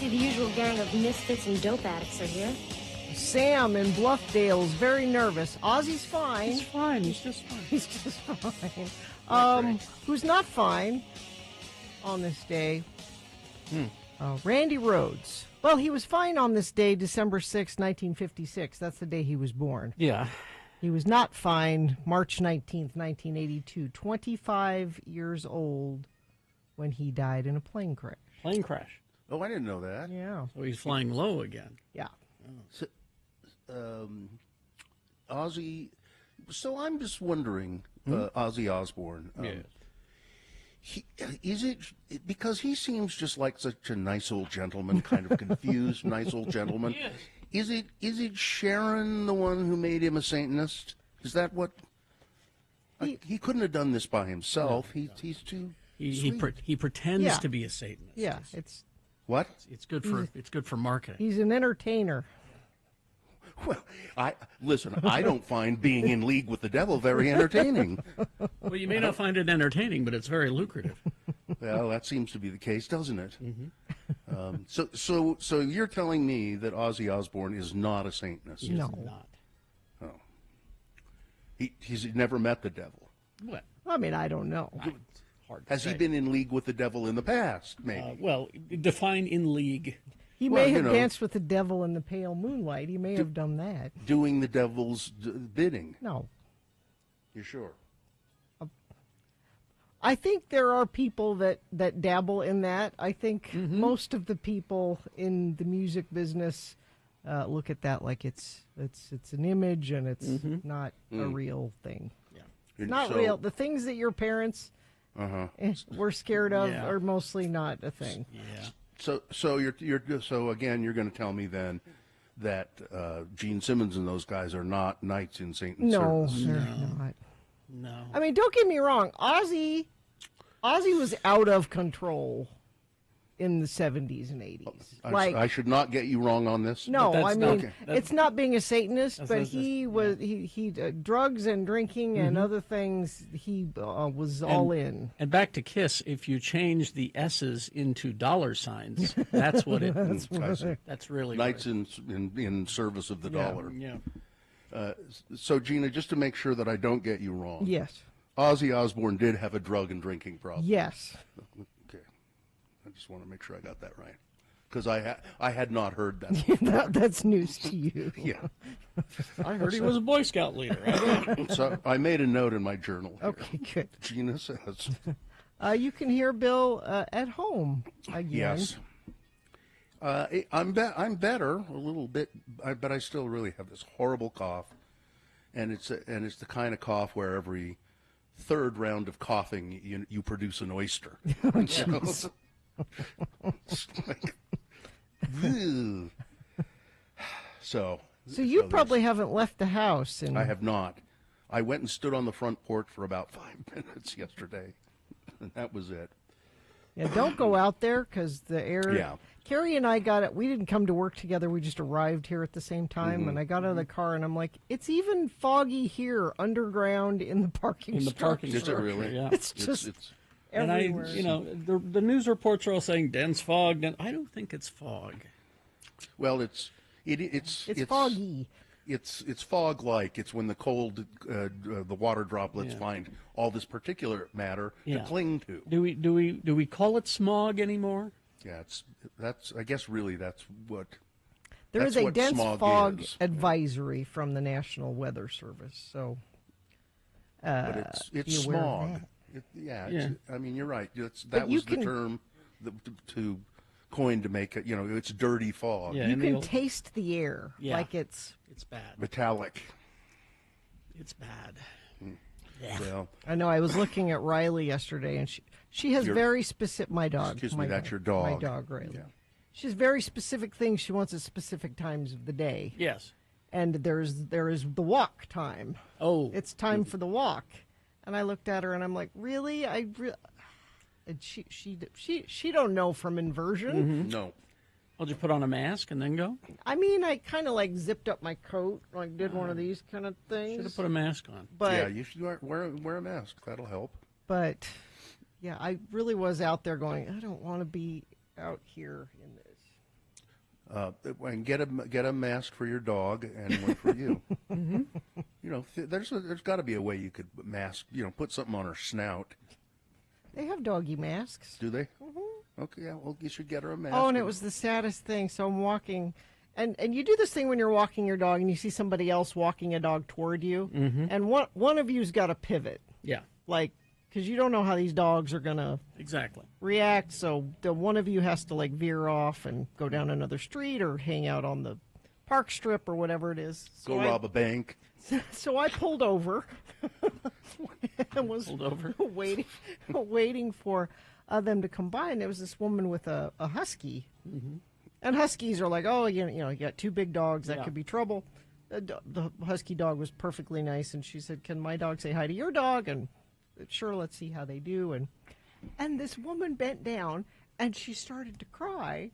see the usual gang of misfits and dope addicts are here. Sam in Bluffdale's very nervous. Ozzy's fine. He's fine. He's just fine. He's just fine. Who's not fine on this day? Randy Rhoads. Well, he was fine on this day, December 6, 1956. That's the day he was born. Yeah. He was not fine March 19th, 1982. 25 years old when he died in a plane crash. Plane crash. Oh, I didn't know that. Yeah. So he's flying low again. Yeah. So, Ozzy. So I'm just wondering, Ozzy Osbourne. Yes. Is it because he seems just like such a nice old gentleman, kind of confused, nice old gentleman? Yes. Is it Sharon the one who made him a Satanist? Is that what? He couldn't have done this by himself. He's too. He pretends to be a Satanist. Yeah, it's What? It's good for marketing. he's an entertainer. Well, listen. I don't find being in league with the devil very entertaining. Well, you may not find it entertaining, but it's very lucrative. Well, that seems to be the case, doesn't it? So you're telling me that Ozzy Osbourne is not a Satanist? He is not. Oh. He's never met the devil. What? I mean, I don't know. It's hard to Has say. he been in league with the devil in the past? Maybe. Well, define in league. He Well, may you have know. danced with the devil in the pale moonlight. He may have done that. Doing the devil's bidding. No. You sure? I think there are people that dabble in that. I think most of the people in the music business look at that like it's an image and it's not a real thing. Yeah. It's not real. The things that your parents were scared of are mostly not a thing. Yeah. So again you're going to tell me then that Gene Simmons and those guys are not knights in Satan's service. No, they're not. No. I mean, don't get me wrong. Ozzy was out of control in the 70s and 80s. I should not get you wrong on this. No, But I that's mean, not- it's not being a Satanist, but that's- he was he drugs and drinking and other things. He was all in. And back to Kiss, if you change the S's into dollar signs, that's what it is. That's really Knights what in service of the dollar. Yeah. So Gina, just to make sure that I don't get you wrong. Yes, Ozzy Osbourne did have a drug and drinking problem. yes. Okay. I just want to make sure I got that right. Because I had not heard that. That's news to you. Yeah. I heard he was a Boy Scout leader. Right? So I made a note in my journal here. Okay, good. Gina says. You can hear Bill at home again. Yes. I'm better a little bit, but I still really have this horrible cough, and it's the kind of cough where every third round of coughing you produce an oyster. It's like, ew. So you probably haven't left the house. I have not. I went and stood on the front porch for about 5 minutes yesterday, and that was it. Yeah, don't go out there because the air. Yeah. Carrie and I got it. We didn't come to work together. We just arrived here at the same time, and I got out of the car, and I'm like, it's even foggy here, underground in the parking. In the parking Is it structure, really? Yeah. It's just And everywhere. the news reports are all saying dense fog. I don't think it's fog. Well, it's foggy. It's fog-like. It's when the cold, the water droplets find all this particulate matter to cling to. Do we call it smog anymore? Yeah, I guess really that's what. There is that's a what dense smog fog is. advisory from the National Weather Service. So, But it's be aware of smog. that. I mean, you're right. But you Was the can- term to coin to make it. It's dirty fog, Yeah, you and can they'll- taste the air like it's. It's bad. metallic. It's bad. Well, I know. I was looking at Riley yesterday, and she has very specific. My dog. Excuse me, my that's dog, your dog. My dog, Riley. Yeah. She has very specific things she wants at specific times of the day. Yes. And there is the walk time. Oh. It's time for the walk. And I looked at her and I'm like, really? And she don't know from inversion. no. I'll just put on a mask and then go. I mean, I kind of like zipped up my coat, like did one of these kind of things. Should have put a mask on. But Yeah, you should wear a mask. That'll help. but yeah, I really was out there going, I don't want to be out here in this. And get a mask for your dog and one for you. You know, there's got to be a way you could mask. You know, put something on her snout. They have doggy masks. Do they? Okay, yeah. Well, you should get her a mask. Oh, and it was the saddest thing. So I'm walking, and you do this thing when you're walking your dog, and you see somebody else walking a dog toward you, and one of you's got to pivot, Yeah, like, because you don't know how these dogs are gonna exactly. react. So the one of you has to like veer off and go down another street or hang out on the park strip or whatever it is. So Go rob a bank. So I pulled over and was Pulled over? waiting for them to come by, and there was this woman with a husky. And huskies are like, oh, you know, you got two big dogs, that could be trouble. The husky dog was perfectly nice, and she said, can my dog say hi to your dog? And sure, let's see how they do. And this woman bent down, and she started to cry.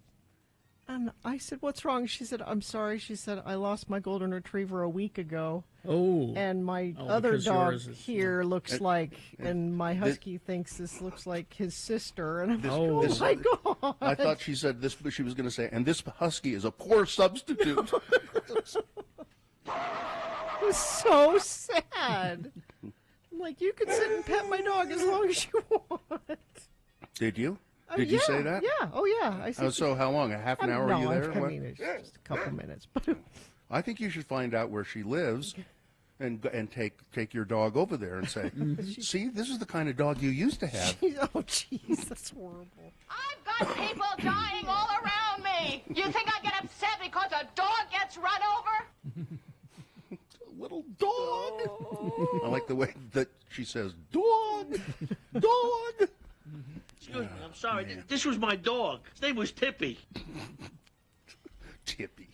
And I said, what's wrong? She said, I'm sorry. She said, I lost my golden retriever a week ago. Oh. And my other because dog yours is- here looks like, and my husky thinks this looks like his sister. And I'm like, oh my God. I thought she said this, but she was going to say, and this husky is a poor substitute. It was so sad. I'm like, you can sit and pet my dog as long as you want. Did you? Did you say that? Yeah. Oh, yeah. I said, So how long? A half an hour no, were you there? I What? mean, it's just a couple minutes. But I think you should find out where she lives and take your dog over there and say, see, this is the kind of dog you used to have. oh, jeez, that's horrible. I've got people dying all around me. You think I get upset because a dog gets run over? Little dog. I like the way that she says, dog, dog. Excuse me, I'm sorry. This was my dog. His name was Tippy. Tippy.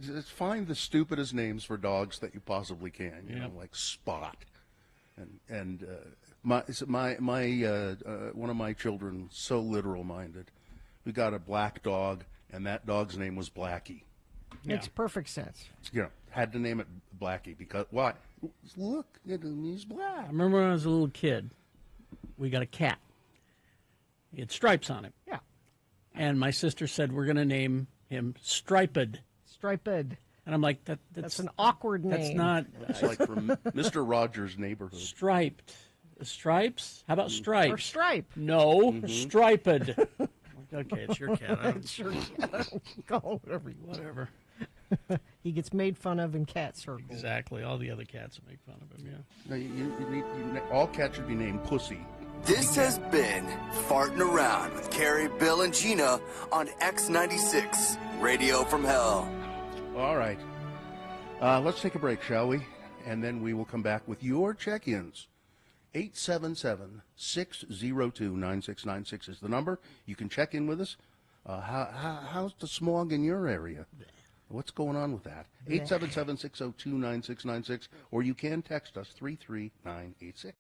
Just find the stupidest names for dogs that you possibly can. You know, like Spot, and one of my children, so literal minded. We got a black dog, and that dog's name was Blackie. Makes perfect sense. You know, had to name it Blackie because why? Look, he's black. I remember when I was a little kid, we got a cat. He had stripes on him. Yeah. And my sister said, we're going to name him Striped. Striped. And I'm like, That's an awkward name. That's not It's like from Mr. Rogers' Neighborhood. striped. Stripes? How about stripes? Or stripe. No, striped. Okay, it's your cat. I don't, Sure. Call it whatever you want. whatever. He gets made fun of in cat circles. Exactly. All the other cats make fun of him, yeah. No, all cats should be named Pussy. This has been Farting Around with Carrie, Bill, and Gina on X96, Radio from Hell. All right. Let's take a break, shall we? And then we will come back with your check-ins. 877-602-9696 is the number. You can check in with us. How's the smog in your area? What's going on with that? 877-602-9696, or you can text us 33986.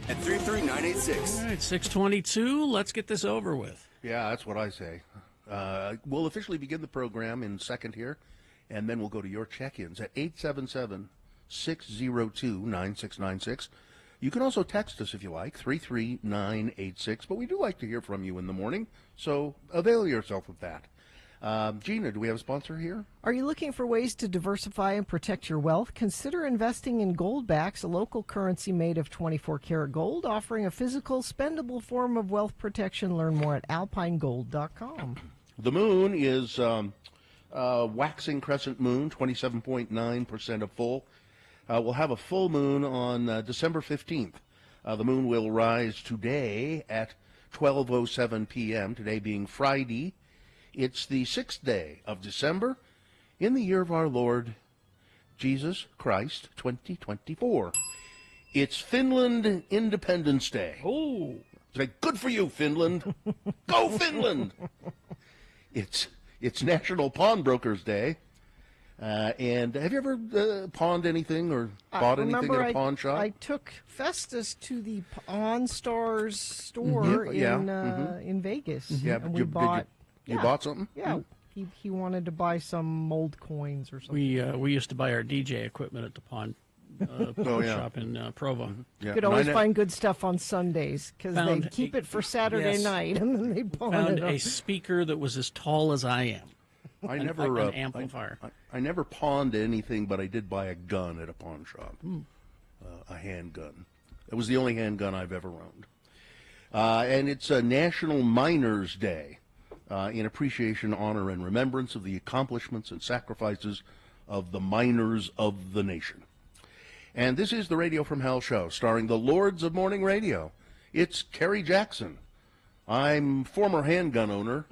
at 33986. All right, 622. Let's get this over with. Yeah, that's what I say. We'll officially begin the program in a second here, and then we'll go to your check-ins at 877-602-9696. You can also text us if you like, 33986, but we do like to hear from you in the morning, so avail yourself of that. Gina, do we have a sponsor here? Are you looking for ways to diversify and protect your wealth? Consider investing in Goldbacks, a local currency made of 24-karat gold, offering a physical, spendable form of wealth protection. Learn more at alpinegold.com. The moon is waxing crescent moon, 27.9% of full. We'll have a full moon on December 15th. The moon will rise today at 12:07 p.m., today being Friday. It's the 6th day of December in the year of our Lord Jesus Christ, 2024. It's Finland Independence Day. Oh. Say, good for you, Finland. Go, Finland. It's National Pawnbrokers Day. And have you ever pawned anything or bought anything at a pawn shop? I took Festus to the Pawn Stars store in Vegas. Yeah, and we bought. You bought something? Yeah, he wanted to buy some mold coins or something. We used to buy our DJ equipment at the pawn shop in Provo. Yeah. You could always find good stuff on Sundays because they keep it for Saturday yes. night and then they pawn Found it a up. speaker that was as tall as I am. I an never amplifier. I never pawned anything, but I did buy a gun at a pawn shop, a handgun. It was the only handgun I've ever owned. And it's a National Miners Day in appreciation, honor, and remembrance of the accomplishments and sacrifices of the miners of the nation. And this is the Radio from Hell show, starring the Lords of Morning Radio. It's Kerry Jackson. I'm former handgun owner,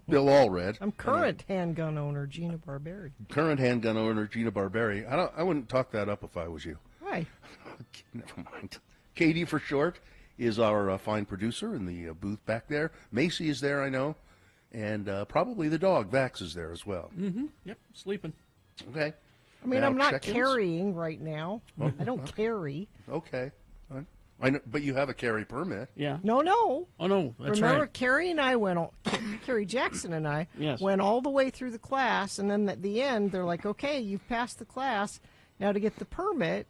Bill Allred. I'm current handgun owner, Gina Barberi. Current handgun owner, Gina Barberi. I wouldn't talk that up if I was you. Why? Never mind. Katie, for short, is our fine producer in the booth back there. Macy is there, I know. And probably the dog, Vax, is there as well. Mm-hmm. Yep, sleeping. Okay. I mean, Now, I'm not check-ins? carrying right now. I don't carry. Okay. I know, but you have a carry permit. Yeah. No. Oh, no, that's Remember, right. Carrie and I Carrie Jackson and I Yes. went all the way through the class, and then at the end, they're like, okay, you've passed the class. Now to get the permit,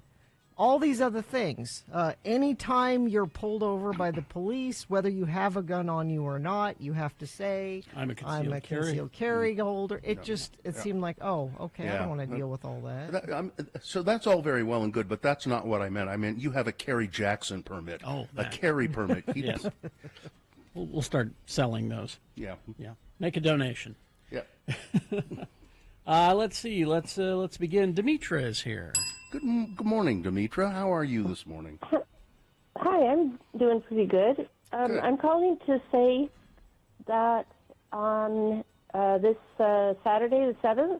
all these other things. Anytime you're pulled over by the police, whether you have a gun on you or not, you have to say, I'm a concealed concealed carry holder. It seemed like, oh, okay, I Yeah. don't want to deal with all that. So that's all very well and good, but that's not what I meant. I meant you have a Kerry Jackson permit. Oh, a that. carry permit. Yes. We'll start selling those. Yeah. Yeah. Make a donation. Yeah. Let's see. Let's begin. Demetra is here. Good morning, Demetra. How are you this morning? Hi, I'm doing pretty good. Good. I'm calling to say that on this Saturday, the 7th,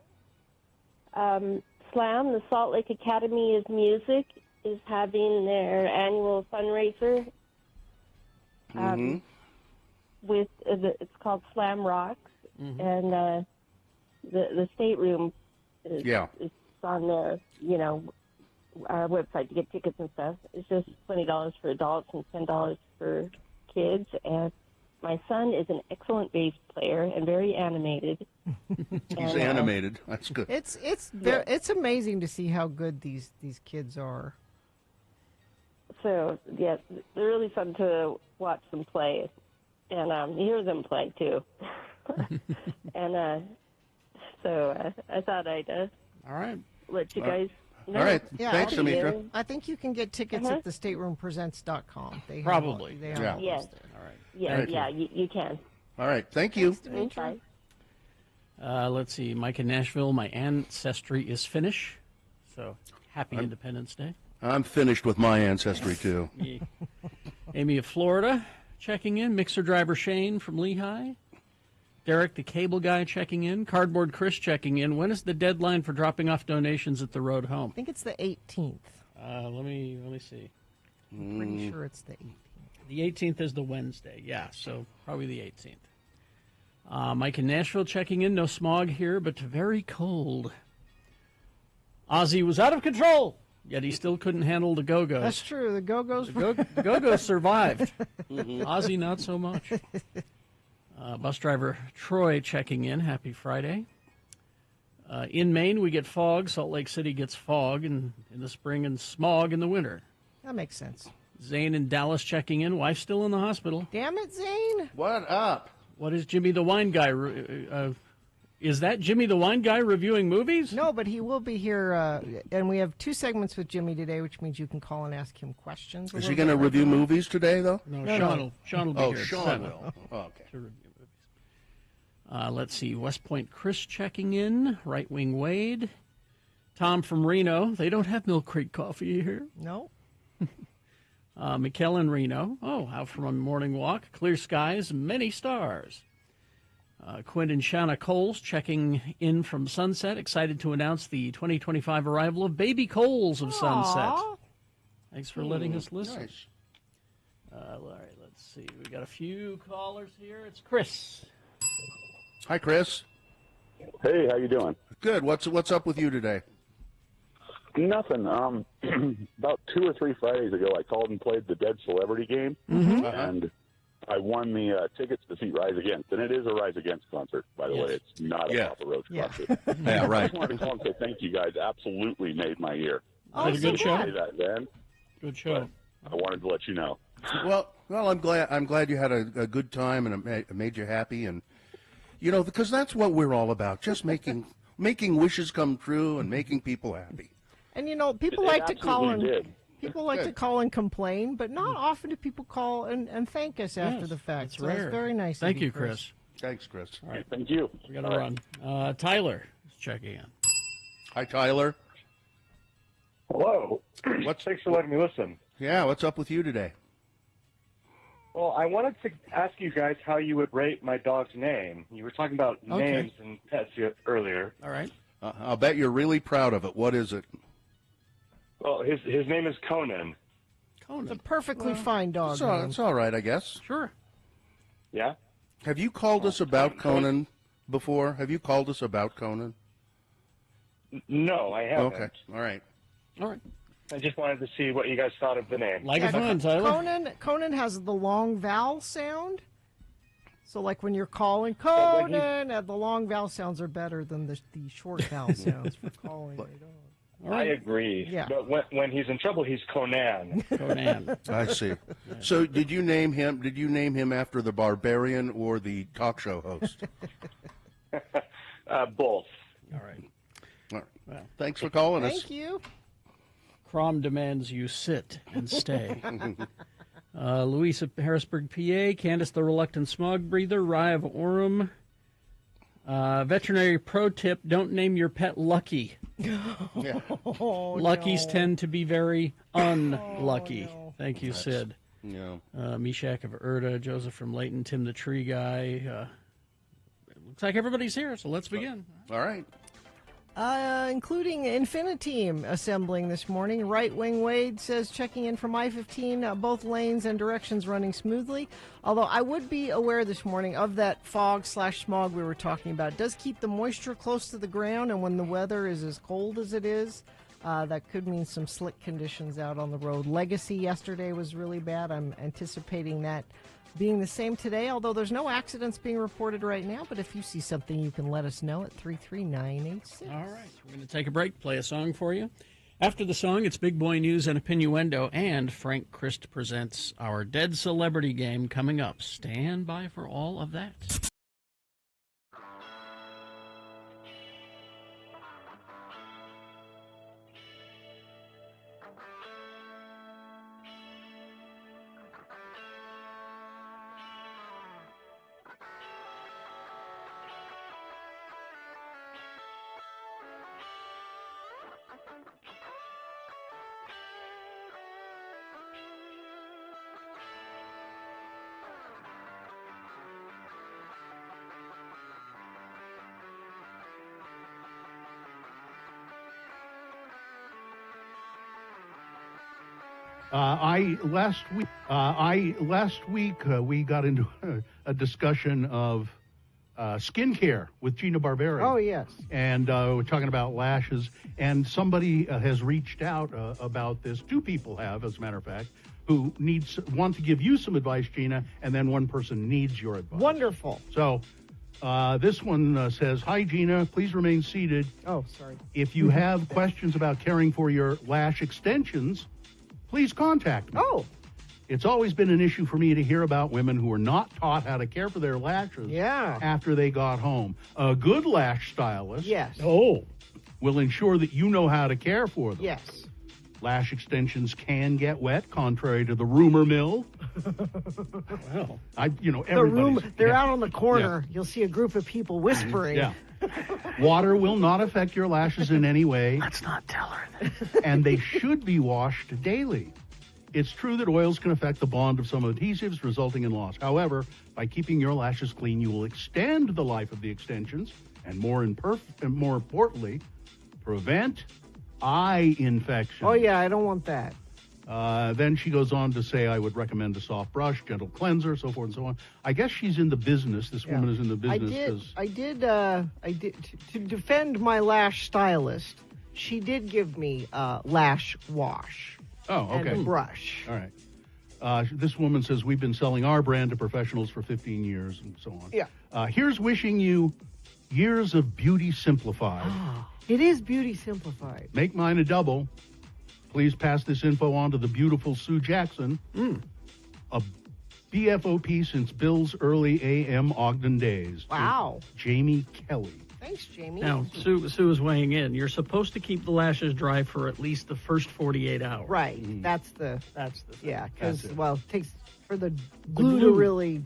SLAM, the Salt Lake Academy of Music, is having their annual fundraiser. With it's called Slam Rocks, and the stateroom is on their our website to get tickets and stuff. It's just $20 for adults and $10 for kids. And my son is an excellent bass player and very animated. He's animated. That's good. It's amazing to see how good these kids are. So yeah, they're really fun to watch them play, and hear them play too. And so I thought I'd all right. let you guys know. All right. Yeah, Thanks, Thank you. Demetra. I think you can get tickets at thestateroompresents.com. They have Probably. They have Yeah. all Yes. those there. All right. Yeah, Thank you. yeah, you can. All right. Thank you. Bye. Let's see. Mike in Nashville. My ancestry is Finnish. So happy Independence Day. I'm finished with my ancestry, too. Yeah. Amy of Florida checking in. Mixer driver Shane from Lehigh. Derek, the cable guy, checking in. Cardboard Chris checking in. When is the deadline for dropping off donations at the road home? I think it's the 18th. Let me see. I'm pretty sure it's the 18th. The 18th is the Wednesday. Yeah, so probably the 18th. Mike in Nashville checking in. No smog here, but very cold. Ozzy was out of control. Yet he still couldn't handle the Go-Go's. That's true. The Go-Go's. The Go-Go's survived. Ozzy, not so much. Bus driver Troy checking in. Happy Friday. In Maine, we get fog. Salt Lake City gets fog in the spring and smog in the winter. That makes sense. Zane in Dallas checking in. Wife still in the hospital. Damn it, Zane. What up? What is Jimmy the Wine Guy? Is that Jimmy the Wine Guy reviewing movies? No, but he will be here, and we have 2 segments with Jimmy today, which means you can call and ask him questions. Is he going to review movies today, though? No, No. Sean will be here. Sean will. Oh, okay. To review movies. Let's see. West Point Chris checking in. Right Wing Wade. Tom from Reno. They don't have Mill Creek coffee here. No. McKellen, Reno. Oh, out from a morning walk. Clear skies, many stars. Quinn and Shauna Coles checking in from Sunset. Excited to announce the 2025 arrival of baby Coles of Sunset. Aww. Thanks for letting us listen. Nice. All right, let's see. We got a few callers here. It's Chris. Hi, Chris. Hey, how you doing? Good. What's up with you today? Nothing. About 2 or 3 Fridays ago, I called and played the Dead Celebrity game, and I won the tickets to see Rise Against. And it is a Rise Against concert, by the way. It's not a Papa Roach concert. Yeah, right. I just wanted to call and say thank you guys. Absolutely made my year. Was it a good show? Say that then. Good show. I wanted to let you know. Well, I'm glad you had a good time and it made you happy, and because that's what we're all about, just making wishes come true and making people happy. And people like to call and did. people like to call and complain, but not often do people call and thank us after the fact. That's rare. That's very nice. Thank you, Chris. Thanks, Chris. All right, Thank you. we got to run. Tyler is checking in. Hi, Tyler. Hello. Thanks for letting me listen. Yeah, what's up with you today? Well, I wanted to ask you guys how you would rate my dog's name. You were talking about names and pets earlier. All right. I'll bet you're really proud of it. What is it? Well, his name is Conan. It's a perfectly fine dog. It's all right, I guess. Sure. Yeah? Have you called us about Conan before? Have you called us about Conan? No, I haven't. Okay. All right. All right. I just wanted to see what you guys thought of the name. Like a fun, Tyler. Conan has the long vowel sound. So, like when you're calling Conan, the long vowel sounds are better than the short vowel sounds for calling. I agree. Yeah. But when he's in trouble, he's Conan. Conan. I see. So, did you name him after the barbarian or the talk show host? Both. All right. All right. Well, thanks for calling us. Thank you. Crom demands you sit and stay. Luis of Harrisburg, PA. Candace the Reluctant Smog Breather. Rye of Orem. Veterinary pro tip, don't name your pet Lucky. Luckies tend to be very unlucky. Thank you, Sid. Yeah. Meshach of Erda. Joseph from Layton. Tim the Tree Guy. It looks like everybody's here, so let's begin. All right. Including Infiniteam assembling this morning. Right Wing Wade says checking in from I-15, both lanes and directions running smoothly. Although I would be aware this morning of that fog/smog we were talking about. It does keep the moisture close to the ground, and when the weather is as cold as it is, that could mean some slick conditions out on the road. Legacy yesterday was really bad. I'm anticipating that being the same today, although there's no accidents being reported right now. But if you see something, you can let us know at 33986. All right. We're going to take a break, play a song for you. After the song, it's Big Boy News and Opinioendo, and Frank Christ presents our Dead Celebrity game coming up. Stand by for all of that. Last week we got into a discussion of skincare with Gina Barberi. Oh, yes. And we're talking about lashes. And somebody has reached out about this. Two people have, as a matter of fact, who want to give you some advice, Gina, and then one person needs your advice. Wonderful. So this one says, "Hi, Gina. Please remain seated. Oh, sorry. If you have questions about caring for your lash extensions, please contact me. Oh. It's always been an issue for me to hear about women who are not taught how to care for their lashes after they got home. A good lash stylist will ensure that you know how to care for them. Yes. Lash extensions can get wet, contrary to the rumor mill. Well, they're out on the corner. You'll see a group of people whispering. Yeah. Water will not affect your lashes in any way. Let's not tell her that. And they should be washed daily. It's true that oils can affect the bond of some adhesives, resulting in loss. However, by keeping your lashes clean, you will extend the life of the extensions and more importantly, prevent eye infection. Oh, yeah, I don't want that. Then she goes on to say, I would recommend a soft brush, gentle cleanser, so forth and so on. I guess she's in the business. This woman is in the business. I did to defend my lash stylist. She did give me lash wash. Oh, okay. And a brush. All right. This woman says, we've been selling our brand to professionals for 15 years and so on. Yeah. Here's wishing you years of beauty simplified. It is beauty simplified. Make mine a double. Please pass this info on to the beautiful Sue Jackson, a BFOP since Bill's early AM Ogden days. Wow. Jamie Kelly. Thanks, Jamie. Now, Sue is weighing in. You're supposed to keep the lashes dry for at least the first 48 hours. Right. That's the thing. Yeah, because, it. Well, it takes for the glue to really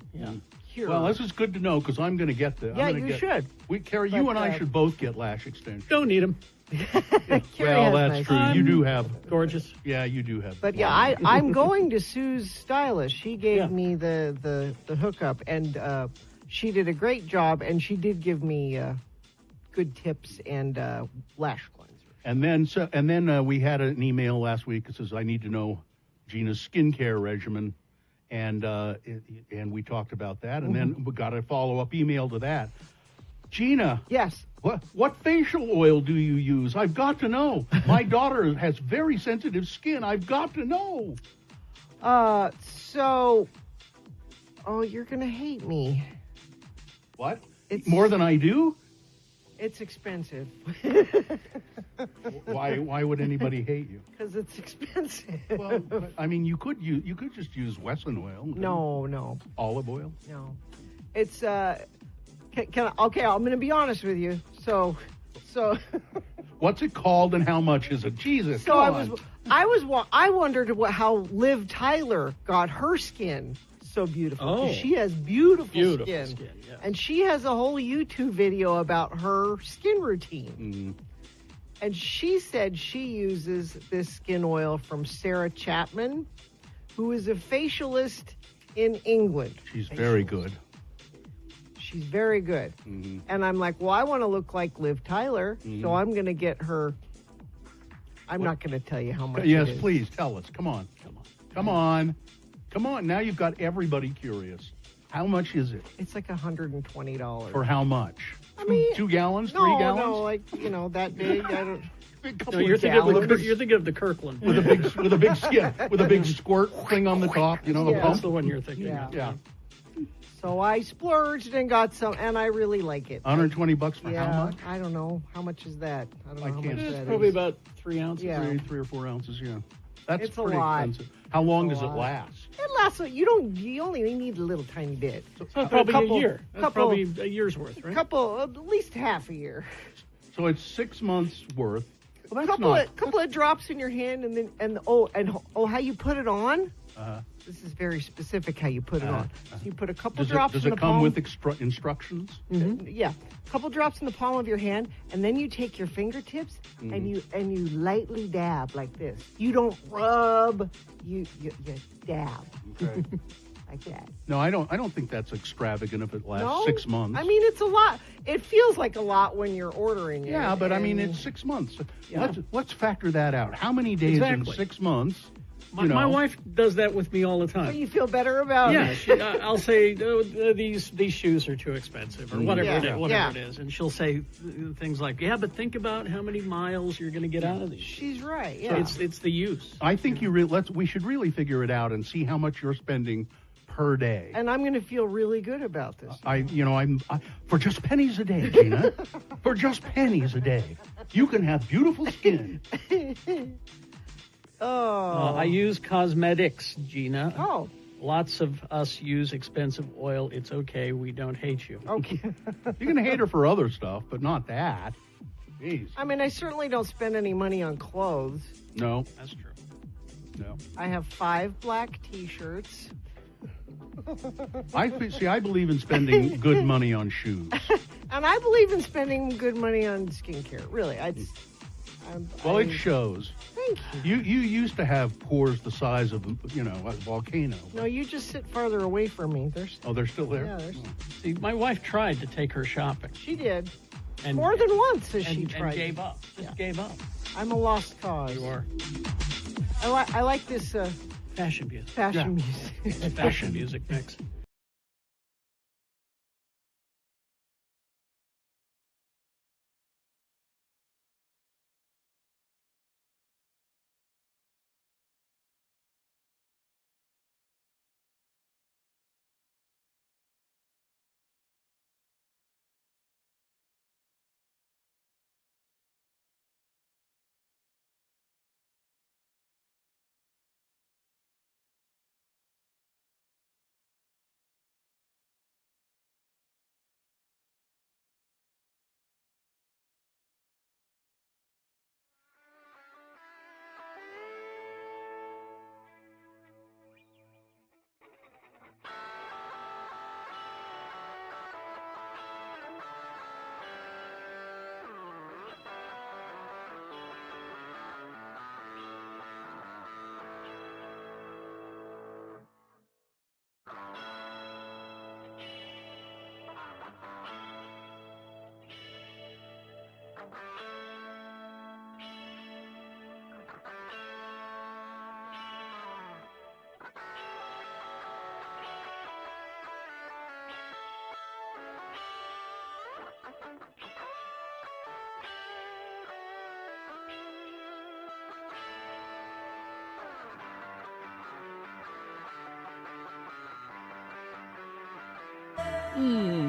cure. Well, this is good to know because I'm going to get the. Yeah, you should. Carrie, you and I should both get lash extensions. Don't need them. Well, that's true. You do have. Gorgeous. Yeah, you do have. But yeah, I'm going to Sue's stylist. She gave me the hookup, and she did a great job, and she did give me good tips and lash cleanser. And then we had an email last week that says, I need to know Gina's skincare regimen, and we talked about that, and then we got a follow-up email to that. Gina. Yes. What facial oil do you use? I've got to know. My daughter has very sensitive skin. I've got to know. You're going to hate me. What? More than I do? It's expensive. Why would anybody hate you? Because it's expensive. Well, I mean, you could just use Wesson oil. No. Olive oil? No. It's okay, I'm going to be honest with you. So what's it called and how much is it? Jesus. So I wondered how Liv Tyler got her skin so beautiful. Oh. She has beautiful skin. Yeah. And she has a whole YouTube video about her skin routine. Mm-hmm. And she said she uses this skin oil from Sarah Chapman, who is a facialist in England. She's very good. She's very good. Mm-hmm. And I'm like, well, I want to look like Liv Tyler, so I'm going to get her. I'm not going to tell you how much. Yes, it is. please tell us. Come on. Now you've got everybody curious. How much is it? It's like $120. For how much? I mean, 2 gallons, 3 no, gallons? No, like that big. I don't. No, you're thinking of the Kirkland with a big skin, with a big squirt thing on the top. A pump. That's the one you're thinking. Yeah. So I splurged and got some, and I really like it. $120 for how much? I don't know. How much is that? I don't know how much that is. It's probably about 3 ounces. Yeah. 3 or 4 ounces, yeah. That's it's pretty a lot. expensive. How long does it last? It lasts. You only need a little tiny bit. So probably a year. That's probably a year's worth, right? At least half a year. So it's 6 months worth. Well, that's couple of drops in your hand, and how you put it on. This is very specific how you put it on. So you put a couple drops in the palm. Does it come with instructions? Mm-hmm. Yeah. A couple drops in the palm of your hand, and then you take your fingertips and you lightly dab like this. You don't rub, you dab. Okay. Like that. No, I don't think that's extravagant if it lasts 6 months. I mean, it's a lot. It feels like a lot when you're ordering it. Yeah, but I mean, it's 6 months. Yeah. Let's factor that out. How many days in 6 months My wife does that with me all the time. Oh, you feel better about it? Yeah, I'll say these shoes are too expensive or whatever it is, and she'll say things like, "Yeah, but think about how many miles you're going to get out of these." She's right. Yeah, so it's the use. I think we should really figure it out and see how much you're spending per day. And I'm going to feel really good about this. I'm for just pennies a day, Gina. For just pennies a day, you can have beautiful skin. I use cosmetics, Gina. Oh. Lots of us use expensive oil. It's okay. We don't hate you. Okay. You can hate her for other stuff, but not that. Jeez. I mean, I certainly don't spend any money on clothes. No. That's true. No. I have 5 black T-shirts. I believe in spending good money on shoes. And I believe in spending good money on skincare. Really, it shows. Thank you. You used to have pores the size of a volcano. No, you just sit farther away from me. They're still there. Yeah, See, my wife tried to take her shopping. She did. And, More than once has she tried. And gave up. Gave up. I'm a lost cause. You are. I like this fashion music. Fashion music. Fashion music mix.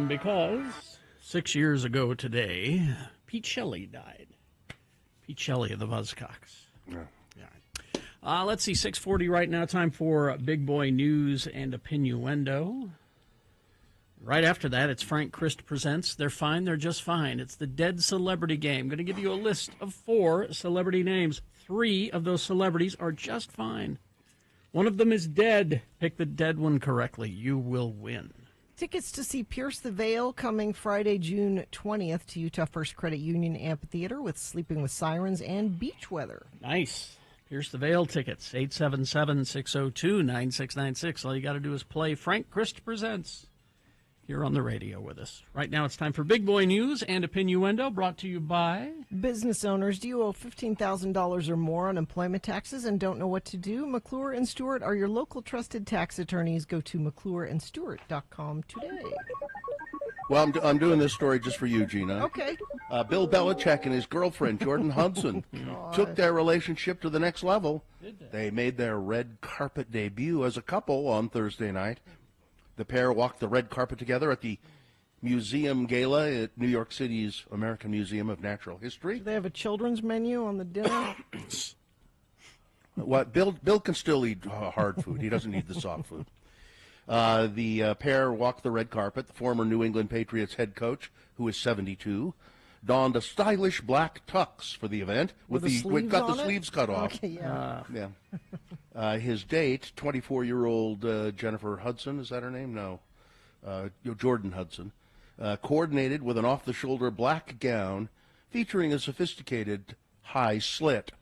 Because 6 years ago today, Pete Shelley died. Pete Shelley of the Buzzcocks. Yeah. Let's see, 6:40 right now. Time for Big Boy News and Opinioendo. Right after that, it's Frank Christ Presents. They're fine, they're just fine. It's the Dead Celebrity Game. I'm going to give you a list of 4 celebrity names. 3 of those celebrities are just fine. One of them is dead. Pick the dead one correctly. You will win. Tickets to see Pierce the Veil coming Friday, June 20th to Utah First Credit Union Amphitheater with Sleeping with Sirens and Beach Weather. Nice. Pierce the Veil tickets, 877-602-9696. All you got to do is play Frank Christ Presents here on the radio with us. Right now it's time for Big Boy News and Opinioendo, brought to you by... Business owners, do you owe $15,000 or more on employment taxes and don't know what to do? McClure and Stewart are your local trusted tax attorneys. Go to McClureandStewart.com today. Well, I'm doing this story just for you, Gina. Okay. Bill Belichick and his girlfriend, Jordan Hudson, took their relationship to the next level. They made their red carpet debut as a couple on Thursday night. The pair walked the red carpet together at the Museum Gala at New York City's American Museum of Natural History. Do they have a children's menu on the dinner? What Bill can still eat hard food. He doesn't need the soft food. The pair walked the red carpet. The former New England Patriots head coach, who is 72, donned a stylish black tux for the event got the sleeves cut off. Okay, yeah. His date, 24-year-old Jennifer Hudson, is that her name? No. Jordan Hudson, coordinated with an off-the-shoulder black gown featuring a sophisticated high slit.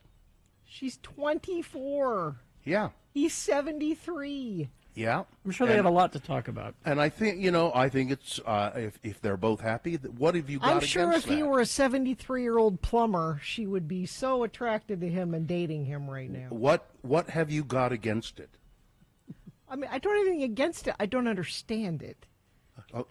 She's 24. Yeah. He's 73. Yeah, I'm sure they have a lot to talk about. And I think it's if they're both happy. What have you got I'm against sure if that? he were a 73-year-old plumber, she would be so attracted to him and dating him right now. What have you got against it? I mean, I don't have anything against it. I don't understand it.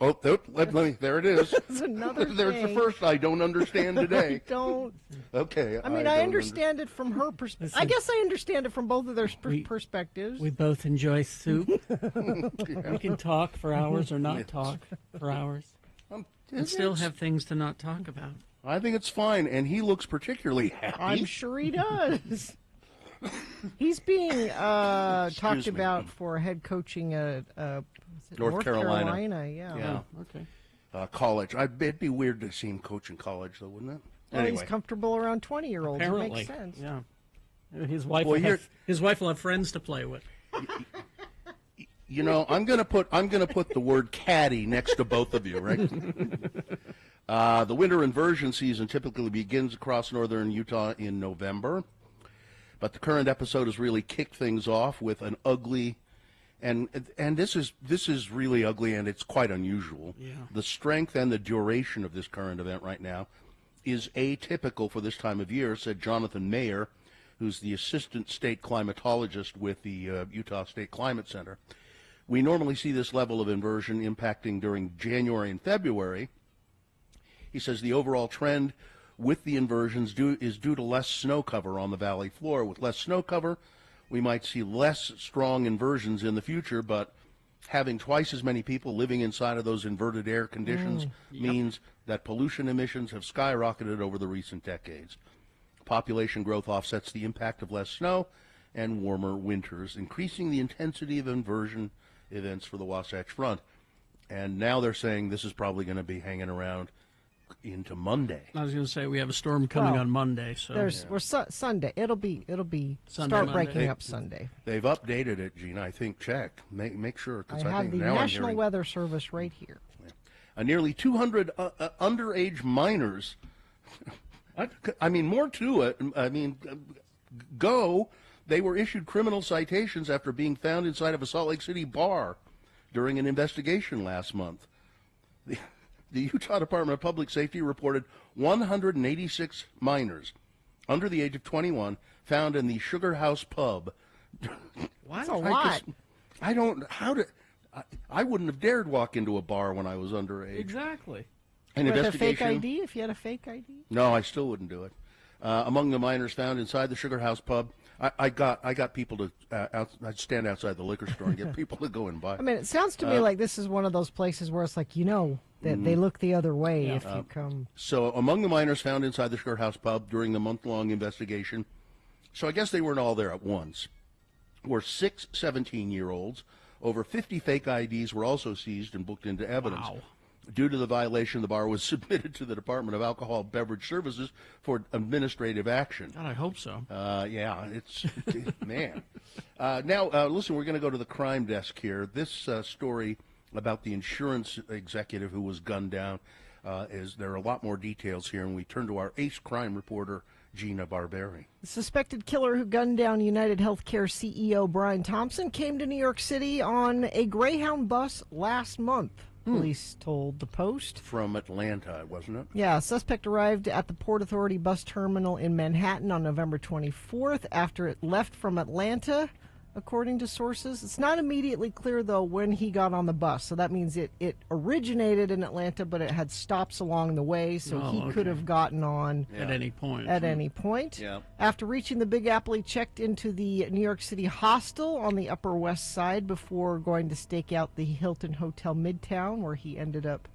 Let me. There it is. That's another There's thing. the first I don't understand today. I don't. Okay. I mean, I understand it from her perspective. I guess I understand it from both of their perspectives. We both enjoy soup. We can talk for hours or not talk for hours. And still have things to not talk about. I think it's fine, and he looks particularly happy. I'm sure he does. He's being talked about for head coaching at North Carolina. Yeah. Okay. College. It'd be weird to see him coach in college, though, wouldn't it? Well, he's comfortable around 20-year-olds. Apparently. It makes sense. Yeah. His wife will have friends to play with. You know, I'm gonna put the word caddy next to both of you, right? The winter inversion season typically begins across northern Utah in November, but the current episode has really kicked things off with an ugly, and this is really ugly, and it's quite unusual. Yeah. The strength and the duration of this current event right now is atypical for this time of year, said Jonathan Mayer, who's the assistant state climatologist with the Utah State Climate Center. We normally see this level of inversion impacting during January and February. He says the overall trend with the inversions is due to less snow cover on the valley floor. With less snow cover, we might see less strong inversions in the future, but having twice as many people living inside of those inverted air conditions means that pollution emissions have skyrocketed over the recent decades. Population growth offsets the impact of less snow and warmer winters, increasing the intensity of inversion events for the Wasatch Front. And now they're saying this is probably going to be hanging around into Monday. I was going to say we have a storm coming on Monday, so Sunday. It'll be Sunday, start Monday. breaking up Sunday. They've updated it, Gina. I think check make sure because I have think the now National Weather Service right here. Nearly 200 underage minors. I mean, more to it. I mean, they were issued criminal citations after being found inside of a Salt Lake City bar during an investigation last month. The Utah Department of Public Safety reported 186 minors under the age of 21 found in the Sugar House pub. That's a lot. I wouldn't have dared walk into a bar when I was underage. Exactly. An With investigation. a fake ID, if you had a fake ID? No, I still wouldn't do it. Among the minors found inside the Sugar House pub, I got people to I'd stand outside the liquor store and get people to go and buy. I mean, it sounds to me like this is one of those places where it's like, that they look the other way if you come. So among the minors found inside the Sugar House pub during the month-long investigation, so I guess they weren't all there at once, were 6 17-year-olds. Over 50 fake IDs were also seized and booked into evidence. Wow. Due to the violation, the bar was submitted to the Department of Alcohol and Beverage Services for administrative action. God, I hope so. Yeah, it's man. Now, listen, we're going to go to the crime desk here. This story about the insurance executive who was gunned down there are a lot more details here, and we turn to our ace crime reporter, Gina Barberi. The suspected killer who gunned down United Healthcare CEO Brian Thompson came to New York City on a Greyhound bus last month. Police told the Post. From Atlanta, wasn't it? Yeah, suspect arrived at the Port Authority bus terminal in Manhattan on November 24th after it left from Atlanta, according to sources. It's not immediately clear, though, when he got on the bus. So that means it originated in Atlanta, but it had stops along the way, so he could have gotten on at any point. At any point. Yeah. After reaching the Big Apple, he checked into the New York City hostel on the Upper West Side before going to stake out the Hilton Hotel Midtown, where he ended up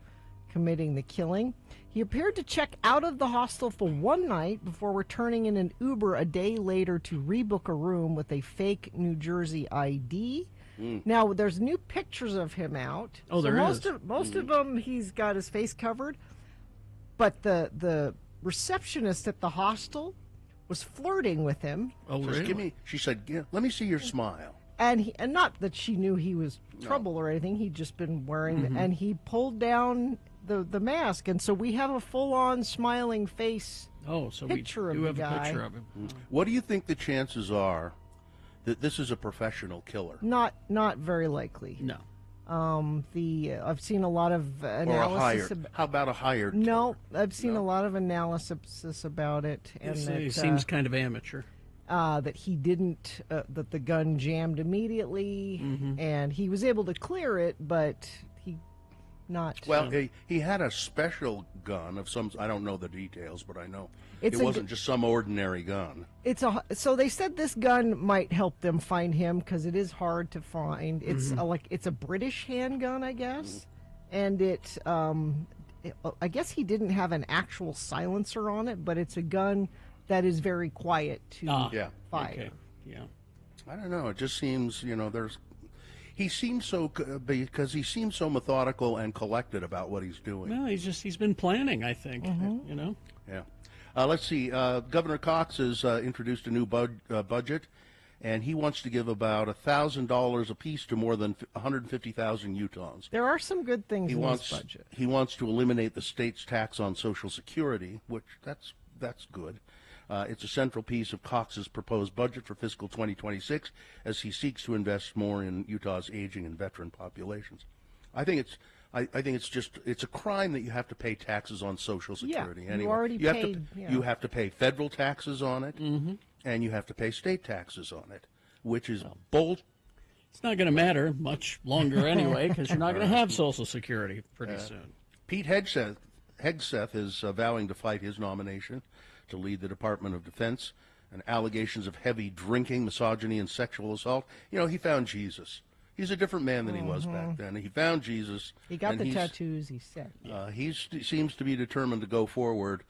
committing the killing. He appeared to check out of the hostel for one night before returning in an Uber a day later to rebook a room with a fake New Jersey ID. Now, there's new pictures of him out. Oh, there is. Most of them, he's got his face covered. But the receptionist at the hostel was flirting with him. Oh, really? She said, let me see your smile. And not that she knew he was trouble or anything. He'd just been wearing, and he pulled down the mask, and so we have a full-on smiling face so picture we of do the have guy. a picture of him. What do you think the chances are this is a professional killer. Not very likely. No. I've seen a lot of analysis. Or a hired. How about a hired No, killer? I've seen a lot of analysis about it, and It seems kind of amateur. That he didn't, that the gun jammed immediately, and he was able to clear it, but he not. Well, he had a special gun of some. I don't know the details, but I know it wasn't just some ordinary gun. So they said this gun might help them find him because it is hard to find. It's it's a British handgun, I guess, and I guess he didn't have an actual silencer on it, but it's a gun that is very quiet to fire. Okay. Yeah. I don't know. It just seems, he seems so, because he seems so methodical and collected about what he's doing. No, he's been planning, I think, Yeah. Let's see. Governor Cox has introduced a new budget, and he wants to give about $1,000 apiece to more than 150,000 Utahns. There are some good things in this budget. He wants to eliminate the state's tax on Social Security, which that's good. It's a central piece of Cox's proposed budget for fiscal 2026 as he seeks to invest more in Utah's aging and veteran populations. I think it's a crime that you have to pay taxes on Social Security. Yeah, anyway. you already paid. You have to pay federal taxes on it, and you have to pay state taxes on it, which is bold. It's not going to matter much longer anyway because you're not going to have Social Security pretty soon. Pete Hegseth is vowing to fight his nomination to lead the Department of Defense, and allegations of heavy drinking, misogyny, and sexual assault. He found Jesus. He's a different man than he was back then. He found Jesus. He got the tattoos, he said. He seems to be determined to go forward.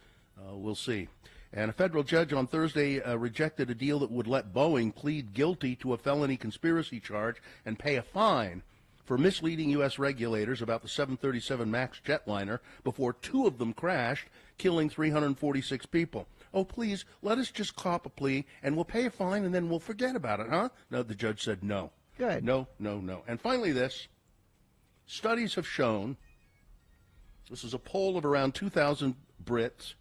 We'll see. And a federal judge on Thursday rejected a deal that would let Boeing plead guilty to a felony conspiracy charge and pay a fine for misleading U.S. regulators about the 737 MAX jetliner before two of them crashed, killing 346 people. Oh, please, let us just cop a plea, and we'll pay a fine, and then we'll forget about it, huh? No, the judge said no. Good. No. And finally this, studies have shown, this is a poll of around 2,000 Brits,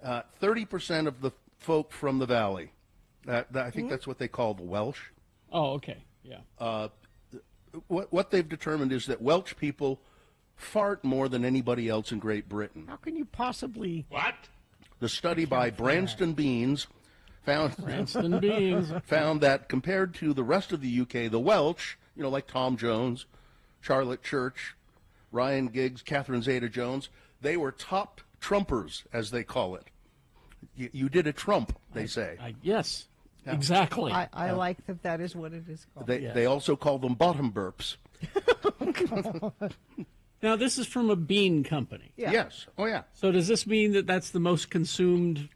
30% of the folk from the Valley, I think that's what they call the Welsh. Oh, okay, yeah. What they've determined is that Welsh people fart more than anybody else in Great Britain. How can you possibly... What? The study by Branston Beans found that compared to the rest of the UK, the Welsh, like Tom Jones, Charlotte Church, Ryan Giggs, Catherine Zeta-Jones, they were top trumpers, as they call it. You did a trump, they say. Yes. Yeah. Exactly. I like that is what it is called. They also call them bottom burps. Now, this is from a bean company. Yeah. Yes. Oh, yeah. So does this mean that that's the most consumed,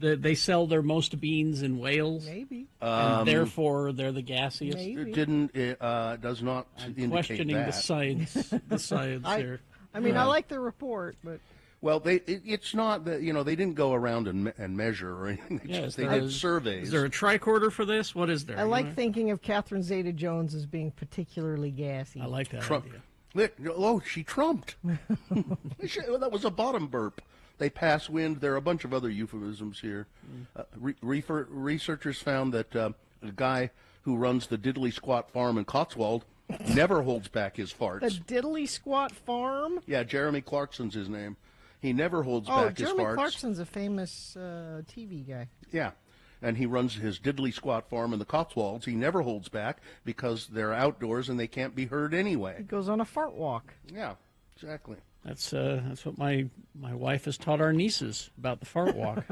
that they sell their most beans in Wales? Maybe. And therefore, they're the gassiest? Maybe. It does not indicate questioning that. the science here. I mean, I like the report, but... Well, it's not that, they didn't go around and measure or anything. They did surveys. Is there a tricorder for this? What is there? I like thinking of Catherine Zeta-Jones as being particularly gassy. I like that Trump. idea. She trumped. That was a bottom burp. They pass wind. There are a bunch of other euphemisms here. Researchers found that a guy who runs the Diddley Squat Farm in Cotswold never holds back his farts. The Diddley Squat Farm? Yeah, Jeremy Clarkson's his name. He never holds back his farts. Jeremy Clarkson's a famous TV guy. Yeah, and he runs his Diddley Squat Farm in the Cotswolds. He never holds back because they're outdoors and they can't be heard anyway. He goes on a fart walk. Yeah, exactly. That's what my wife has taught our nieces about the fart walk.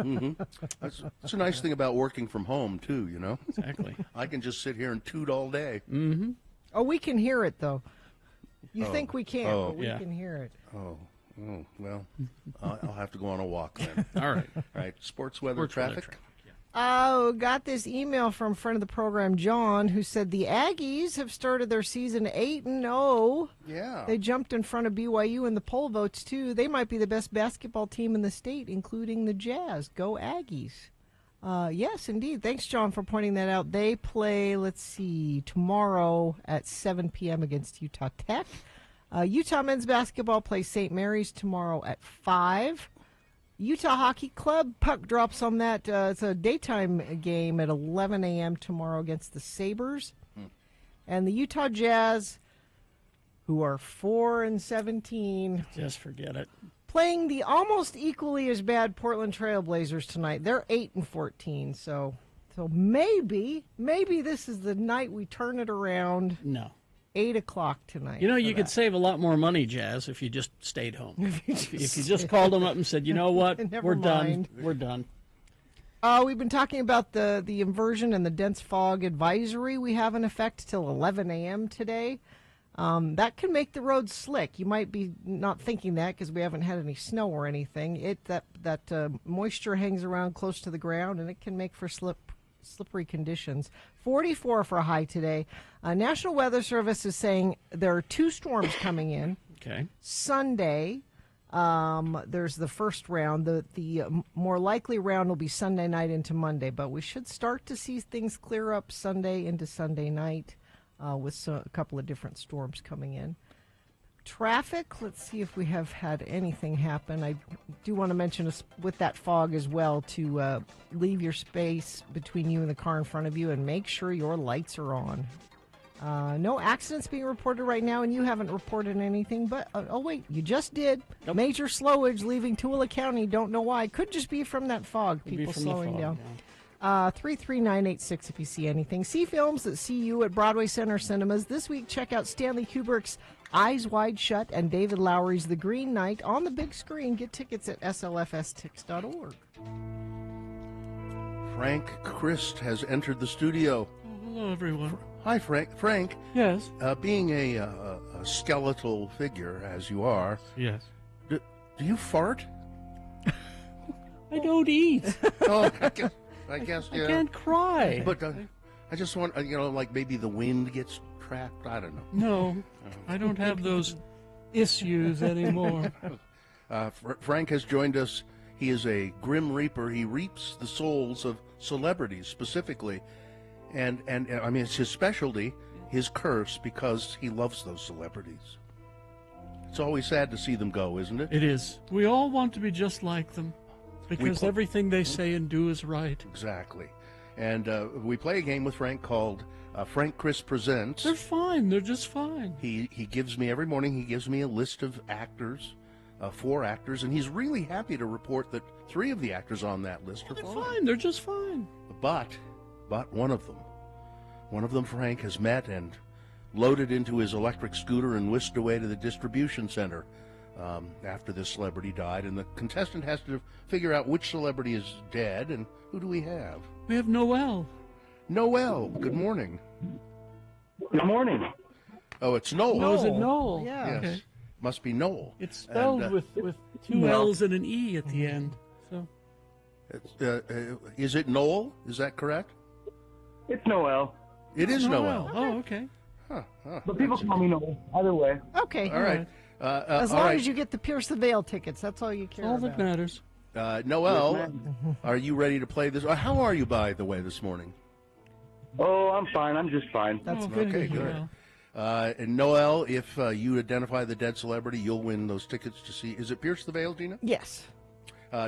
That's a nice thing about working from home too. Exactly. I can just sit here and toot all day. Mm-hmm. Oh, we can hear it though. You think we can't, but we can hear it. Oh, well, I'll have to go on a walk then. All right. Sports weather, traffic. Oh, got this email from a friend of the program, John, who said the Aggies have started their season 8-0. Yeah. They jumped in front of BYU in the poll votes, too. They might be the best basketball team in the state, including the Jazz. Go Aggies. Yes, indeed. Thanks, John, for pointing that out. They play, tomorrow at 7 p.m. against Utah Tech. Utah men's basketball plays St. Mary's tomorrow at 5. Utah Hockey Club, puck drops on that. It's a daytime game at 11 a.m. tomorrow against the Sabres. And the Utah Jazz, who are 4-17. Just forget it. Playing the almost equally as bad Portland Trailblazers tonight. They're 8-14, so maybe this is the night we turn it around. No. 8 o'clock tonight. You know, you could save a lot more money, Jazz, if you just stayed home. If you just called them up and said, you know what, we're done. We're done. We've been talking about the inversion and the dense fog advisory we have in effect till 11 a.m. today. That can make the roads slick. You might be not thinking that because we haven't had any snow or anything. That moisture hangs around close to the ground, and it can make for slippery conditions. 44 for a high today. National Weather Service is saying there are 2 storms coming in. Okay. Sunday, there's the first round. The more likely round will be Sunday night into Monday, but we should start to see things clear up Sunday into Sunday night with a couple of different storms coming in. Traffic, let's see if we have had anything happen. I do want to mention with that fog as well to leave your space between you and the car in front of you and make sure your lights are on. No accidents being reported right now, and you haven't reported anything, but oh wait, you just did. Nope. Major slowage leaving Tooele County. Don't know why. Could just be from that fog. People slowing down. Yeah. 33986 if you see anything. See films that see you at Broadway Center Cinemas. This week, check out Stanley Kubrick's Eyes Wide Shut and David Lowery's The Green Knight on the big screen. Get tickets at slfstix.org. Frank Christ has entered the studio. Hello, everyone. Hi, Frank. Frank. Yes. Being a skeletal figure as you are. Yes. Do you fart? I don't eat. Oh, I guess yeah. I can't cry. But I just want, like maybe the wind gets trapped. I don't know. No, I don't have those issues anymore. Frank has joined us. He is a grim reaper. He reaps the souls of celebrities specifically. And I mean, it's his specialty, his curse, because he loves those celebrities. It's always sad to see them go, isn't it? It is. We all want to be just like them, because everything they say and do is right. Exactly. And we play a game with Frank called Frank Chris Presents. They're fine. They're just fine. He gives me, every morning, he gives me a list of actors, 4 actors, and he's really happy to report that 3 of the actors on that list are fine. They're just fine. But one of them Frank has met and loaded into his electric scooter and whisked away to the distribution center after this celebrity died. And the contestant has to figure out which celebrity is dead and who do we have? We have Noel. Noel, good morning. Good morning. Oh, it's Noel. Oh, is it Noel? Yeah. Yes. Okay. Must be Noel. It's spelled with 2 L's and an E at the end. So, is it Noel? Is that correct? It's Noel. It is Noel. Oh, okay. Huh. But people call me Noel. Either way. Okay. All right. As long as you get the Pierce the Veil tickets, that's all you care All about. that matters. Noel, are you ready to play this? How are you, by the way, this morning? Oh, I'm fine. I'm just fine. That's good. Okay, good. And Noel, if you identify the dead celebrity, you'll win those tickets to see. Is it Pierce the Veil, Gina? Yes.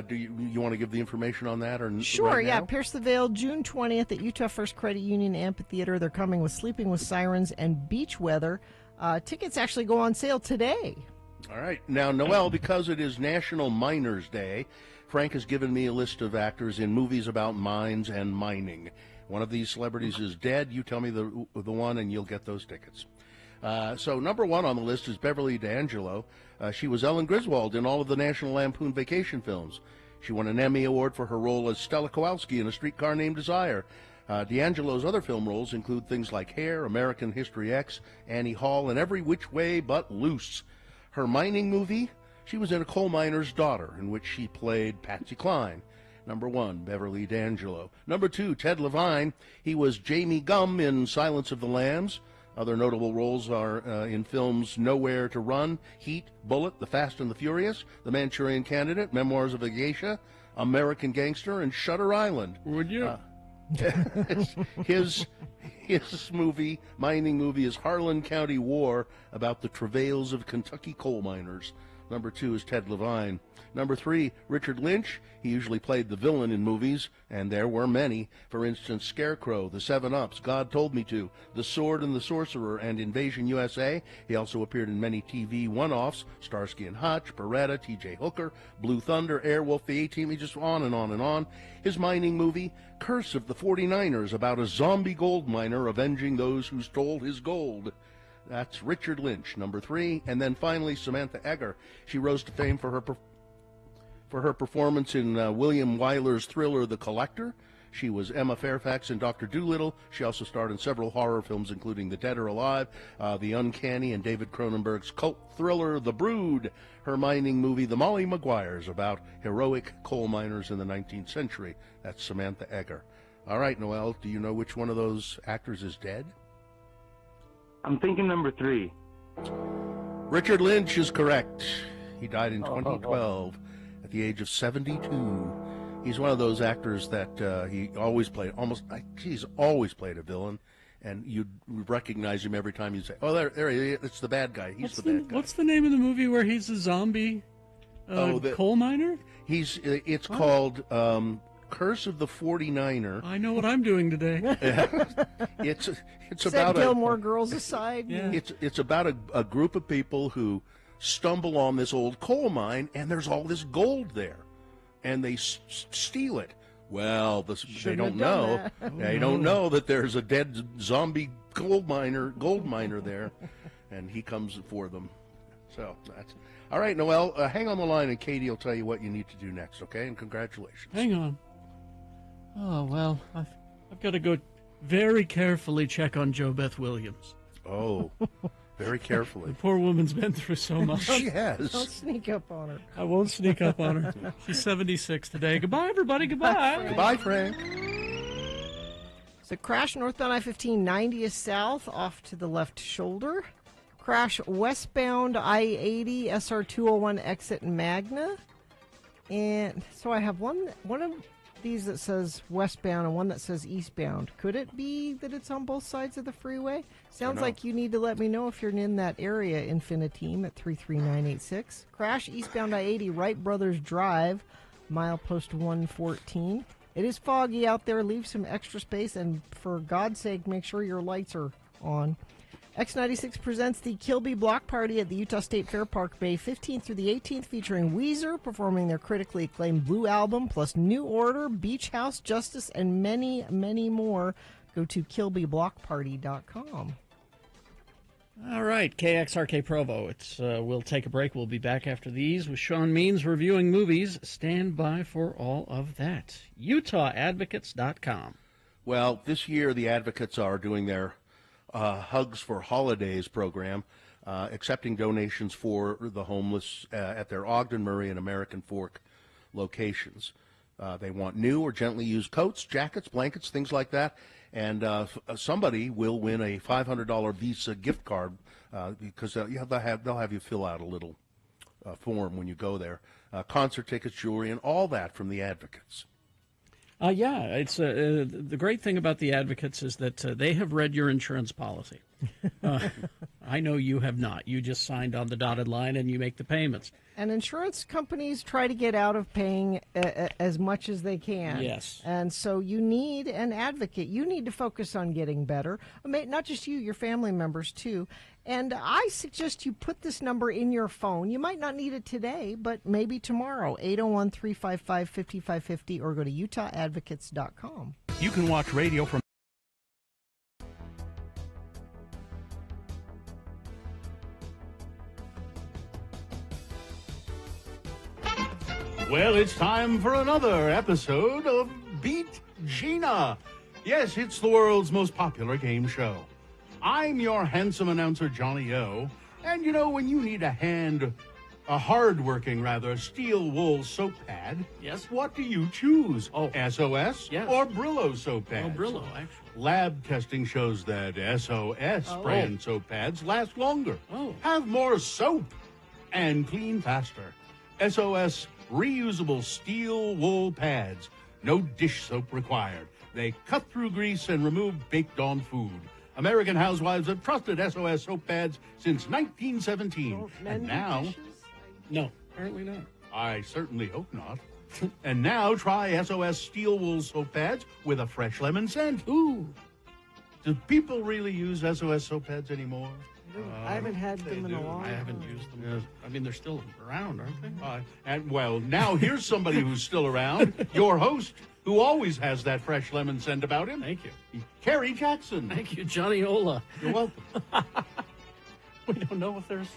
Do you want to give the information on that? Or Sure, right yeah. now? Pierce the Veil, June 20th at Utah First Credit Union Amphitheater. They're coming with Sleeping with Sirens and Beach Weather. Tickets actually go on sale today. All right. Now, Noel, because it is National Miners Day, Frank has given me a list of actors in movies about mines and mining. One of these celebrities is dead. You tell me the one, and you'll get those tickets. So number 1 on the list is Beverly D'Angelo. She was Ellen Griswold in all of the National Lampoon Vacation films. She won an Emmy Award for her role as Stella Kowalski in A Streetcar Named Desire. D'Angelo's other film roles include things like Hair, American History X, Annie Hall, and Every Which Way But Loose. Her mining movie, she was in A Coal Miner's Daughter, in which she played Patsy Cline. Number 1, Beverly D'Angelo. Number 2, Ted Levine. He was Jamie Gumb in Silence of the Lambs. Other notable roles are in films Nowhere to Run, Heat, Bullet, The Fast and the Furious, The Manchurian Candidate, Memoirs of a Geisha, American Gangster, and Shutter Island. Would you? His mining movie is Harlan County War, about the travails of Kentucky coal miners. Number 2 is Ted Levine. Number 3, Richard Lynch. He usually played the villain in movies, and there were many. For instance, Scarecrow, The 7-Ups, God Told Me To, The Sword and the Sorcerer, and Invasion USA. He also appeared in many TV one-offs, Starsky and Hutch, Beretta, T.J. Hooker, Blue Thunder, Airwolf, The A-Team, he just on and on and on. His mining movie, Curse of the 49ers, about a zombie gold miner avenging those who stole his gold. That's Richard Lynch, number 3. And then finally, Samantha Eggar. She rose to fame for her performance in William Wyler's thriller The Collector. She was Emma Fairfax in Dr. Dolittle. She also starred in several horror films, including The Dead or Alive, The Uncanny, and David Cronenberg's cult thriller The Brood. Her mining movie, The Molly Maguires, about heroic coal miners in the 19th century. That's Samantha Eggar. All right, Noel, do you know which one of those actors is dead? I'm thinking number 3. Richard Lynch is correct. He died in 2012 at the age of 72. He's one of those actors that he always played, he's always played a villain, and you'd recognize him every time you say, oh, there he is, it's the bad guy. He's the bad guy. What's the name of the movie where he's a zombie coal miner? It's called Curse of the 49er. I know what I'm doing today. It's Set about Gilmore Girls aside. Yeah. It's about a group of people who stumble on this old coal mine, and there's all this gold there, and they steal it. Well, they don't know. They don't know that there's a dead zombie gold miner there, and he comes for them. So that's all right, Noel. Hang on the line, and Katie will tell you what you need to do next. Okay, and congratulations. Hang on. Oh well, I've got to go very carefully check on Jo Beth Williams. Oh, very carefully. The poor woman's been through so much. She has. Don't sneak up on her. I won't sneak up on her. She's 76 today. Goodbye, everybody. Goodbye. Goodbye, Frank. So crash northbound I-15, 90 south, off to the left shoulder. Crash westbound I-80, SR-201 exit Magna. And so I have one of these that says westbound and one that says eastbound. Could it be that it's on both sides of the freeway? Sounds like you need to let me know if you're in that area, Infiniteam, at 33986. Crash eastbound I-80, Wright Brothers Drive, milepost 114. It is foggy out there. Leave some extra space, and for God's sake, make sure your lights are on. X96 presents the Kilby Block Party at the Utah State Fair Park Bay, 15th through the 18th, featuring Weezer performing their critically acclaimed Blue album, plus New Order, Beach House, Justice, and many, many more. Go to KilbyBlockParty.com. All right, KXRK Provo. We'll take a break. We'll be back after these with Sean Means reviewing movies. Stand by for all of that. UtahAdvocates.com. Well, this year the Advocates are doing their Hugs for Holidays program, accepting donations for the homeless at their Ogden, Murray, and American Fork locations. They want new or gently used coats, jackets, blankets, things like that. And somebody will win a $500 Visa gift card because they'll have you fill out a little form when you go there. Concert tickets, jewelry, and all that from the Advocates. It's the great thing about the Advocates is that they have read your insurance policy. I know you have not. You just signed on the dotted line and you make the payments. And insurance companies try to get out of paying as much as they can. Yes. And so you need an advocate. You need to focus on getting better. Not just you, your family members too. And I suggest you put this number in your phone. You might not need it today, but maybe tomorrow. 801-355-5550 or go to UtahAdvocates.com. You can watch radio from Well, it's time for another episode of Beat Gina. Yes, it's the world's most popular game show. I'm your handsome announcer, Johnny O. And you know, when you need a hard-working, steel wool soap pad, yes, what do you choose? Oh, SOS or Brillo soap pads? Oh, Brillo, actually. Lab testing shows that SOS brand soap pads last longer, have more soap, and clean faster. SOS reusable steel wool pads. No dish soap required. They cut through grease and remove baked-on food. American housewives have trusted SOS soap pads since 1917. And now, No, apparently not. I certainly hope not. And now try SOS Steel Wool Soap Pads with a fresh lemon scent. Ooh. Do people really use SOS soap pads anymore? I haven't had them in a long I haven't time. used them. Yes. I mean, they're still around, aren't they? And well, now here's somebody who's still around. Your host, who always has that fresh lemon scent about him. Thank you. Carrie Jackson. Thank you, Johnny Ola. You're welcome. We don't know if there's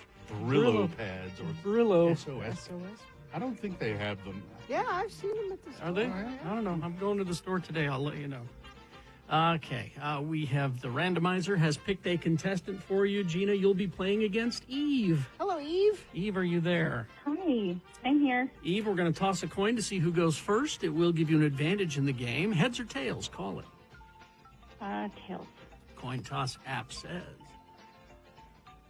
Brillo pads or Brillo. SOS. SOS? I don't think they have them. Yeah, I've seen them at the store. Are they? I don't know. I'm going to the store today. I'll let you know. Okay. We have the randomizer has picked a contestant for you. Gina, you'll be playing against Eve. Hello, Eve. Eve, are you there? Hi, I'm here. Eve, we're going to toss a coin to see who goes first. It will give you an advantage in the game. Heads or tails? Call it. Tails. Coin toss app says.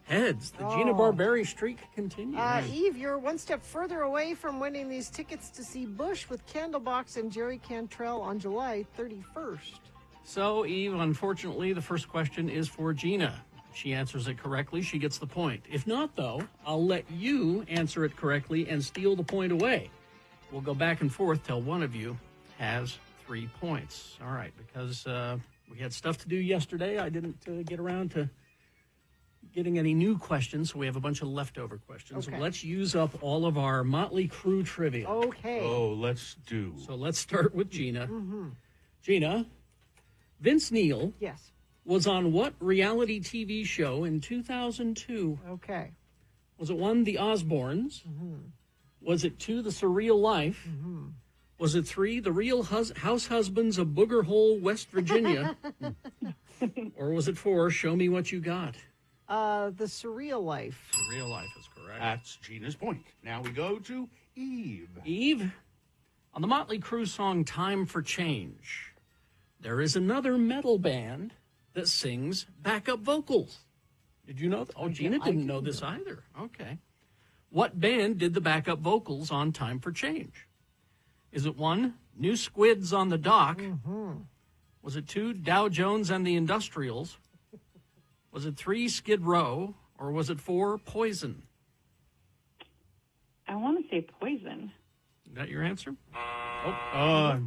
Heads. The Gina Barberi streak continues. Eve, you're one step further away from winning these tickets to see Bush with Candlebox and Jerry Cantrell on July 31st. So, Eve, unfortunately, the first question is for Gina. If she answers it correctly, she gets the point. If not, though, I'll let you answer it correctly and steal the point away. We'll go back and forth till one of you has 3 points. All right, because we had stuff to do yesterday. I didn't get around to getting any new questions, so we have a bunch of leftover questions. Okay. So let's use up all of our Motley Crue trivia. Okay. Oh, let's do. So let's start with Gina. Gina, Vince Neil Yes. was on what reality TV show in 2002? Okay. Was it 1, The Osbournes? Was it 2, The Surreal Life? Was it 3, The Real House Husbands of Booger Hole, West Virginia? Or was it 4, Show Me What You Got? The Surreal Life. Surreal Life is correct. That's Gina's point. Now we go to Eve. Eve, on the Motley Crue song Time for Change, there is another metal band that sings backup vocals. Did you know that? Oh, Gina didn't know this either. Okay. What band did the backup vocals on Time for Change? Is it 1, New Squids on the Dock? Was it 2, Dow Jones and the Industrials? Was it 3, Skid Row? Or was it 4, Poison? I want to say Poison. Is that your answer? Sorry.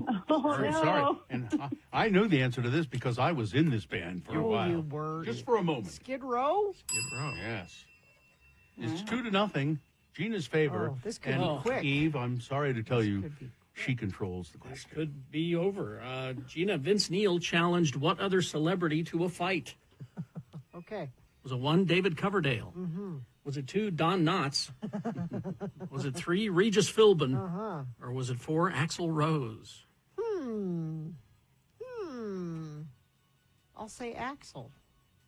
And I knew the answer to this because I was in this band for a while. You were. Just for a moment. Skid Row? Skid Row. Yes. It's 2-0. Gina's favor. Oh, this could and be quick. Eve, I'm sorry to tell you, she controls the This question. could be over. Gina, Vince Neil challenged what other celebrity to a fight? Okay. Was it 1, David Coverdale? Was it 2, Don Knotts? Was it 3, Regis Philbin? Or was it 4, Axl Rose? I'll say Axel.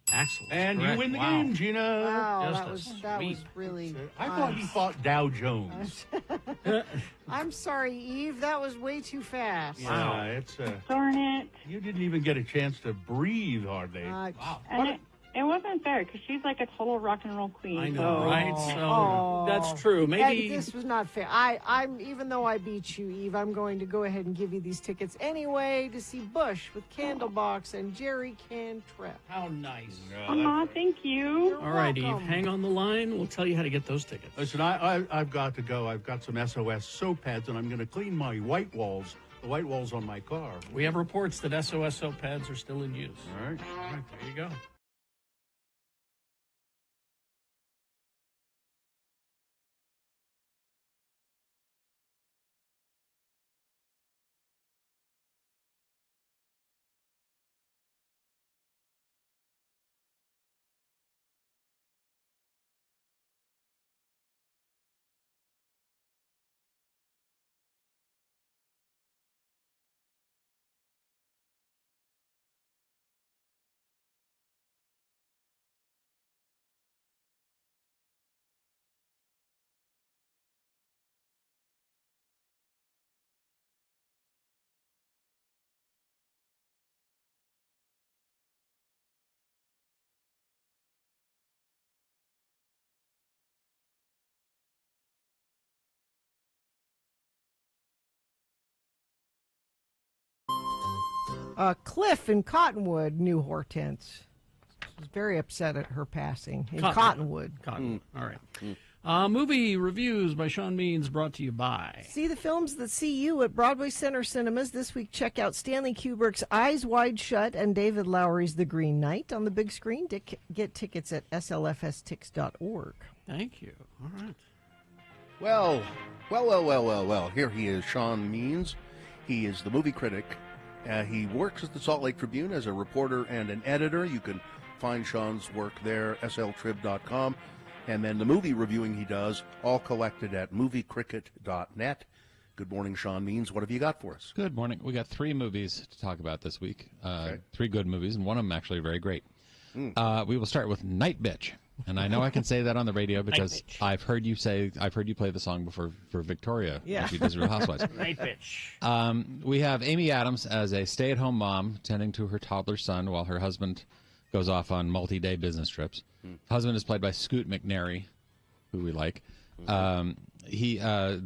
Axl. And you win the game, Gina. Wow, Just that was sweep. really. I thought you thought Dow Jones. I'm sorry, Eve. That was way too fast. Yeah, it's Darn it. you didn't even get a chance to breathe hardly. And it wasn't fair because she's like a total rock and roll queen. I know, right? So Oh. that's true. Maybe This was not fair. I'm even though I beat you, Eve, I'm going to go ahead and give you these tickets anyway to see Bush with Candlebox and Jerry Cantrell. How nice. Thank you. All right, Eve, welcome. hang on the line. We'll tell you how to get those tickets. Listen, I've got to go. I've got some SOS soap pads, and I'm going to clean my white walls, the white walls on my car. We have reports that SOS soap pads are still in use. All right. All right, there you go. Cliff in Cottonwood knew Hortense. Was very upset at her passing in Cottonwood. Cottonwood. All right. Movie reviews by Sean Means, brought to you by... See the films that see you at Broadway Center Cinemas. This week, check out Stanley Kubrick's Eyes Wide Shut and David Lowery's The Green Knight on the big screen. Get tickets at slfstix.org. Thank you. All right. Well. Here he is, Sean Means. He is the movie critic. He works at the Salt Lake Tribune as a reporter and an editor. You can find Sean's work there, sltrib.com. And then the movie reviewing he does, all collected at moviecricket.net. Good morning, Sean Means. What have you got for us? Good morning. We got 3 movies to talk about this week. 3 good movies, and one of them actually very great. We will start with Night Bitch. And I know I can say that on the radio because I've heard you play the song before for Victoria when she does Real Housewives. Night Bitch. We have Amy Adams as a stay-at-home mom tending to her toddler son while her husband goes off on multi-day business trips. Husband is played by Scoot McNairy, who we like. The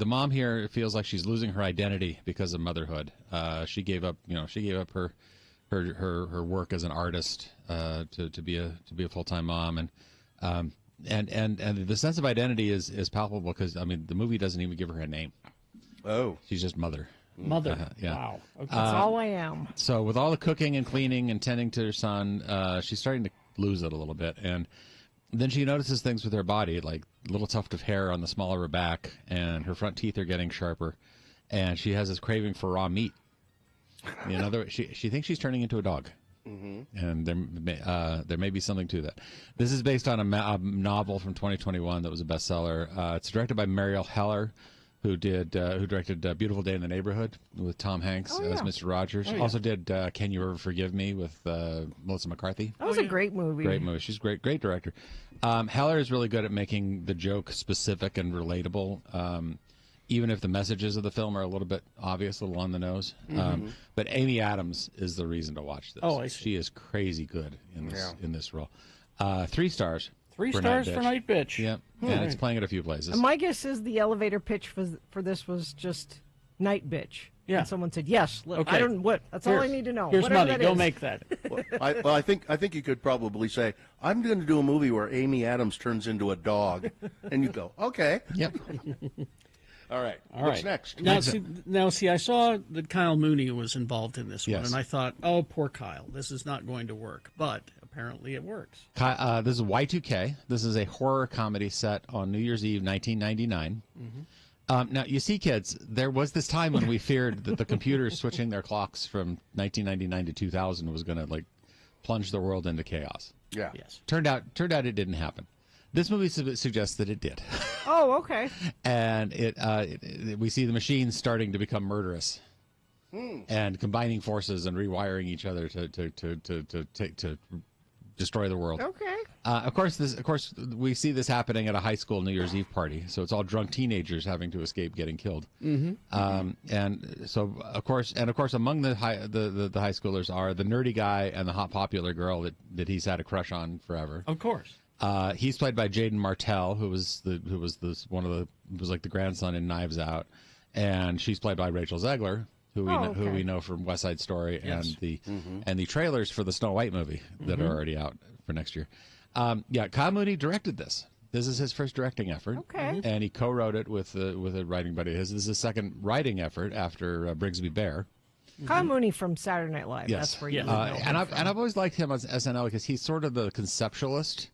mom here feels like she's losing her identity because of motherhood. She gave up her work as an artist to be a full-time mom, and the sense of identity is palpable because the movie doesn't even give her a name. Oh, she's just mother. Yeah. Wow. Okay. That's all I am. So with all the cooking and cleaning and tending to her son, she's starting to lose it a little bit. And then she notices things with her body, like a little tuft of hair on the small of her back, and her front teeth are getting sharper. And she has this craving for raw meat. In other words, she thinks she's turning into a dog. And there may be something to that. This is based on a novel from 2021 that was a bestseller. It's directed by Mariel Heller, who directed Beautiful Day in the Neighborhood with Tom Hanks as Mr. Rogers. Also did Can You Ever Forgive Me with Melissa McCarthy. That was a great movie. Great movie. She's great director. Heller is really good at making the joke specific and relatable, even if the messages of the film are a little bit obvious, a little on the nose. But Amy Adams is the reason to watch this. Oh, I see. She is crazy good in this role. 3 stars. 3 stars for Night Bitch. Yep. And it's playing at a few places. And my guess is the elevator pitch for this was just Night Bitch. Yeah. And someone said, yes. Okay. I don't, what? That's all I need to know. Here's Whatever money. that Don't is. make that. I think you could probably say, I'm going to do a movie where Amy Adams turns into a dog. And you go, okay. Yep. All right. What's next? Now, see, I saw that Kyle Mooney was involved in this one, Yes. and I thought, oh, poor Kyle. This is not going to work. But apparently it works. This is Y2K. This is a horror comedy set on New Year's Eve, 1999. Now, you see, kids, there was this time when we feared that the computers switching their clocks from 1999 to 2000 was going to plunge the world into chaos. Yeah. Yes. Turned out it didn't happen. This movie suggests that it did. Oh, okay. And we see the machines starting to become murderous and combining forces and rewiring each other to destroy the world. Okay. Of course, we see this happening at a high school New Year's Eve party. So it's all drunk teenagers having to escape getting killed. And so, of course, among the high schoolers are the nerdy guy and the hot popular girl that he's had a crush on forever. Of course. He's played by Jaden Martell, who was like the grandson in Knives Out, and she's played by Rachel Zegler, who we know from West Side Story and the trailers for the Snow White movie that are already out for next year. Kyle Mooney directed this. This is his first directing effort. Okay. And he co-wrote it with a writing buddy of his. This is his second writing effort after Brigsby Bear. Kyle Mooney from Saturday Night Live. Yes. That's where you I've always liked him on SNL because he's sort of the conceptualist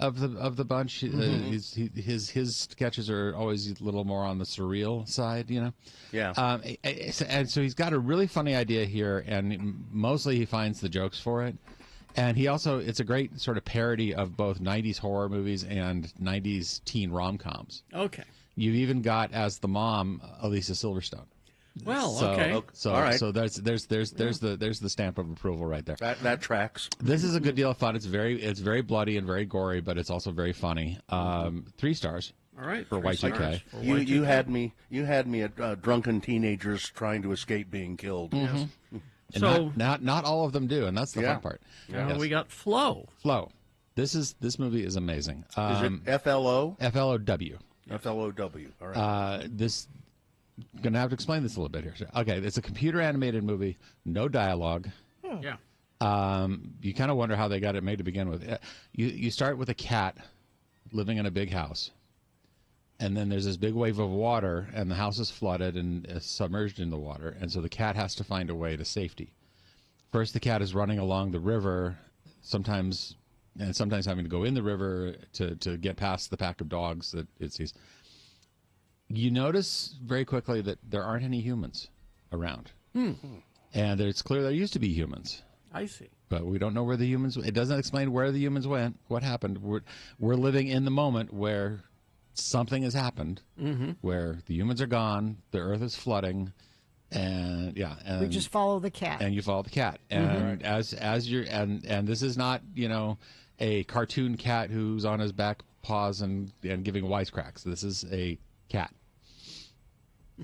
of the bunch. His sketches are always a little more on the surreal side, Yeah. And so he's got a really funny idea here, and mostly he finds the jokes for it. And it's a great sort of parody of both 90s horror movies and 90s teen rom-coms. Okay. You've even got as the mom Alicia Silverstone. Well, okay. So, all right. So there's the stamp of approval right there. That tracks. This is a good deal of fun. It's very bloody and very gory, but it's also very funny. 3 stars. All right. For Y2K. You had me at drunken teenagers trying to escape being killed. Yes. And So not all of them do, and that's the fun part. Now we got Flow. This movie is amazing. Is it FLO? FLOW. FLOW. All right. This gonna have to explain this a little bit here. Okay, it's a computer animated movie, no dialogue. Yeah. You kind of wonder how they got it made to begin with. You start with a cat living in a big house, and then there's this big wave of water, and the house is flooded and submerged in the water, and so the cat has to find a way to safety. First, the cat is running along the river, sometimes having to go in the river to get past the pack of dogs that it sees. You notice very quickly that there aren't any humans around. And it's clear there used to be humans. I see. But we don't know where the humans... It doesn't explain where the humans went, what happened. We're living in the moment where something has happened, where the humans are gone, the earth is flooding, and we just follow the cat. And you follow the cat. And as you're... And this is not, a cartoon cat who's on his back paws and giving wisecracks. This is a cat.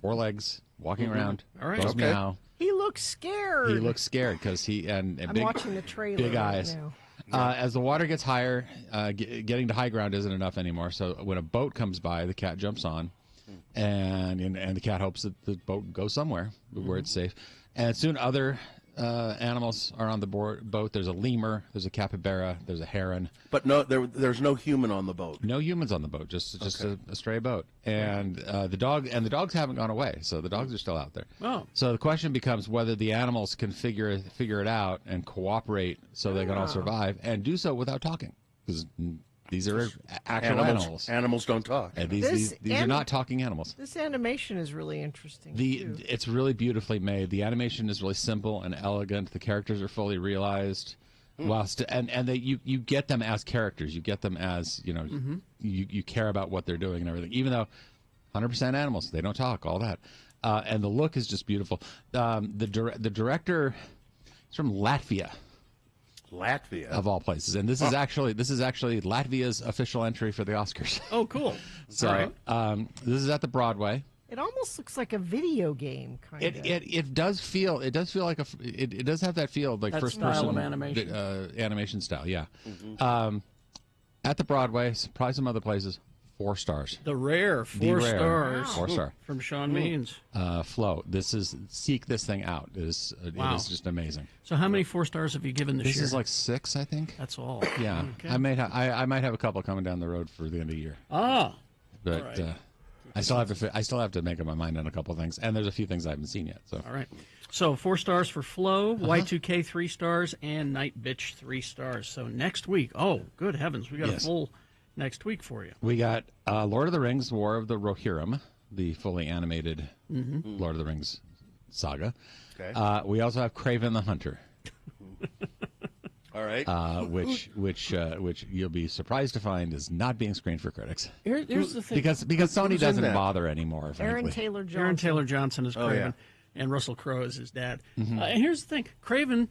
4 legs, walking around, all right. goes meow. He looks scared. He looks scared because I'm watching the trailer. Big eyes. Right now. As the water gets higher, getting to high ground isn't enough anymore. So when a boat comes by, the cat jumps on, and the cat hopes that the boat goes somewhere where it's safe. And soon other animals are on the boat. There's a lemur, there's a capybara, there's a heron. But no, there's no human on the boat. No humans on the boat, just a stray boat. And the dogs haven't gone away, so the dogs are still out there. Oh. So the question becomes whether the animals can figure it out and cooperate so they can all survive and do so without talking, because these are actual animals. Animals don't talk. And these are not talking animals. This animation is really interesting. It's really beautifully made. The animation is really simple and elegant. The characters are fully realized. You get them as characters. You get them as you care about what they're doing and everything. Even though 100% animals, they don't talk. All that, and the look is just beautiful. The director is from Latvia. Latvia, of all places, and this is actually Latvia's official entry for the Oscars. Oh, cool! So this is at the Broadway. It almost looks like a video game, kind of. It does feel like it does have that feel like first person animation animation style. Yeah. At the Broadway, probably some other places. 4 stars. The rare 4 stars. Wow. 4-star from Sean Means. Flo, seek this thing out. It is just amazing. So how many 4 stars have you given this year? This is like 6, I think. That's all. Yeah. Okay. I might have a couple coming down the road for the end of the year. But right. I still have to make up my mind on a couple of things, and there's a few things I haven't seen yet. So all right. So 4 stars for Flo, Y2K 3 stars, and Night Bitch 3 stars. So next week, oh good heavens, we got a full next week for you. We got Lord of the Rings, War of the Rohirrim, the fully animated Lord of the Rings saga. Okay. We also have Kraven the Hunter. All right. Which you'll be surprised to find is not being screened for critics. Here's the thing. Because Sony doesn't bother anymore. Aaron Taylor Johnson is Kraven, and Russell Crowe is his dad. And here's the thing. Kraven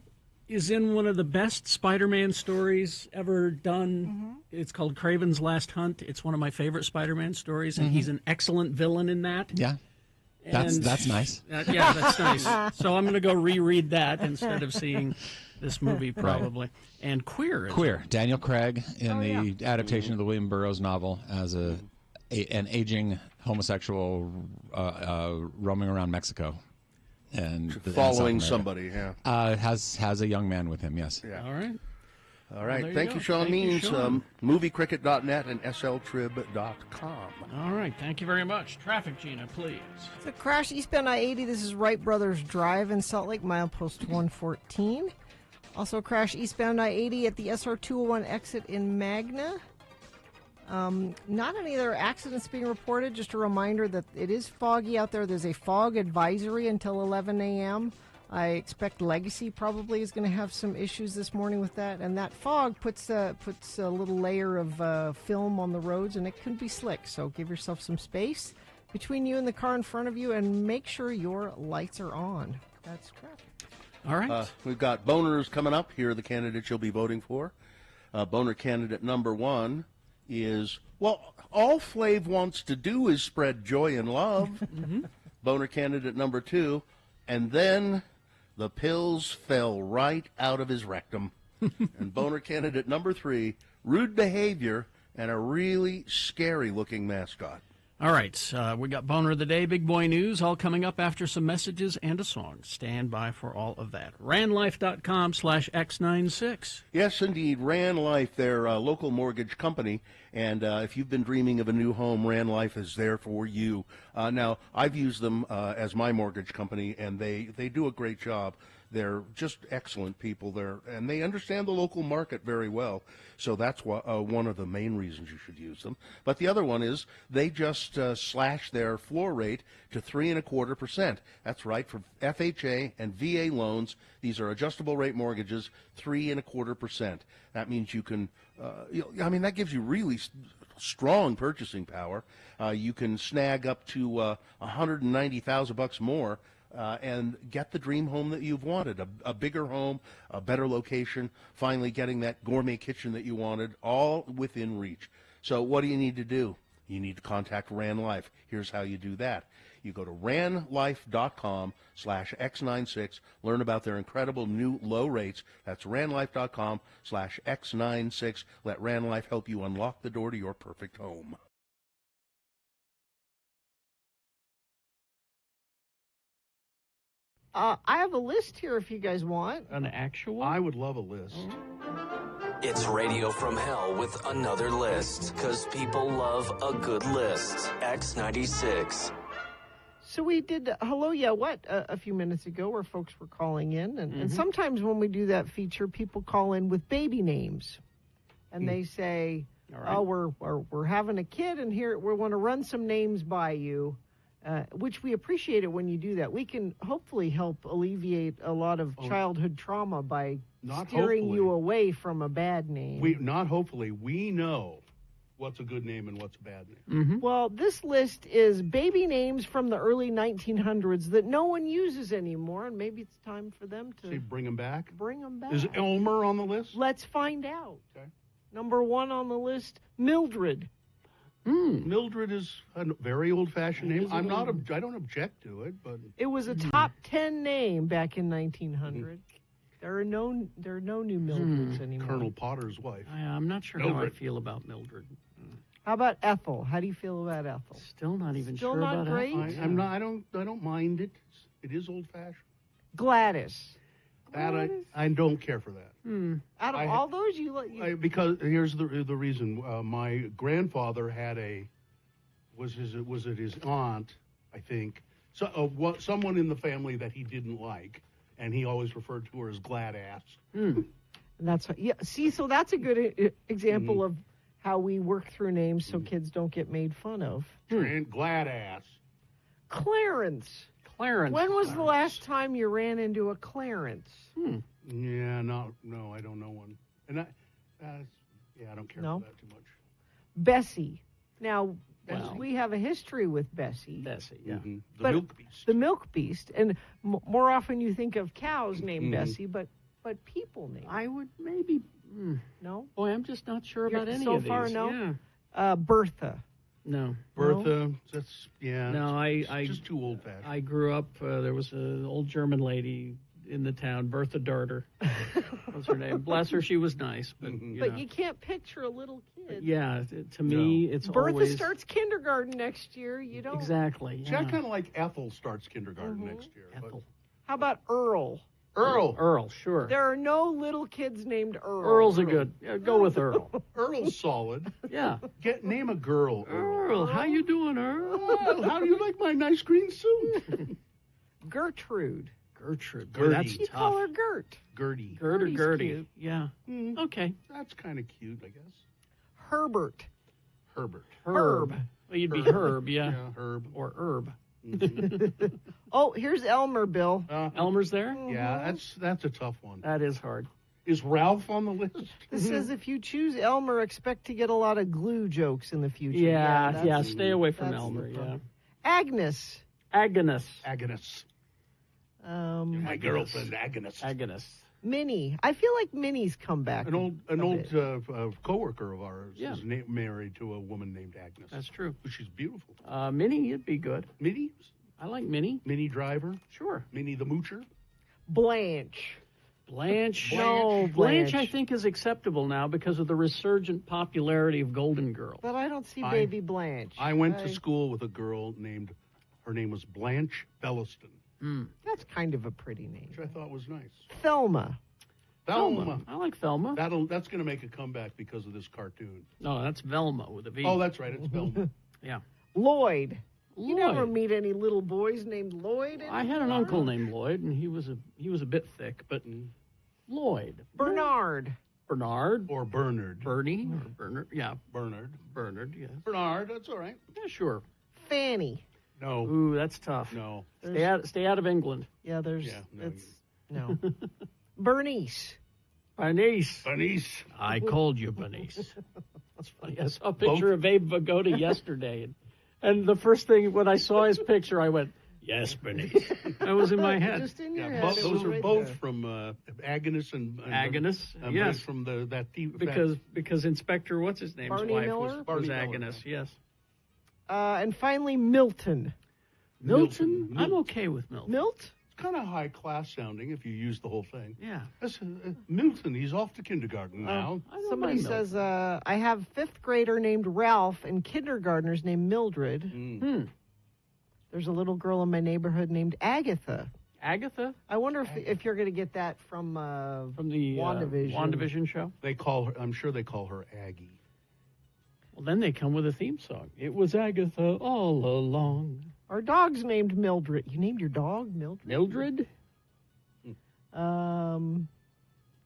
is in one of the best Spider-Man stories ever done. It's called Kraven's Last Hunt. It's one of my favorite Spider-Man stories, and he's an excellent villain in that. Yeah. That's nice. Yeah, that's nice. So I'm going to go reread that instead of seeing this movie, probably. Right. And Queer. Daniel Craig in the adaptation of the William Burroughs novel as an aging homosexual roaming around Mexico. And following somebody, has a young man with him, yes. Yeah. All right. All right. Well, thank you, Sean Means. Moviecricket.net and sltrib.com. All right. Thank you very much. Traffic, Gina, please. So crash eastbound I-80. This is Wright Brothers Drive in Salt Lake, milepost 114. Also crash eastbound I-80 at the SR201 exit in Magna. Not any other accidents being reported. Just a reminder that it is foggy out there. There's a fog advisory until 11 a.m. I expect Legacy probably is going to have some issues this morning with that. And that fog puts a little layer of film on the roads, and it can be slick. So give yourself some space between you and the car in front of you, and make sure your lights are on. That's traffic. All right. We've got boners coming up. Here are the candidates you'll be voting for. Boner candidate number 1 is, well, all Flav wants to do is spread joy and love. Boner candidate number 2, and then the pills fell right out of his rectum. And boner candidate number 3, rude behavior and a really scary-looking mascot. All right, we got Boner of the Day, Big Boy News, all coming up after some messages and a song. Stand by for all of that. RandLife.com/X96. Yes, indeed. Rand Life, their local mortgage company. And if you've been dreaming of a new home, Rand Life is there for you. Now, I've used them as my mortgage company, and they do a great job. They're just excellent people there, and they understand the local market very well. So that's one of the main reasons you should use them. But the other one is they just slashed their floor rate to 3.25%. That's right, for FHA and VA loans. These are adjustable rate mortgages, 3.25%. That means you can, that gives you really strong purchasing power. You can snag up to $190,000 more. And get the dream home that you've wanted, a bigger home, a better location, finally getting that gourmet kitchen that you wanted, all within reach. So what do you need to do? You need to contact Rand Life. Here's how you do that. You go to randlife.com/X96, learn about their incredible new low rates. That's randlife.com/X96. Let Rand Life help you unlock the door to your perfect home. I have a list here if you guys want. An actual? I would love a list. It's Radio from Hell with another list, because people love a good list. X96. So we did Hello, Yeah, What a few minutes ago where folks were calling in. And sometimes when we do that feature, people call in with baby names. And they say, oh, we're having a kid, and here we want to run some names by you. Which we appreciate it when you do that. We can hopefully help alleviate a lot of childhood trauma by steering you away from a bad name. We know what's a good name and what's a bad name. Well, this list is baby names from the early 1900s that no one uses anymore, and maybe it's time for them to bring them back. Bring them back. Is Elmer on the list? Let's find out. Okay. Number 1 on the list, Mildred. Mildred is a very old-fashioned name. I don't object to it, but it was a top 10 name back in 1900. There are no new Mildreds anymore. Colonel Potter's wife. I'm not sure how I feel about Mildred. How about Ethel? How do you feel about Ethel? Still not even Still sure not about great? Ethel. I don't mind it. It is old-fashioned. Gladys. That I don't care for that. Out of all those, because here's the reason. My grandfather had was it his aunt, I think, someone in the family that he didn't like, and he always referred to her as glad ass. That's so that's a good example of how we work through names so kids don't get made fun of. Glad ass. Clarence. Clarence. When was the last time you ran into a Clarence? Yeah, no, I don't know one. And I don't care for that too much. Bessie. Now, we have a history with Bessie. Bessie, yeah. The milk beast. The milk beast. And more often you think of cows named Bessie, but people named. I would maybe. No? Boy, I'm just not sure about any so of these. So far, no? Yeah. Bertha. No. Bertha, that's, No, it's just too old-fashioned. I grew up, there was an old German lady in the town, Bertha Darter. What's her name? Bless her, she was nice. But you can't picture a little kid. Yeah, to me, it's Bertha always... starts kindergarten next year. You don't... Exactly. See, I kind of like Ethel starts kindergarten next year. Ethel. How about Earl? Earl, sure. There are no little kids named Earl. Earl's a good. Yeah, go with Earl. Earl's solid. Yeah. Name a girl. Earl, how you doing, Earl? Well, how do you like my nice green suit? Gertrude. Boy, that's you tough. Call her Gert. Gertie. Gert or Gertie. Cute. Yeah. Okay. That's kind of cute, I guess. Herbert. Herb. Well, you'd be Herb, yeah. Yeah, Herb. Or Herb. Oh, here's Elmer, Bill. Elmer's there? Yeah, that's a tough one. That is hard. Is Ralph on the list? This says if you choose Elmer, expect to get a lot of glue jokes in the future. Yeah, stay away from Elmer, Agnes. Agnes. My girlfriend, Agnes. Minnie. I feel like Minnie's come back. An old coworker of ours is married to a woman named Agnes. That's true. She's beautiful. Minnie, it'd be good. Minnie? I like Minnie. Minnie Driver? Sure. Minnie the Moocher? Blanche. Blanche. No, Blanche, Blanche. I think, is acceptable now because of the resurgent popularity of Golden Girl. But I don't see Baby Blanche. I went to school with a girl named, her name was Blanche Belliston. That's kind of a pretty name. Which I thought was nice. Thelma. Thelma. I like Thelma. That's going to make a comeback because of this cartoon. No, that's Velma with a V. Oh, that's right. It's Velma. Yeah. Lloyd. You never Lloyd. meet any little boys named Lloyd anymore? I had an uncle named Lloyd, and he was a bit thick, but Lloyd. Bernard. Bernard. Or Bernard. Bernie. Or Bernard. Yeah. Bernard. Bernard, yes. Bernard, that's all right. Yeah, sure. Fanny. No. Ooh, that's tough. No. Stay out of England. Yeah, there's... Yeah, no. Bernice. Bernice. Bernice. I called you Bernice. That's funny. I saw a picture of Abe Vigoda yesterday, and the first thing when I saw his picture, I went, "Yes, Bernice." That was in my head. Just in your Yeah, head. those are right both there. from Agnes and Agnes, both yes. from Because Inspector, what's his name's Barney wife Miller? was Barney Miller. Agnes, yes. And finally, Milton. Milton? I'm okay with Milton. Milt? It's kind of high class sounding if you use the whole thing. Yeah. That's, Milton, he's off to kindergarten now. I don't Somebody mind Milton. says, I have fifth grader named Ralph and kindergartners named Mildred. There's a little girl in my neighborhood named Agatha. Agatha? I wonder if you're going to get that from the WandaVision. WandaVision show? They call her, I'm sure they call her Aggie. Well, then they come with a theme song. It was Agatha all along. Our dog's named Mildred. You named your dog Mildred? Mildred?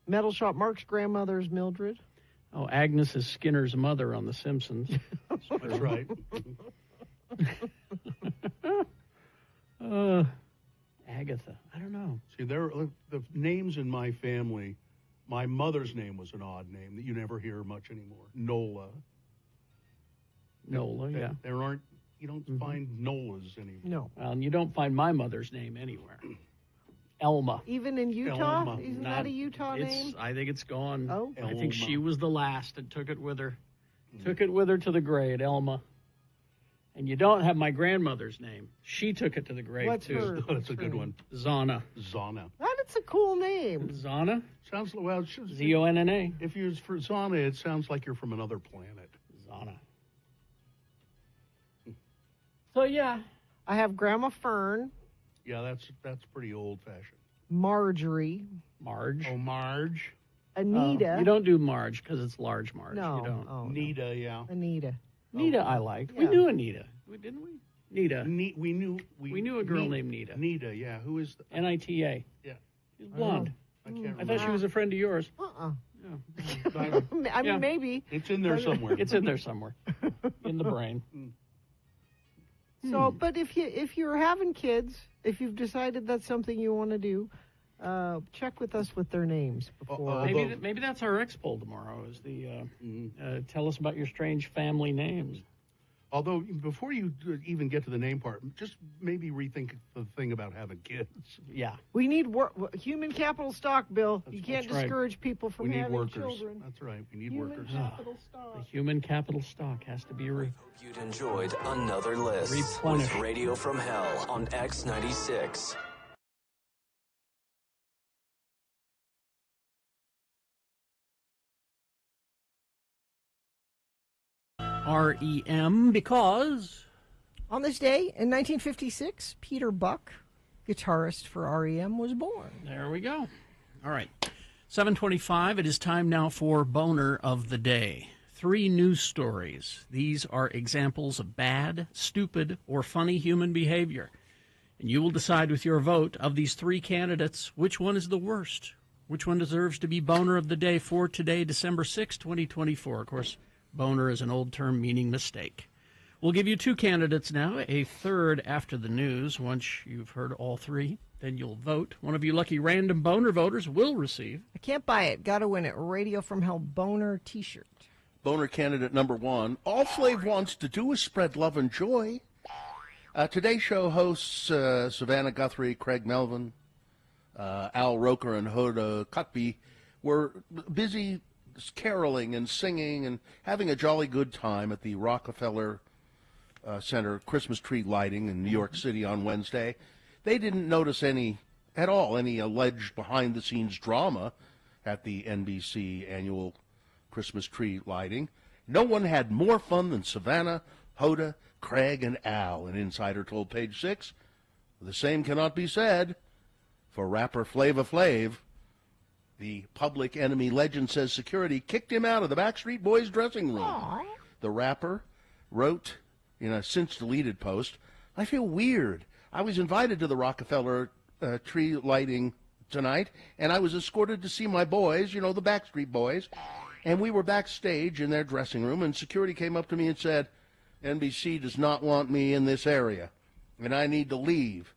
Metal Shop Mark's grandmother's Mildred. Oh, Agnes is Skinner's mother on The Simpsons. That's right. Agatha. I don't know. See, the names in my family, my mother's name was an odd name that you never hear much anymore. Nola. Nola, yeah. There aren't, you don't find Nolas anymore. No. Well, and you don't find my mother's name anywhere. Elma. Even in Utah? Elma. Isn't that a Utah name? I think it's gone. Oh. I think Elma. she was the last and took it with her. Took it with her to the grave, Elma. And you don't have my grandmother's name. She took it to the grave, What's too. her? That's a good one. Zana. Zana. That's a cool name. Zana? Sounds, well, Z-O-N-N-A. if you're for Zana, it sounds like you're from another planet. Zana. So, yeah. I have Grandma Fern, Yeah, that's pretty old-fashioned. Marjorie, Marge. Oh, Marge. Anita. You don't do Marge because it's large Marge. No. You don't. Oh, no. Nita, yeah. Anita. Nita, I liked. We Yeah. knew Anita. Didn't we? Nita. We knew a girl named Nita. Nita, yeah. Who is the, N-I-T-A. yeah. She's blonde. I can't I remember. thought she was a friend of yours. Uh-uh. I I mean, Yeah. maybe. It's in there somewhere. It's in there somewhere. In the brain. So, but if you're having kids, if you've decided that's something you want to do, check with us with their names before. Maybe that's our X poll tomorrow. Is the tell us about your strange family names. Although, before you even get to the name part, just maybe rethink the thing about having kids. Yeah. We need human capital stock, Bill. You can't that's right. discourage people from We need having workers. children. That's right. We need Human workers. capital The stock. human capital stock has to be You'd enjoyed another list Replenished. with Radio from Hell on X96. REM because On this day in 1956, Peter Buck, guitarist for REM, was born. there we go. All right. 7:25. It is time now for Boner of the Day. 3 news stories. These are examples of bad, stupid, or funny human behavior. And you will decide with your vote of these 3 candidates which one is the worst, which one deserves to be Boner of the Day for today, December 6, 2024. Of course, boner is an old term meaning mistake. We'll give you 2 candidates now, a third after the news. Once you've heard all 3, then you'll vote. One of you lucky random boner voters will receive. I can't buy it. Got to win it. Radio from Hell boner T-shirt. Boner candidate number 1. All Flav wants to do is spread love and joy. Today's show hosts Savannah Guthrie, Craig Melvin, Al Roker, and Hoda Kotb were busy caroling and singing and having a jolly good time at the Rockefeller Center Christmas tree lighting in New York City on Wednesday. They didn't notice any at all any alleged behind-the-scenes drama at the NBC annual Christmas tree lighting. No one had more fun than Savannah, Hoda, Craig, and Al, an insider told Page Six. The same cannot be said for rapper Flava Flav. The Public Enemy legend says security kicked him out of the Backstreet Boys dressing room. Aww. The rapper wrote in a since-deleted post, "I feel weird. I was invited to the Rockefeller tree lighting tonight, and I was escorted to see my boys, you know, the Backstreet Boys, and we were backstage in their dressing room, and security came up to me and said, NBC does not want me in this area, and I need to leave.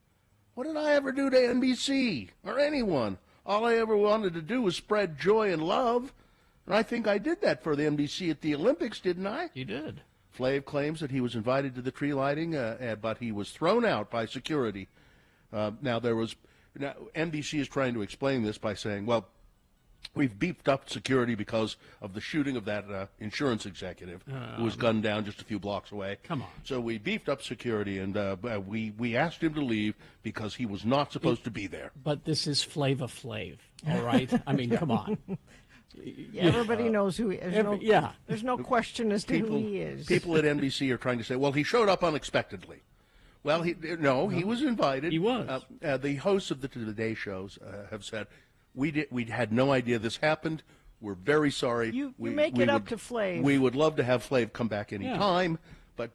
What did I ever do to NBC or anyone? All I ever wanted to do was spread joy and love, and I think I did that for the NBC at the Olympics, didn't I?" You did. Flav claims that he was invited to the tree lighting, but he was thrown out by security. Now, NBC is trying to explain this by saying, well, we've beefed up security because of the shooting of that insurance executive who was gunned down just a few blocks away. Come on. So we beefed up security, and we asked him to leave because he was not supposed to be there. But this is Flava Flav, all right? I mean, come on. Yeah, everybody knows who he is. There's no question as to who he is. People at NBC are trying to say, well, he showed up unexpectedly. Well, he was invited. He was. The hosts of the Today shows have said, we had no idea this happened. We're very sorry. You make it up to Flav. We would love to have Flav come back any time, but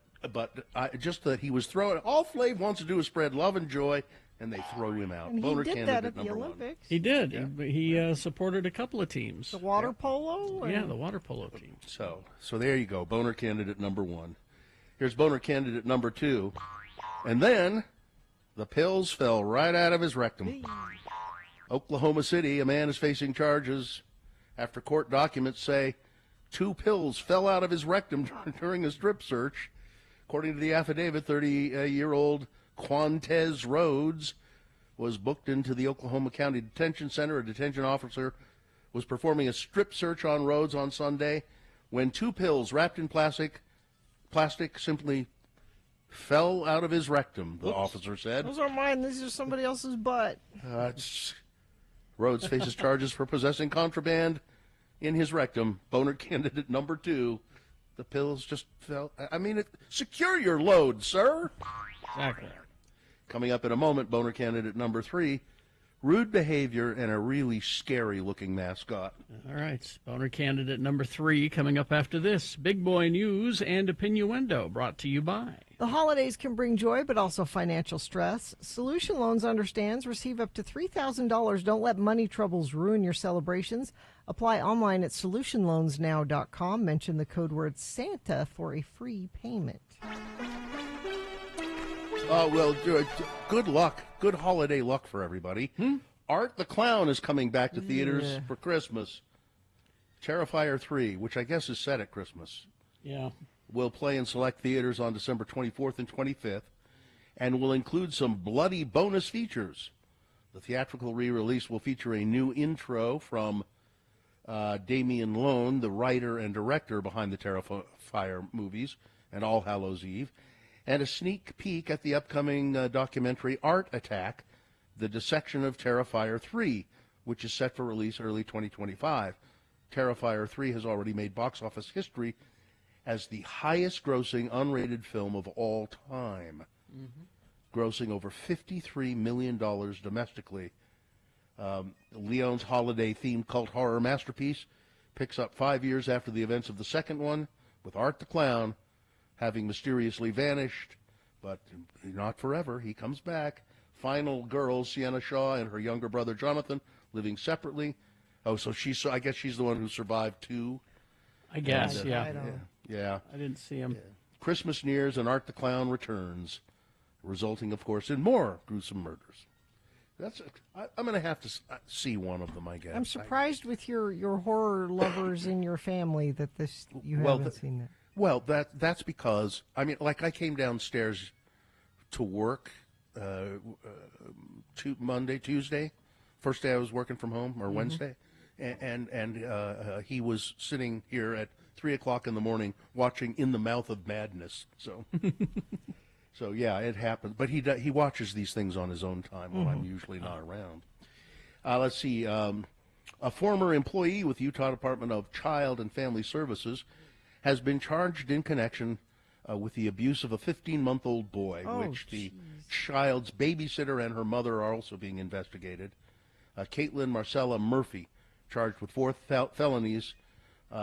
just that he was thrown. All Flav wants to do is spread love and joy, and they throw him out. And Boner he did that at the Olympics. He did. Yeah. He supported a couple of teams. The water polo? Yeah, the water polo team. So there you go. Boner candidate number 1. Here's boner candidate number 2. And then the pills fell right out of his rectum. Oklahoma City, a man is facing charges after court documents say 2 pills fell out of his rectum during a strip search. According to the affidavit, 30-year-old Quantez Rhodes was booked into the Oklahoma County Detention Center. A detention officer was performing a strip search on Rhodes on Sunday when 2 pills wrapped in plastic simply fell out of his rectum, the officer said. Those aren't mine. These are somebody else's butt. Rhodes faces charges for possessing contraband in his rectum. Boner candidate number 2. The pills just fell. I mean, secure your load, sir. Exactly. Coming up in a moment, boner candidate number 3. Rude behavior and a really scary-looking mascot. All right. Boner candidate number 3 coming up after this. Big boy news and Opinioendo brought to you by. The holidays can bring joy, but also financial stress. Solution Loans understands. Receive up to $3,000. Don't let money troubles ruin your celebrations. Apply online at solutionloansnow.com. Mention the code word Santa for a free payment. Well, good luck. Good holiday luck for everybody. Art the Clown is coming back to theaters for Christmas. Terrifier 3, which I guess is set at Christmas. Yeah. Will play in select theaters on December 24th and 25th, and will include some bloody bonus features. The theatrical re-release will feature a new intro from Damien Lone, the writer and director behind the Terrifier movies and All Hallows Eve, and a sneak peek at the upcoming documentary Art Attack, the dissection of Terrifier 3, which is set for release early 2025. Terrifier 3 has already made box office history as the highest-grossing unrated film of all time, grossing over $53 million domestically. Leon's holiday-themed cult horror masterpiece picks up 5 years after the events of the second one, with Art the Clown having mysteriously vanished, but not forever. He comes back. Final girl, Sienna Shaw, and her younger brother, Jonathan, living separately. Oh, so I guess she's the one who survived too? I guess, yeah. Yeah. I didn't see him. Yeah. Christmas nears and Art the Clown returns, resulting, of course, in more gruesome murders. I'm going to have to see one of them, I guess. I'm surprised with your horror lovers in your family that you haven't seen that. Well, that's because, I mean, like I came downstairs to work Tuesday, first day I was working from home, or Wednesday, and he was sitting here at 3 o'clock in the morning watching In the Mouth of Madness. So So yeah, it happens. But he watches these things on his own time when I'm usually not around. Let's see. A former employee with Utah Department of Child and Family Services has been charged in connection with the abuse of a 15-month-old boy, which the child's babysitter and her mother are also being investigated. Caitlin Marcella Murphy, charged with 4 felonies.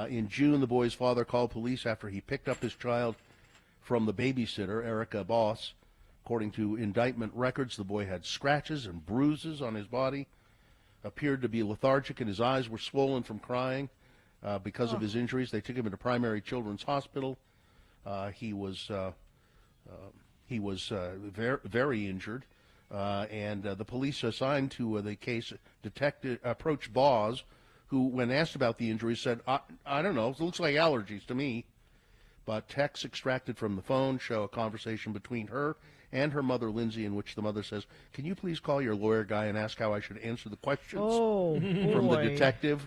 In June, the boy's father called police after he picked up his child from the babysitter, Erica Boss. According to indictment records, the boy had scratches and bruises on his body, appeared to be lethargic, and his eyes were swollen from crying because of his injuries. They took him into Primary Children's Hospital. He was very, very injured, and the police assigned to the case detective approached Boss, who, when asked about the injuries, said, I don't know, it looks like allergies to me. But texts extracted from the phone show a conversation between her and her mother, Lindsay, in which the mother says, can you please call your lawyer guy and ask how I should answer the questions from the detective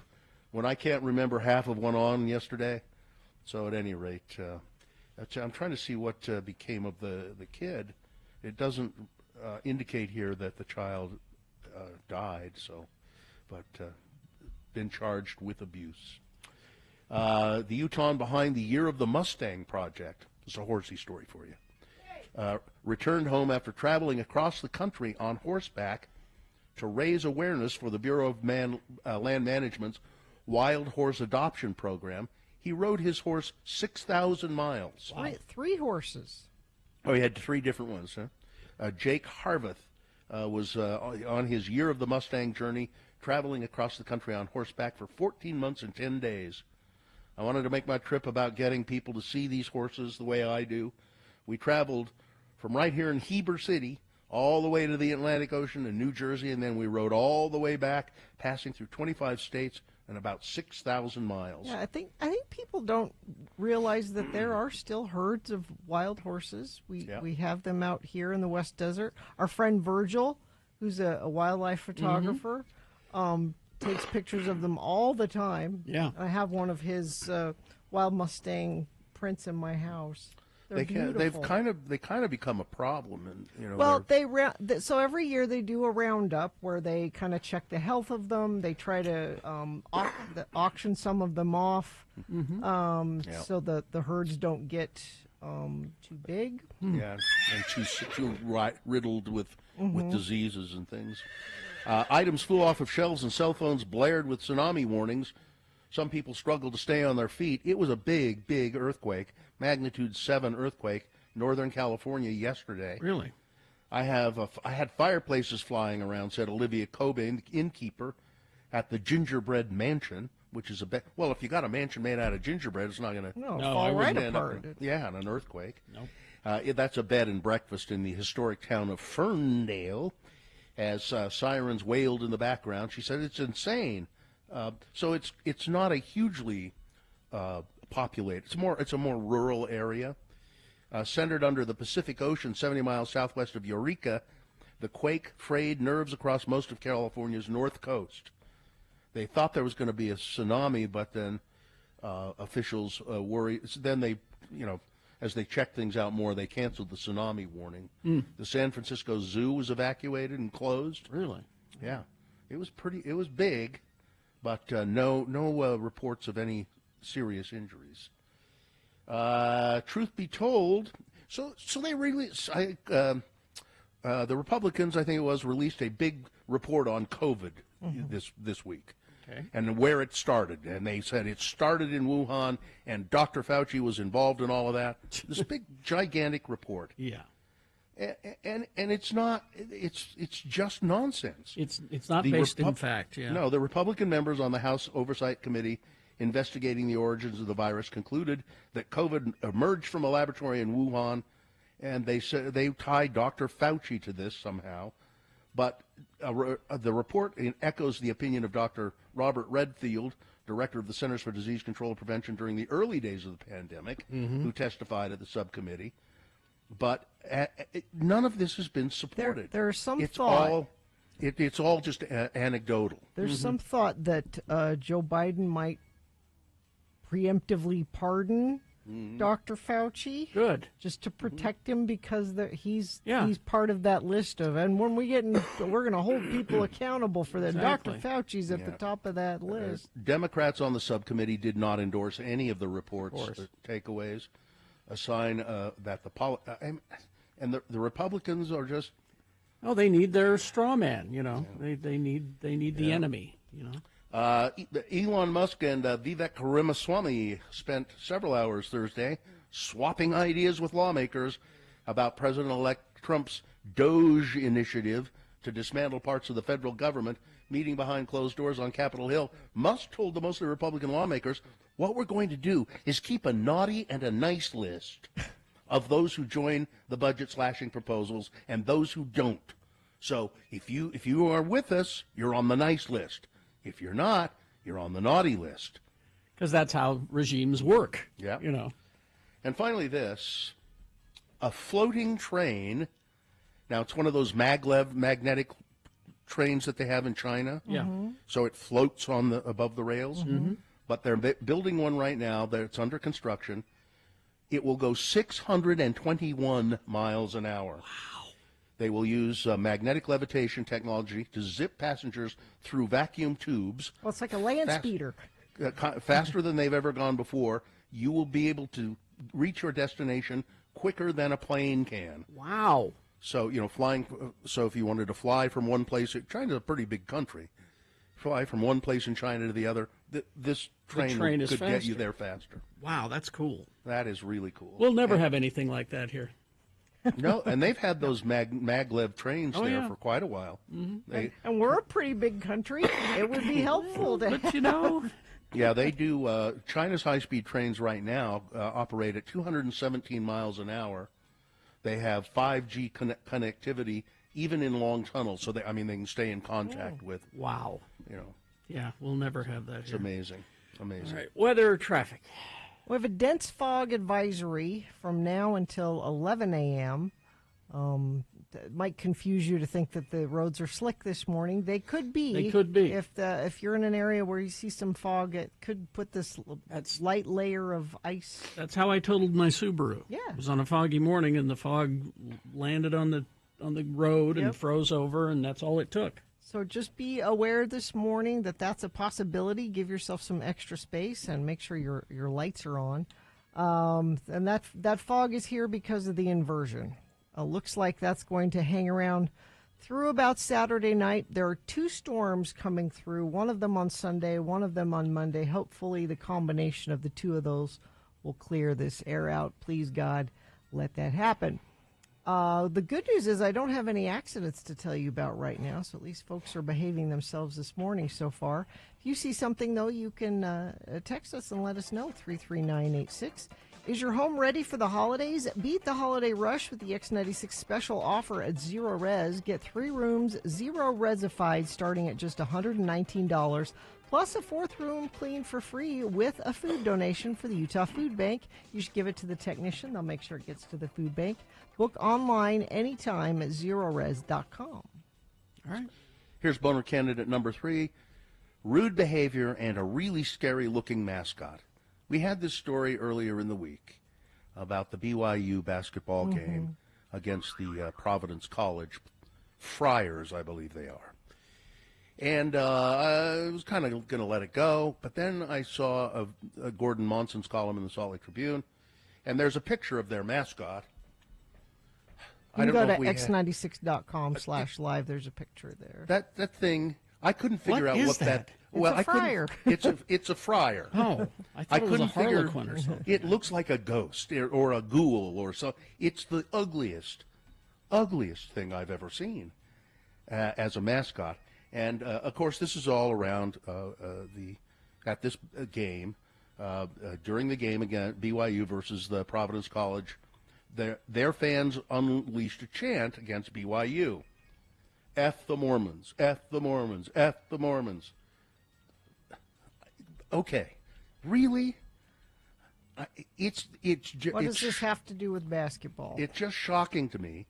when I can't remember half of one on yesterday? So at any rate, I'm trying to see what became of the kid. It doesn't indicate here that the child died, but been charged with abuse. The Utah behind the Year of the Mustang project. It's a horsey story for you. Returned home after traveling across the country on horseback to raise awareness for the Bureau of Land Management's Wild Horse Adoption Program. He rode his horse 6,000 miles. Wow. 3 horses. Oh, he had 3 different ones, huh? Jake Harvath was on his Year of the Mustang journey, traveling across the country on horseback for 14 months and 10 days. I wanted to make my trip about getting people to see these horses the way I do. We traveled from right here in Heber City all the way to the Atlantic Ocean and New Jersey, and then we rode all the way back, passing through 25 states and about 6,000 miles. Yeah, I think people don't realize that there are still herds of wild horses. We have them out here in the West Desert. Our friend Virgil, who's a wildlife photographer, takes pictures of them all the time. Yeah. I have one of his wild Mustang prints in my house. They're beautiful. They kind of become a problem, and Well, so every year they do a roundup where they kind of check the health of them. They try to auction some of them off, so that the herds don't get too big. Yeah, and too riddled with diseases and things. Items flew off of shelves and cell phones blared with tsunami warnings. Some people struggled to stay on their feet. It was a big, big earthquake, magnitude 7 earthquake, Northern California yesterday. Really? I had fireplaces flying around, said Olivia Cobain, innkeeper at the Gingerbread Mansion, which is well, if you got a mansion made out of gingerbread, it's not going to fall right apart. In an earthquake. Nope. That's a bed and breakfast in the historic town of Ferndale. As sirens wailed in the background, she said it's insane. So it's not a hugely populated. It's a more rural area, centered under the Pacific Ocean, 70 miles southwest of Eureka. The quake frayed nerves across most of California's north coast. They thought there was going to be a tsunami, but then officials worried. Then they, as they checked things out more, they canceled the tsunami warning. The San Francisco Zoo was evacuated and closed. Really? Yeah, it was big, but no reports of any serious injuries. Truth be told, so they released. The Republicans, I think it was, released a big report on COVID this week. Okay. And where it started. And they said it started in Wuhan, and Dr. Fauci was involved in all of that. This big, gigantic report. Yeah. And it's not, it's just nonsense. It's not based in fact, yeah. No, the Republican members on the House Oversight Committee investigating the origins of the virus concluded that COVID emerged from a laboratory in Wuhan, and they said they tied Dr. Fauci to this somehow. But the report echoes the opinion of Dr. Robert Redfield, director of the Centers for Disease Control and Prevention during the early days of the pandemic, who testified at the subcommittee. But none of this has been supported. There's some thought. It's all just anecdotal. There's some thought that Joe Biden might preemptively pardon Dr. Fauci. Good. Just to protect him because he's Yeah. he's part of that list of, and when we get in, we're going to hold people accountable for that. Exactly. Dr. Fauci's at the top of that list. Democrats on the subcommittee did not endorse any of the reports or takeaways. A sign that and the Republicans are just. Oh, they need their straw man. You know, they need the enemy. You know. Elon Musk and Vivek Ramaswamy spent several hours Thursday swapping ideas with lawmakers about President-elect Trump's Doge initiative to dismantle parts of the federal government. Meeting behind closed doors on Capitol Hill, Musk told the mostly Republican lawmakers, what we're going to do is keep a naughty and a nice list of those who join the budget slashing proposals and those who don't. So if you are with us, you're on the nice list. If you're not, you're on the naughty list. Because that's how regimes work. Yeah. You know. And finally this, a floating train. Now, it's one of those maglev magnetic trains that they have in China. Yeah. So it floats on above the rails. But they're building one right now that's under construction. It will go 621 miles an hour. Wow. They will use magnetic levitation technology to zip passengers through vacuum tubes. Well, it's like a land speeder. Faster than they've ever gone before. You will be able to reach your destination quicker than a plane can. Wow. So, flying. So if you wanted to fly from one place, China's a pretty big country. Fly from one place in China to the other. This train could get you there faster. Wow, that's cool. That is really cool. We'll never have anything like that here. No, and they've had those maglev trains there for quite a while. And we're a pretty big country. It would be helpful to But Yeah, they do. China's high-speed trains right now operate at 217 miles an hour. They have 5G connectivity even in long tunnels, so they can stay in contact with. Wow. Yeah, we'll never have that It's here. amazing. Amazing. All right, weather, traffic. We have a dense fog advisory from now until 11 a.m. It might confuse you to think that the roads are slick this morning. They could be. They could be. If you're in an area where you see some fog, it could put this light layer of ice. That's how I totaled my Subaru. Yeah. It was on a foggy morning, and the fog landed on the road and froze over, and that's all it took. So just be aware this morning that that's a possibility. Give yourself some extra space and make sure your lights are on. And that fog is here because of the inversion. Looks like that's going to hang around through about Saturday night. There are 2 storms coming through, one of them on Sunday, one of them on Monday. Hopefully the combination of the 2 of those will clear this air out. Please, God, let that happen. The good news is I don't have any accidents to tell you about right now, so at least folks are behaving themselves this morning so far. If you see something, though, you can text us and let us know, 33986. Is your home ready for the holidays? Beat the holiday rush with the X96 special offer at Zero Res. Get 3 rooms, 0 resified, starting at just $119. Plus a 4th room clean for free with a food donation for the Utah Food Bank. You should give it to the technician. They'll make sure it gets to the food bank. Book online anytime at zerores.com. All right. Here's boner candidate number 3. Rude behavior and a really scary-looking mascot. We had this story earlier in the week about the BYU basketball game against the Providence College Friars, I believe they are. And I was kind of going to let it go, but then I saw Gordon Monson's column in the Salt Lake Tribune, and there's a picture of their mascot. You can go to x96.com/live. There's a picture there. That thing, I couldn't figure out what that. Well, it's a friar. It's a friar. Oh, I thought it was a harlequin or something. It looks like a ghost or a ghoul or so. It's the ugliest thing I've ever seen as a mascot. And of course, this is all around at this game during the game again, BYU versus the Providence College. Their fans unleashed a chant against BYU. F the Mormons, F the Mormons, F the Mormons. Okay, really? What does this have to do with basketball? It's just shocking to me,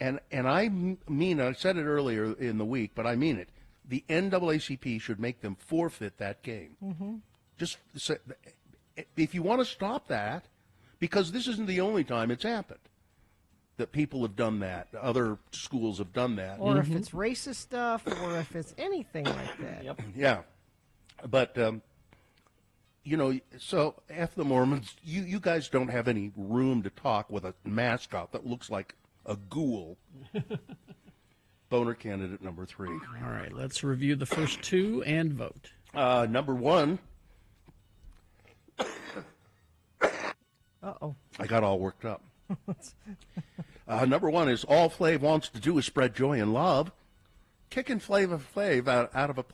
and I mean, I said it earlier in the week, but I mean it. The NAACP should make them forfeit that game. Just if you want to stop that, because this isn't the only time it's happened that people have done that, other schools have done that. Or if it's racist stuff, or if it's anything like that. Yep. Yeah. But, so F the Mormons, you guys don't have any room to talk with a mascot that looks like a ghoul. Boner candidate number 3. All right, let's review the first 2 and vote. Number 1. Uh-oh. I got all worked up. Number 1 is all Flav wants to do is spread joy and love. Kicking Flavor Flav out of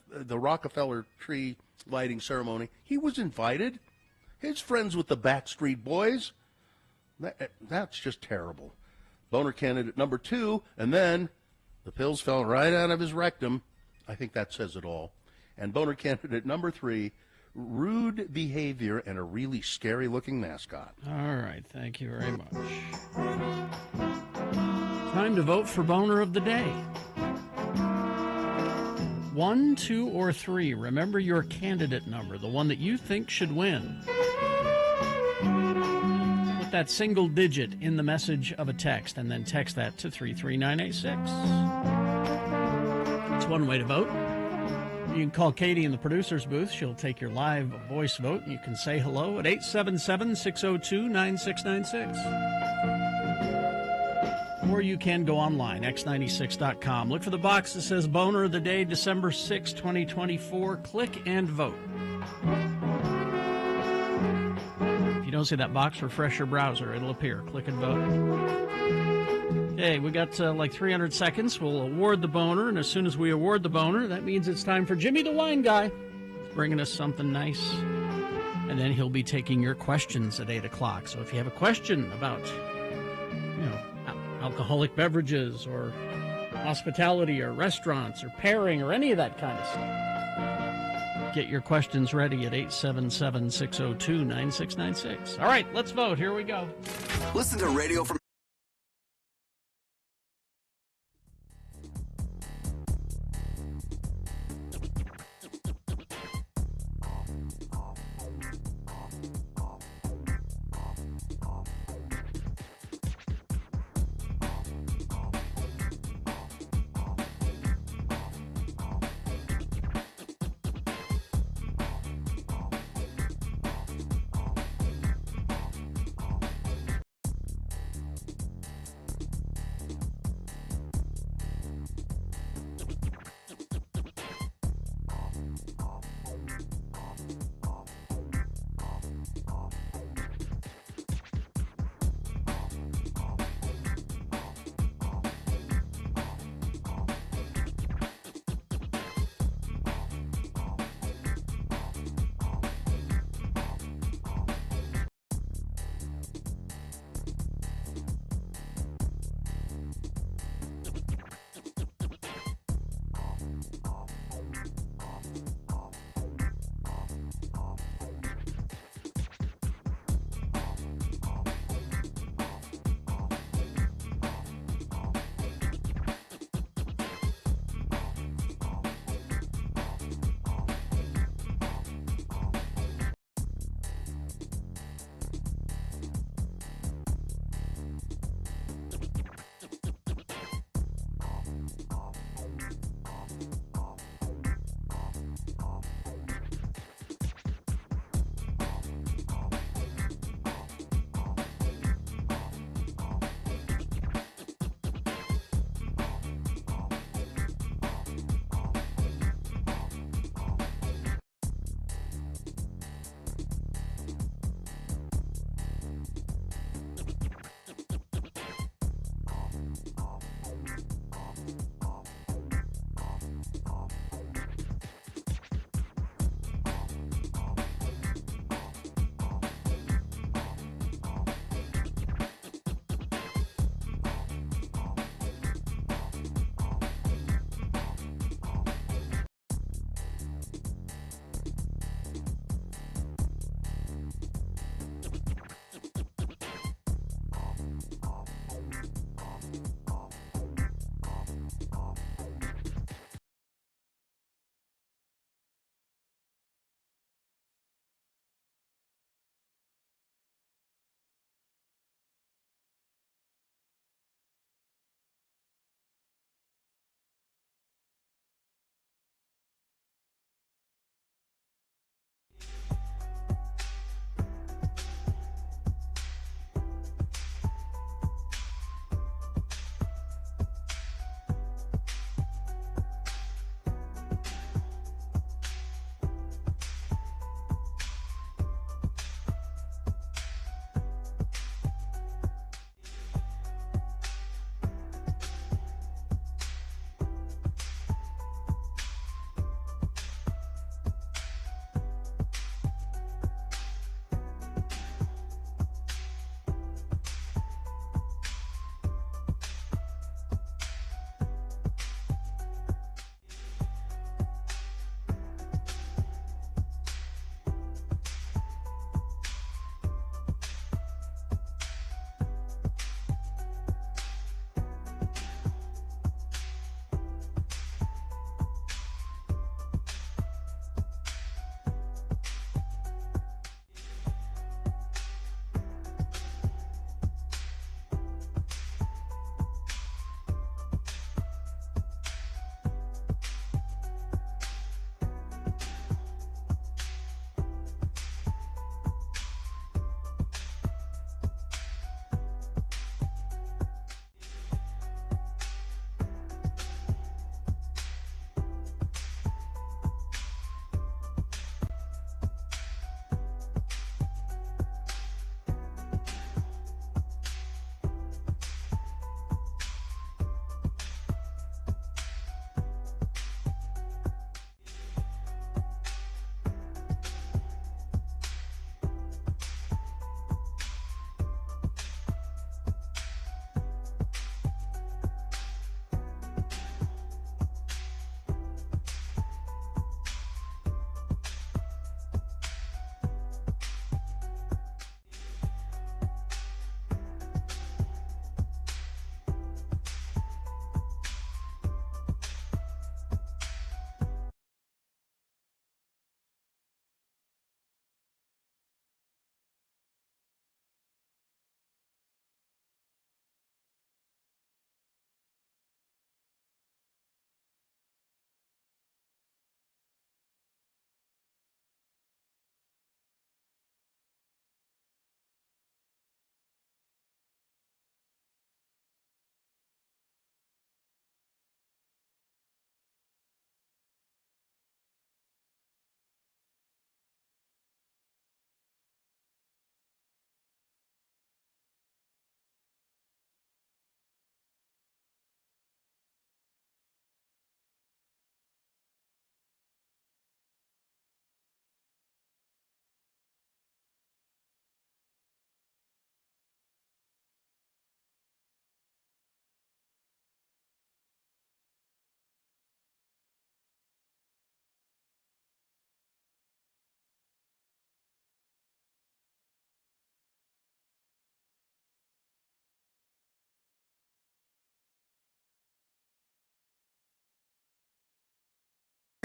the Rockefeller tree lighting ceremony. He was invited. His friends with the Backstreet Boys. That's just terrible. Boner candidate number 2, and then the pills fell right out of his rectum. I think that says it all. And boner candidate number 3, rude behavior and a really scary-looking mascot. All right, thank you very much. Time to vote for Boner of the Day. 1, 2, or 3. Remember your candidate number, the one that you think should win. Put that single digit in the message of a text, and then text that to 33986. That's one way to vote. You can call Katie in the producer's booth. She'll take your live voice vote. You can say hello at 877-602-9696. Or you can go online, x96.com. Look for the box that says Boner of the Day, December 6, 2024. Click and vote. If you don't see that box, refresh your browser. It'll appear. Click and vote. Okay, we got like 300 seconds. We'll award the Boner, and as soon as we award the Boner, that means it's time for Jimmy the Wine Guy. He's bringing us something nice. And then he'll be taking your questions at 8 o'clock. So if you have a question about, alcoholic beverages or hospitality or restaurants or pairing or any of that kind of stuff, get your questions ready at 877-602-9696. All right, let's vote. Here we go. Listen to Radio from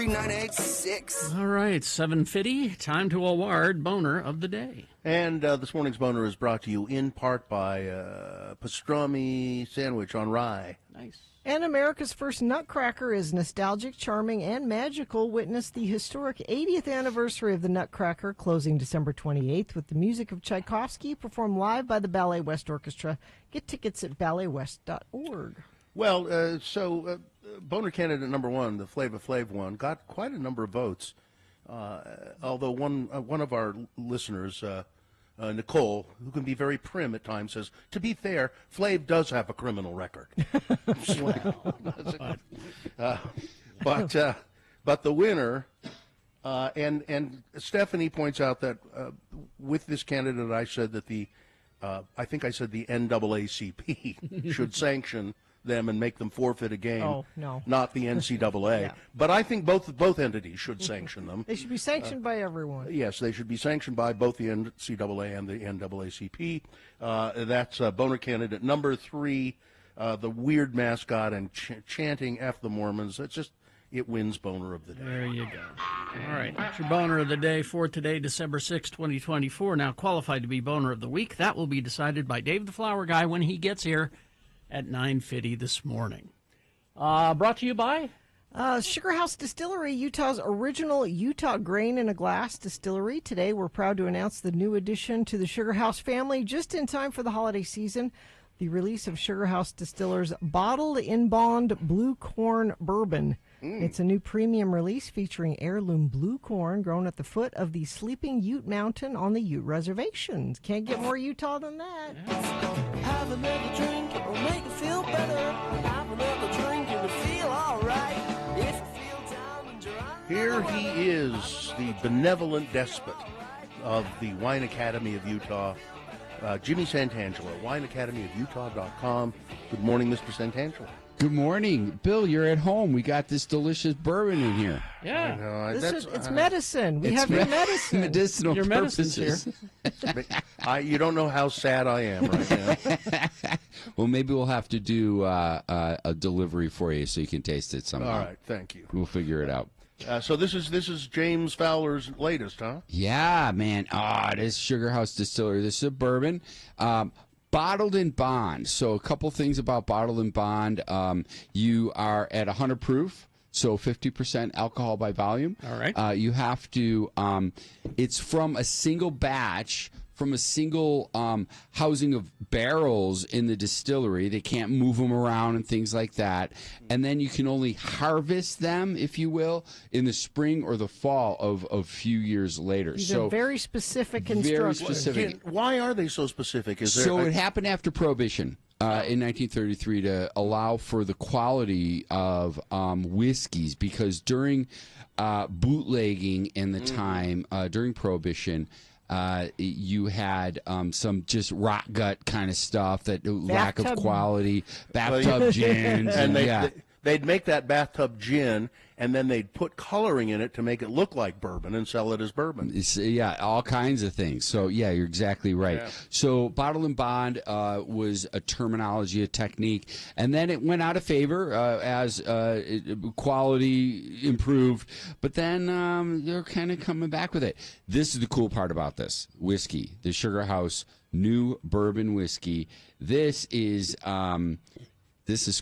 986. All right, 7:50. Time to award Boner of the Day. And this morning's boner is brought to you in part by pastrami sandwich on rye. Nice. And America's first nutcracker is nostalgic, charming, and magical. Witness the historic 80th anniversary of the Nutcracker, closing December 28th with the music of Tchaikovsky, performed live by the Ballet West Orchestra. Get tickets at balletwest.org. Well, so boner candidate number one, the Flava Flav one, got quite a number of votes. Although one of our listeners, Nicole, who can be very prim at times, says, to be fair, Flav does have a criminal record. But the winner, and Stephanie points out that with this candidate, I said that I think I said the NAACP should sanction them and make them forfeit a game. Oh, no. Not the NCAA. Yeah. But I think both entities should sanction them. They should be sanctioned by everyone. Yes, they should be sanctioned by both the NCAA and the NAACP. That's boner candidate number 3, the weird mascot and chanting F the Mormons. It wins boner of the day. There you go. All right, that's your boner of the day for today, December 6, 2024. Now qualified to be boner of the week. That will be decided by Dave the Flower Guy when he gets here at 9:50 this morning. Brought to you by? Sugar House Distillery, Utah's original Utah grain in a glass distillery. Today, we're proud to announce the new addition to the Sugar House family just in time for the holiday season. The release of Sugar House Distillers Bottled in Bond Blue Corn Bourbon. It's a new premium release featuring heirloom blue corn grown at the foot of the Sleeping Ute Mountain on the Ute Reservations. Can't get more Utah than that. Have another drink, it'll make you feel better. Have another drink, it'll feel alright. If you feel down and dry. Here he is, the benevolent despot of the Wine Academy of Utah, Jimmy Santangelo, wineacademyofutah.com. Good morning, Mr. Santangelo. Good morning. Bill, you're at home. We got this delicious bourbon in here. Yeah. It's medicine. We have your medicine. Medicinal your purposes. Medicine's here. You don't know how sad I am right now. Well, maybe we'll have to do a delivery for you so you can taste it somehow. All right, thank you. We'll figure it out. So this is James Fowler's latest, huh? Yeah, man. This Sugar House Distillery. This is a bourbon. Bottled in bond. So a couple things about bottled in bond. You are at 100 proof, so 50% alcohol by volume. All right. You have to. It's from a single batch, from a single housing of barrels in the distillery. They can't move them around and things like that. And then you can only harvest them, if you will, in the spring or the fall of a few years later. These are very specific instructions. Very specific. Why are they so specific? It happened after Prohibition. In 1933 to allow for the quality of whiskeys, because during bootlegging in the time, during Prohibition, you had some just rot gut kind of stuff, lack of quality, bathtub gins. And they'd make that bathtub gin, and then they'd put coloring in it to make it look like bourbon and sell it as bourbon. Yeah, all kinds of things. So, yeah, you're exactly right. Yeah. So bottle and bond was a terminology, a technique, and then it went out of favor as quality improved, but then they're kind of coming back with it. This is the cool part about this whiskey, the Sugar House new bourbon whiskey. This is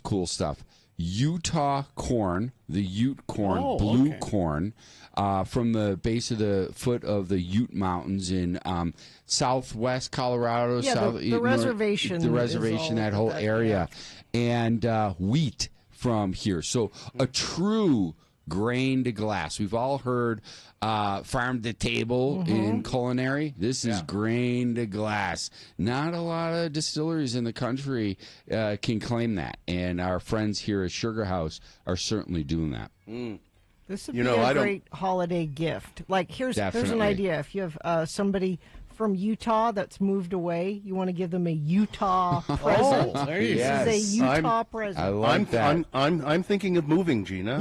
cool stuff. Utah corn, the Ute corn, blue corn, from the base of the foot of the Ute Mountains in southwest Colorado. Yeah, the reservation. The reservation, that whole area. Yeah. And wheat from here. So a true grain to glass. We've all heard farm to table in culinary. This is grain to glass. Not a lot of distilleries in the country can claim that, and our friends here at Sugar House are certainly doing that. This would be a great holiday gift. Like, here's an idea. If you have somebody from Utah that's moved away, you want to give them a Utah present. There you go. This is a Utah present. I like that. I'm thinking of moving, Gina.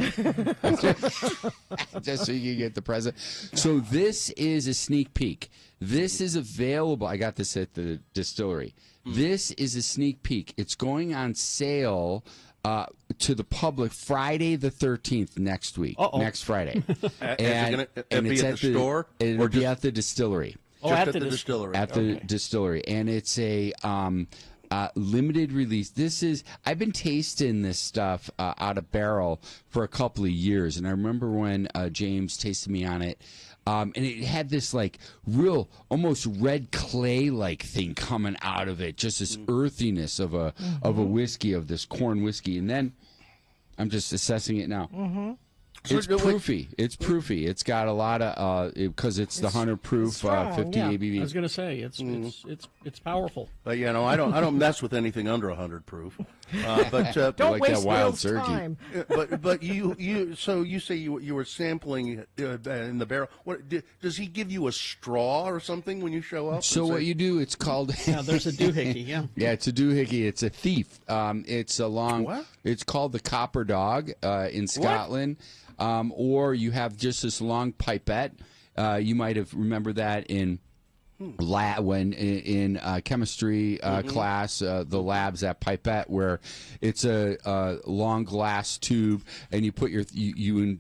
Just so you can get the present. So this is a sneak peek. This is available. I got this at the distillery. This is a sneak peek. It's going on sale to the public Friday the 13th next week. Next Friday. And it's at the store? It'll be at the distillery. Just at the distillery. At the distillery. And it's a limited release. I've been tasting this stuff out of barrel for a couple of years. And I remember when James tasted me on it. And it had this like real, almost red clay-like thing coming out of it, just this earthiness of a whiskey, of this corn whiskey. And then I'm just assessing it now. Mm-hmm. It's proofy. It's proofy. It's got a lot of because it's the 100 proof, strong, 50 yeah. ABV. I was going to say it's powerful. But I don't mess with anything under 100 proof. But don't like waste that wild Bill's turkey. time. but you say you were sampling in the barrel. Does he give you a straw or something when you show up? So what you do? It's called. Yeah, there's a doohickey. Yeah. Yeah, it's a doohickey. It's a thief. It's a long. What? It's called the copper dog in Scotland. Or you have just this long pipette. You might have remembered that in chemistry class, the labs, that pipette where it's a long glass tube, and you put you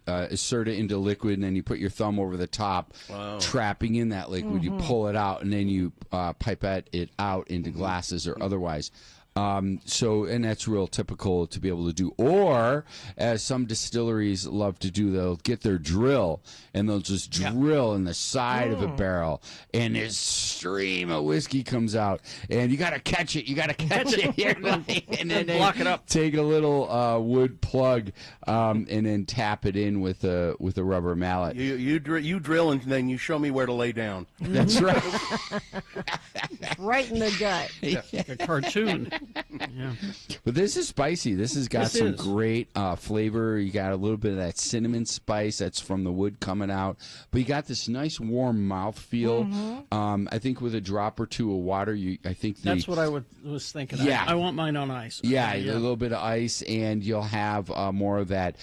insert it into liquid, and then you put your thumb over the top, trapping in that liquid. You pull it out, and then you pipette it out into glasses or otherwise. And that's real typical to be able to do. Or, as some distilleries love to do, they'll get their drill and they'll just drill in the side of a barrel, and this stream of whiskey comes out, and you got to catch it. You got to catch it, and then block it up. Take a little wood plug, and then tap it in with a rubber mallet. You drill, and then you show me where to lay down. That's right. Right in the gut. Like a cartoon. Yeah. But this is spicy. This has got some great flavor. You got a little bit of that cinnamon spice that's from the wood coming out. But you got this nice warm mouthfeel. I think with a drop or two of water, that's what I was thinking. Yeah. I want mine on ice. Yeah, a little bit of ice, and you'll have more of that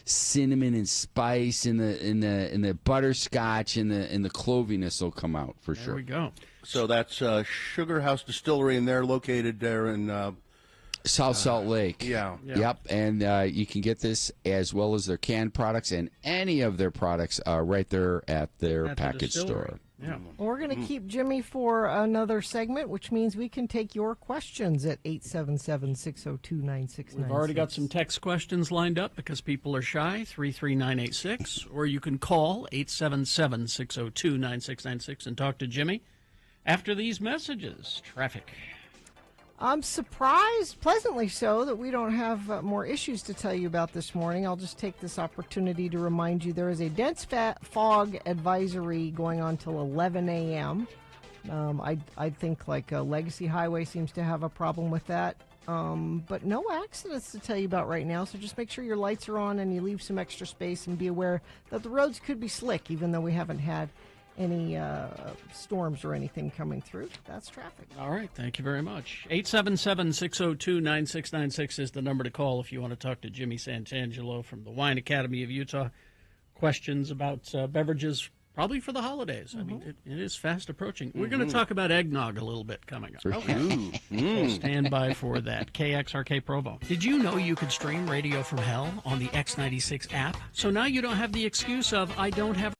cinnamon and spice in the butterscotch, and the cloviness will come out for sure. There we go. So that's Sugar House Distillery, and they're located there in South Salt Lake. Yeah. Yep. And you can get this as well as their canned products and any of their products right there at their package store. Yeah. We're going to keep Jimmy for another segment, which means we can take your questions at 877-602-9696. We've already got some text questions lined up because people are shy, 33986, or you can call 877-602-9696 and talk to Jimmy after these messages. Traffic. I'm surprised, pleasantly so, that we don't have more issues to tell you about this morning. I'll just take this opportunity to remind you there is a dense fog advisory going on till 11 a.m. I think like Legacy Highway seems to have a problem with that. But no accidents to tell you about right now, so just make sure your lights are on and you leave some extra space, and be aware that the roads could be slick, even though we haven't had any storms or anything coming through. That's traffic. All right. Thank you very much. 877-602-9696 is the number to call if you want to talk to Jimmy Santangelo from the Wine Academy of Utah. Questions about beverages, probably for the holidays. I mean, it is fast approaching. We're going to talk about eggnog a little bit coming up. So stand by for that. KXRK Provo. Did you know you could stream Radio from Hell on the X96 app? So now you don't have the excuse of, I don't have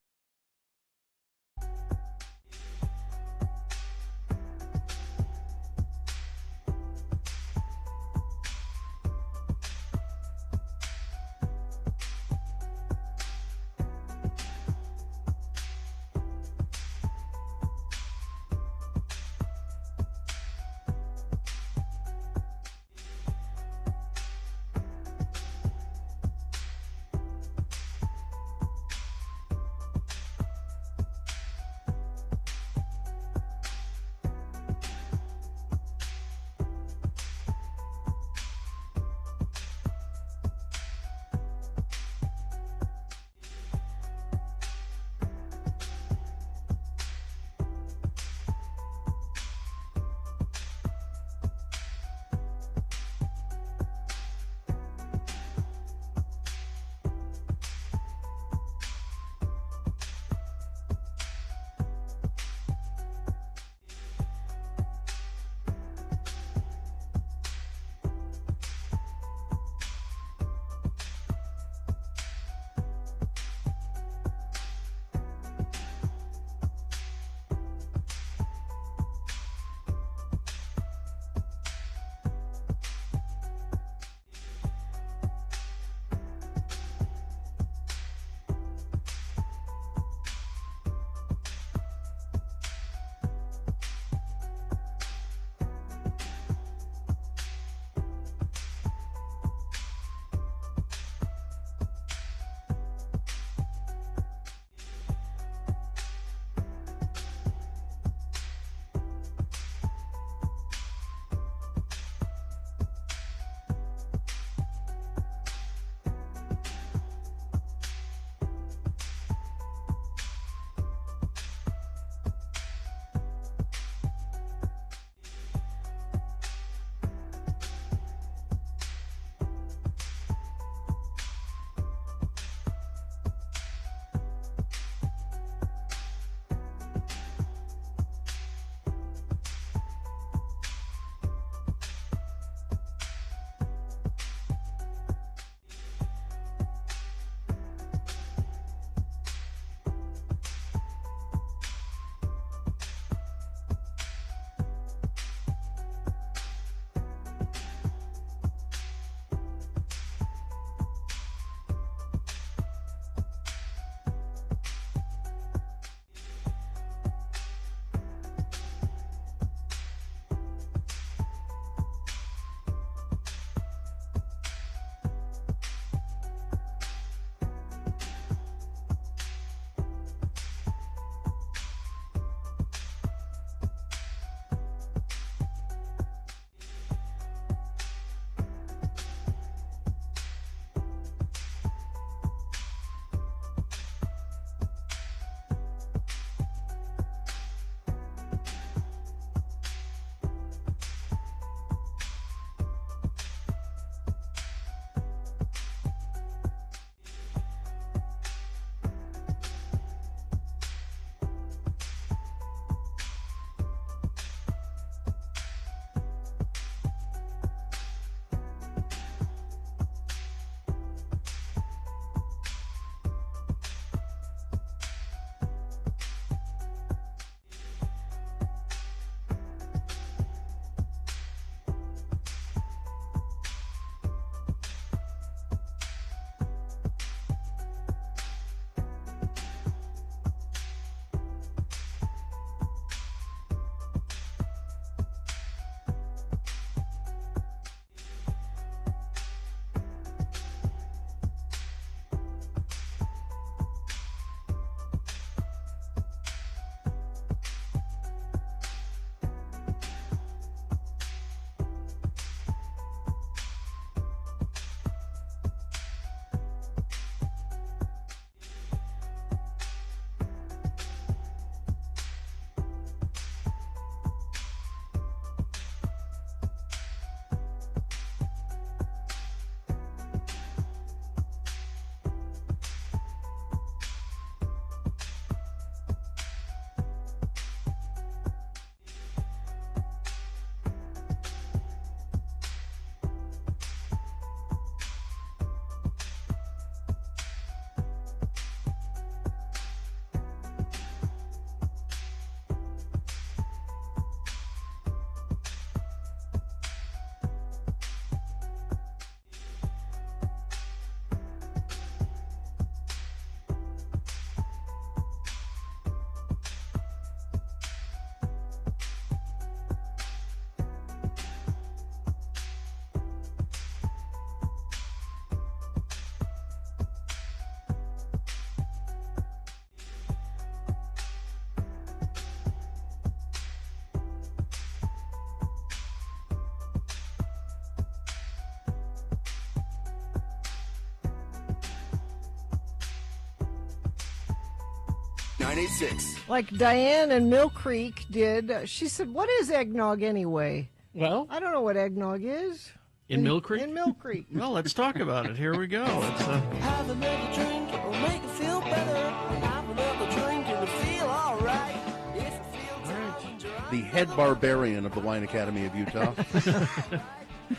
X986. Like Diane in Mill Creek did. She said, "What is eggnog anyway?" Well, I don't know what eggnog is. in Mill Creek? In Mill Creek. Well, let's talk about it. Here we go. Have another drink, it'll make you feel better. Have another drink and you feel all right. If you feel down, The head barbarian of the Wine Academy of Utah.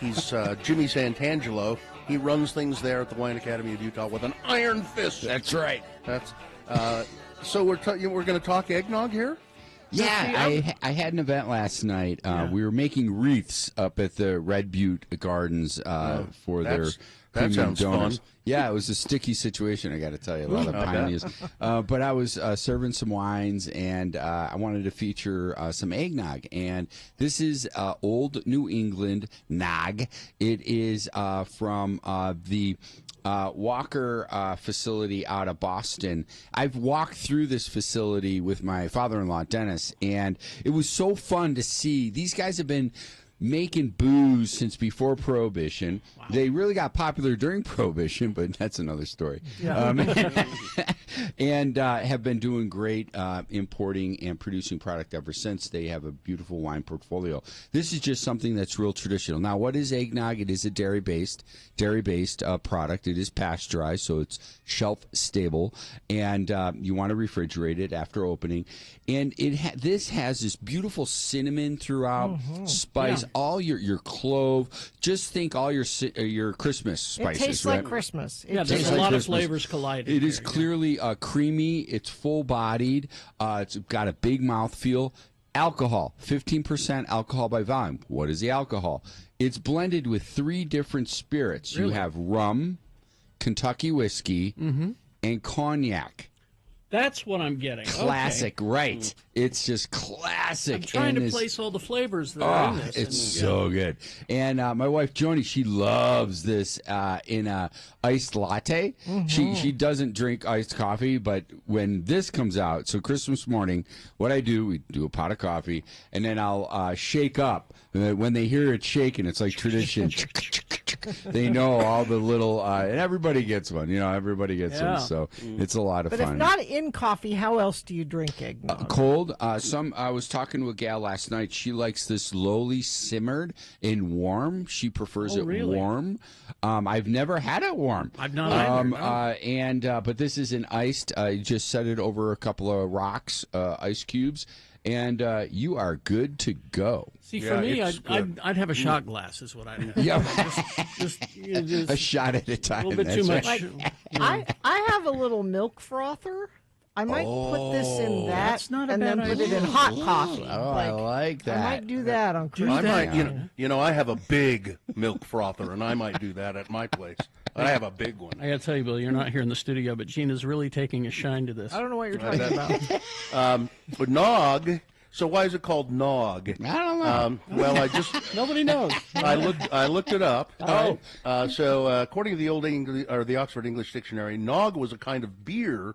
He's Jimmy Santangelo. He runs things there at the Wine Academy of Utah with an iron fist. That's right. That's so we're going to talk eggnog here. Yeah, I had an event last night. We were making wreaths up at the Red Butte Gardens for their that premium sounds donors. fun. Yeah, it was a sticky situation, I got to tell you. A lot of pioneers. But I was serving some wines, and I wanted to feature some eggnog. And this is Old New England nog. It is from the Walker facility out of Boston. I've walked through this facility with my father-in-law, Dennis, and it was so fun to see. These guys have been making booze since before Prohibition. Wow. They really got popular during Prohibition, but that's another story. Yeah. And have been doing great importing and producing product ever since. They have a beautiful wine portfolio. This is just something that's real traditional. Now, what is eggnog? It is a dairy-based product. It is pasteurized, so it's shelf-stable, and you want to refrigerate it after opening. And this has this beautiful cinnamon throughout, spice, all your clove. Just think all your Christmas spices. It tastes like Christmas. There's a lot of flavors colliding. It is clearly creamy. It's full-bodied. It's got a big mouthfeel. Alcohol, 15% alcohol by volume. What is the alcohol? It's blended with 3 different spirits. Really? You have rum, Kentucky whiskey, and cognac. That's what I'm getting. Classic, okay. Right. It's just classic. I'm trying to place all the flavors that are in this. It's so good. And my wife, Joni, she loves this in a iced latte. She doesn't drink iced coffee, but when this comes out, so Christmas morning, what I do, we do a pot of coffee, and then I'll shake up. When they hear it shaking, it's like tradition. They know all the little, and everybody gets one. Everybody gets one. So it's a lot of fun. But if not in coffee, how else do you drink eggnog? Cold. I was talking to a gal last night. She likes this lowly simmered and warm. She prefers it warm. I've never had it warm. I've not either. No. But this is an iced. You just set it over a couple of rocks, ice cubes, and you are good to go. See, for me, I'd have a shot glass is what I'd have. Yeah. just a shot at a time. A little bit too much. Like, I have a little milk frother. I might put this in that and then put it in hot coffee. Oh, I like that. I might do that on Christmas. I have a big milk frother, and I might do that at my place. I have a big one. I got to tell you, Bill, you're not here in the studio, but Gina's really taking a shine to this. I don't know what you're talking about. But nog. So why is it called nog? I don't know. Well, I just nobody knows. I looked it up. So according to the Old English or the Oxford English Dictionary, nog was a kind of beer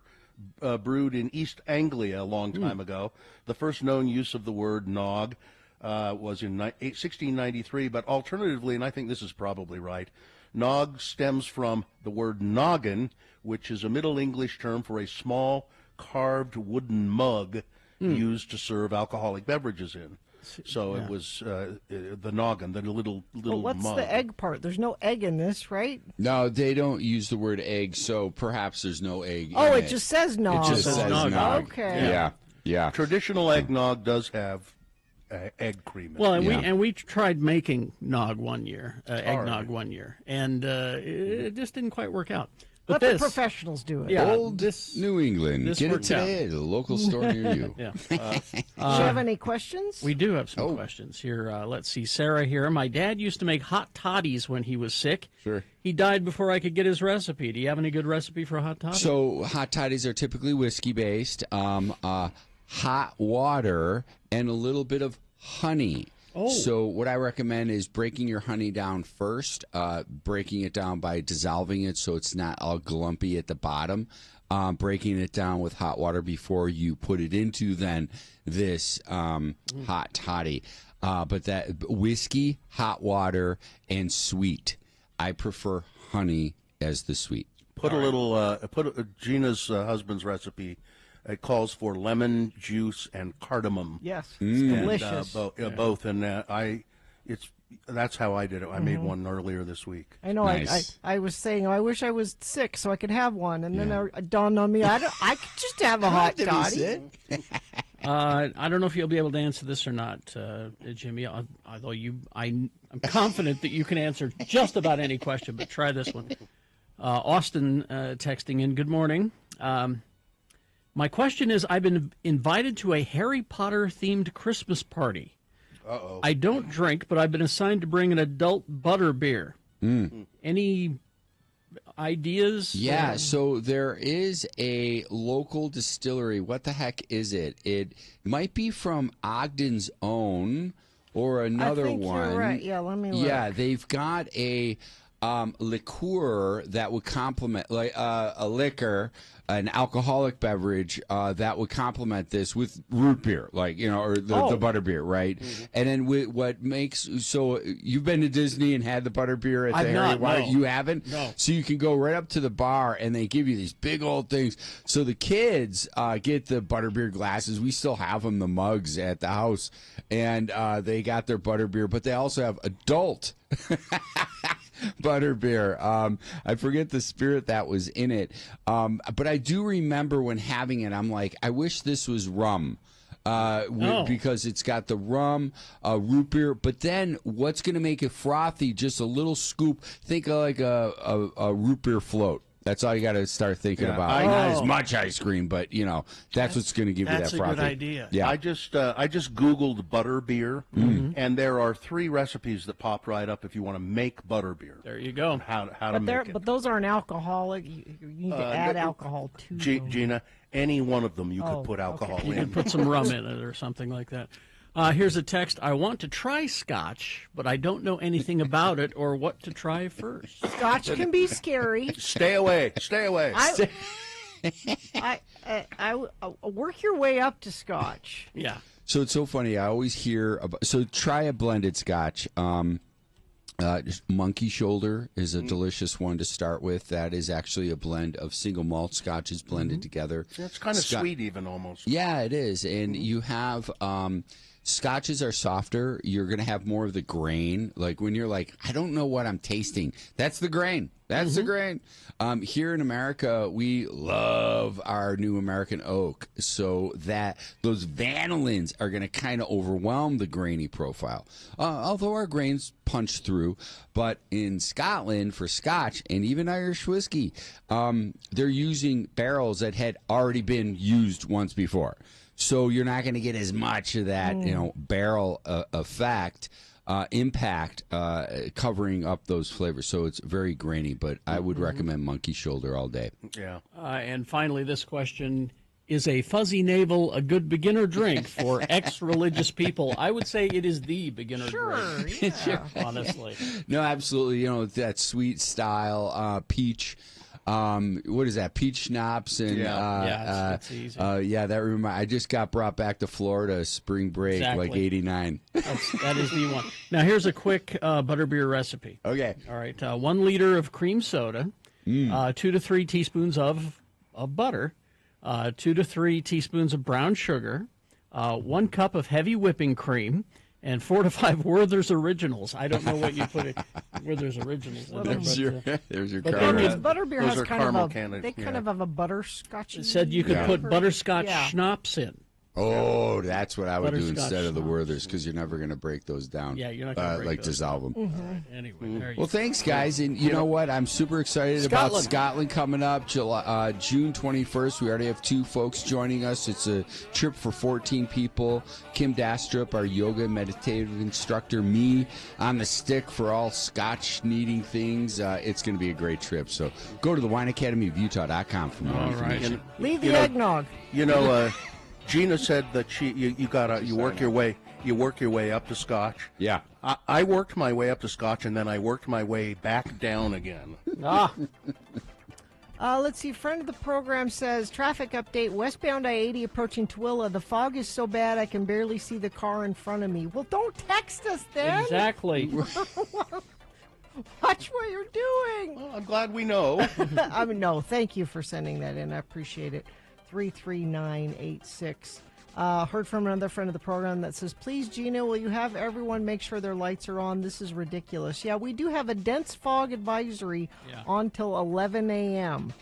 brewed in East Anglia a long time ago. The first known use of the word nog was in 1693, but alternatively, and I think this is probably right, nog stems from the word noggin, which is a Middle English term for a small carved wooden mug used to serve alcoholic beverages in. So it was the noggin, the little what's mug. the egg part? There's no egg in this, right? No, they don't use the word egg, so perhaps there's no egg. Oh, it just says nog. It just says nog. Okay. Yeah. Traditional eggnog does have egg cream in it. Well, and we tried making nog one year, eggnog one year, and it just didn't quite work out. But Let the professionals do it. Yeah, Old New England. Get it today at a local store near you. Do you have any questions? We do have some questions here. Let's see. Sarah here. My dad used to make hot toddies when he was sick. Sure. He died before I could get his recipe. Do you have any good recipe for hot toddy? So hot toddies are typically whiskey-based, hot water, and a little bit of honey. So what I recommend is breaking your honey down first, breaking it down by dissolving it so it's not all glumpy at the bottom, breaking it down with hot water before you put it into then this hot toddy. But that whiskey, hot water, and sweet. I prefer honey as the sweet. Put a little, Gina's husband's recipe It calls for lemon juice and cardamom. Yes, it's delicious. Both, and that's how I did it. I made one earlier this week. I know. Nice. I was saying I wish I was sick so I could have one, and then it dawned on me I could just have a hot toddy. I don't know if you'll be able to answer this or not, Jimmy. Although I'm confident that you can answer just about any question, but try this one. Austin texting in. Good morning. My question is: I've been invited to a Harry Potter themed Christmas party. Uh-oh. I don't drink, but I've been assigned to bring an adult butter beer. Any ideas? Yeah, so there is a local distillery. What the heck is it? It might be from Ogden's Own or another I think one. You're right. Yeah, let me look. Yeah, they've got a liqueur that would complement, like a liquor, an alcoholic beverage that would complement this with root beer, like, or the butter beer, right? Mm-hmm. And then what makes, so you've been to Disney and had the butter beer at the Harry Potter? No. You haven't? No. So you can go right up to the bar and they give you these big old things. So the kids get the butterbeer glasses. We still have them, the mugs at the house, and they got their butterbeer, but they also have adult butterbeer. I forget the spirit that was in it, but I do remember when having it, I'm like, I wish this was rum. Because it's got the rum, root beer, but then what's going to make it frothy? Just a little scoop. Think of like a root beer float. That's all you got to start thinking about. Not as much ice cream, but that's what's going to give you that frothy. That's a good idea. Yeah. I just Googled butter beer, and there are 3 recipes that pop right up if you want to make butter beer. There you go. How to make it. But those aren't alcoholic. You need to add alcohol to them. Gina, any one of them you could put alcohol in. You could put some rum in it or something like that. Here's a text. I want to try scotch, but I don't know anything about it or what to try first. Scotch can be scary. Stay away. Stay away. I work your way up to scotch. Yeah. So it's so funny. I always hear about. So try a blended scotch. Just Monkey Shoulder is a delicious one to start with. That is actually a blend of single malt scotches blended together. Yeah, it's kind of sweet, even almost. Yeah, it is. And you have. Scotches are softer. You're going to have more of the grain. Like when you're like, I don't know what I'm tasting. That's the grain. That's the grain. Here in America, we love our new American oak. So that those vanillins are going to kind of overwhelm the grainy profile. Although our grains punch through. But in Scotland, for Scotch and even Irish whiskey, they're using barrels that had already been used once before. So you're not going to get as much of that, barrel effect, impact, covering up those flavors. So it's very grainy, but I would recommend Monkey Shoulder all day. Yeah. And finally, this question: is a fuzzy navel a good beginner drink for ex-religious people? I would say it is the beginner drink. Yeah. Honestly. No, absolutely. That sweet style peach. What is that? Peach schnapps and it's easy. That I just got brought back to Florida spring break, like '89. That is the one. Now here's a quick butterbeer recipe. Okay. All right. 1 liter of cream soda, 2 to 3 teaspoons of butter, 2 to 3 teaspoons of brown sugar, 1 cup of heavy whipping cream, and 4 to 5 Werther's Originals. I don't know what you put in Werther's Originals. There's your Butterbeer those has are kind caramel of candies. they kind of have a butterscotch. It said you could put butterscotch schnapps in. Oh, that's what I would do Butterscotch instead of the schnapps. Werther's, because you're never going to break those down. Yeah, you're not going to break like those dissolve them. Anyway, there you Well, thanks, guys. And you know what? I'm super excited about Scotland coming up June 21st. We already have 2 folks joining us. It's a trip for 14 people. Kim Dastrup, our yoga and meditative instructor. Me on the stick for all Scotch needing things. It's going to be a great trip. So go to the wineacademyofutah.com for more information. Leave the eggnog. Gina said that you work your way up to Scotch. Yeah. I worked my way up to Scotch, and then I worked my way back down again. Let's see. Friend of the program says, traffic update, westbound I-80 approaching Tooele. The fog is so bad I can barely see the car in front of me. Well, don't text us then. Exactly. Watch what you're doing. Well, I'm glad we know. No, thank you for sending that in. I appreciate it. 33986. Heard from another friend of the program that says, please, Gina, will you have everyone make sure their lights are on? This is ridiculous. Yeah, we do have a dense fog advisory on till 11 a.m.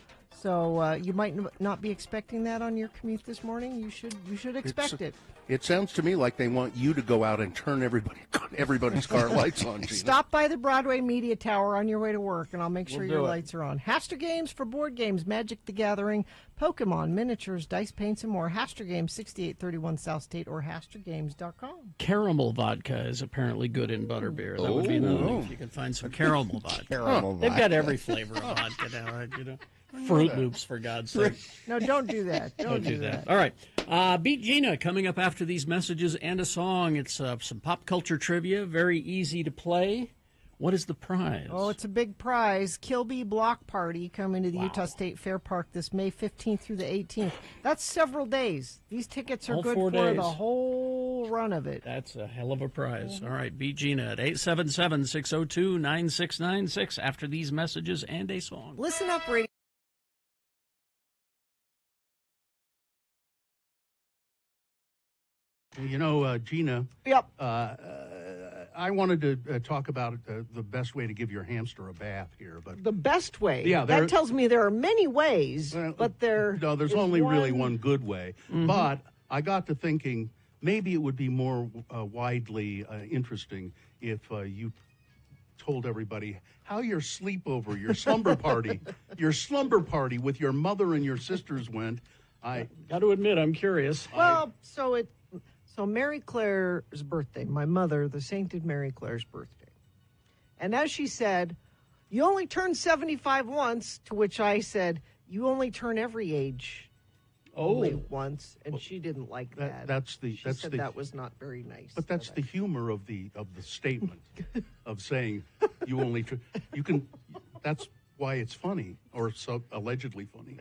So you might not be expecting that on your commute this morning. You should expect it. It sounds to me like they want you to go out and turn everybody's car lights on, Gina. Stop by the Broadway Media Tower on your way to work, and I'll make sure your lights are on. Haster Games for board games, Magic the Gathering, Pokemon, miniatures, dice paints, and more. Haster Games, 6831 South State, or HasterGames.com. Caramel vodka is apparently good in butterbeer. That would be another thing if you could find some caramel vodka. They've got every flavor of vodka now, you know. Fruit Loops, for God's sake. No, don't do that. Don't do that. All right. Beat Gina coming up after these messages and a song. It's some pop culture trivia, very easy to play. What is the prize? Oh, it's a big prize. Kilby Block Party coming to the Utah State Fair Park this May 15th through the 18th. That's several days. These tickets are All good 4 for days. the whole run of it. That's a hell of a prize. All right, beat Gina at 877-602-9696 after these messages and a song. Listen up, radio. You know, Gina. Yep. I wanted to talk about the best way to give your hamster a bath here, but The best way. Yeah, that tells me there are many ways, but there's only really one good way. Mhm. But I got to thinking maybe it would be more widely interesting if you told everybody how your sleepover, your slumber party, with your mother and your sisters went. I got to admit, I'm curious. Well, so Mary Claire's birthday, my mother, the sainted Mary Claire's birthday. And as she said, you only turn 75 once, to which I said, you only turn every age only once. And she didn't like that. She said that was not very nice. But that's the humor of the statement of saying you only you can. That's why it's funny, or so allegedly funny.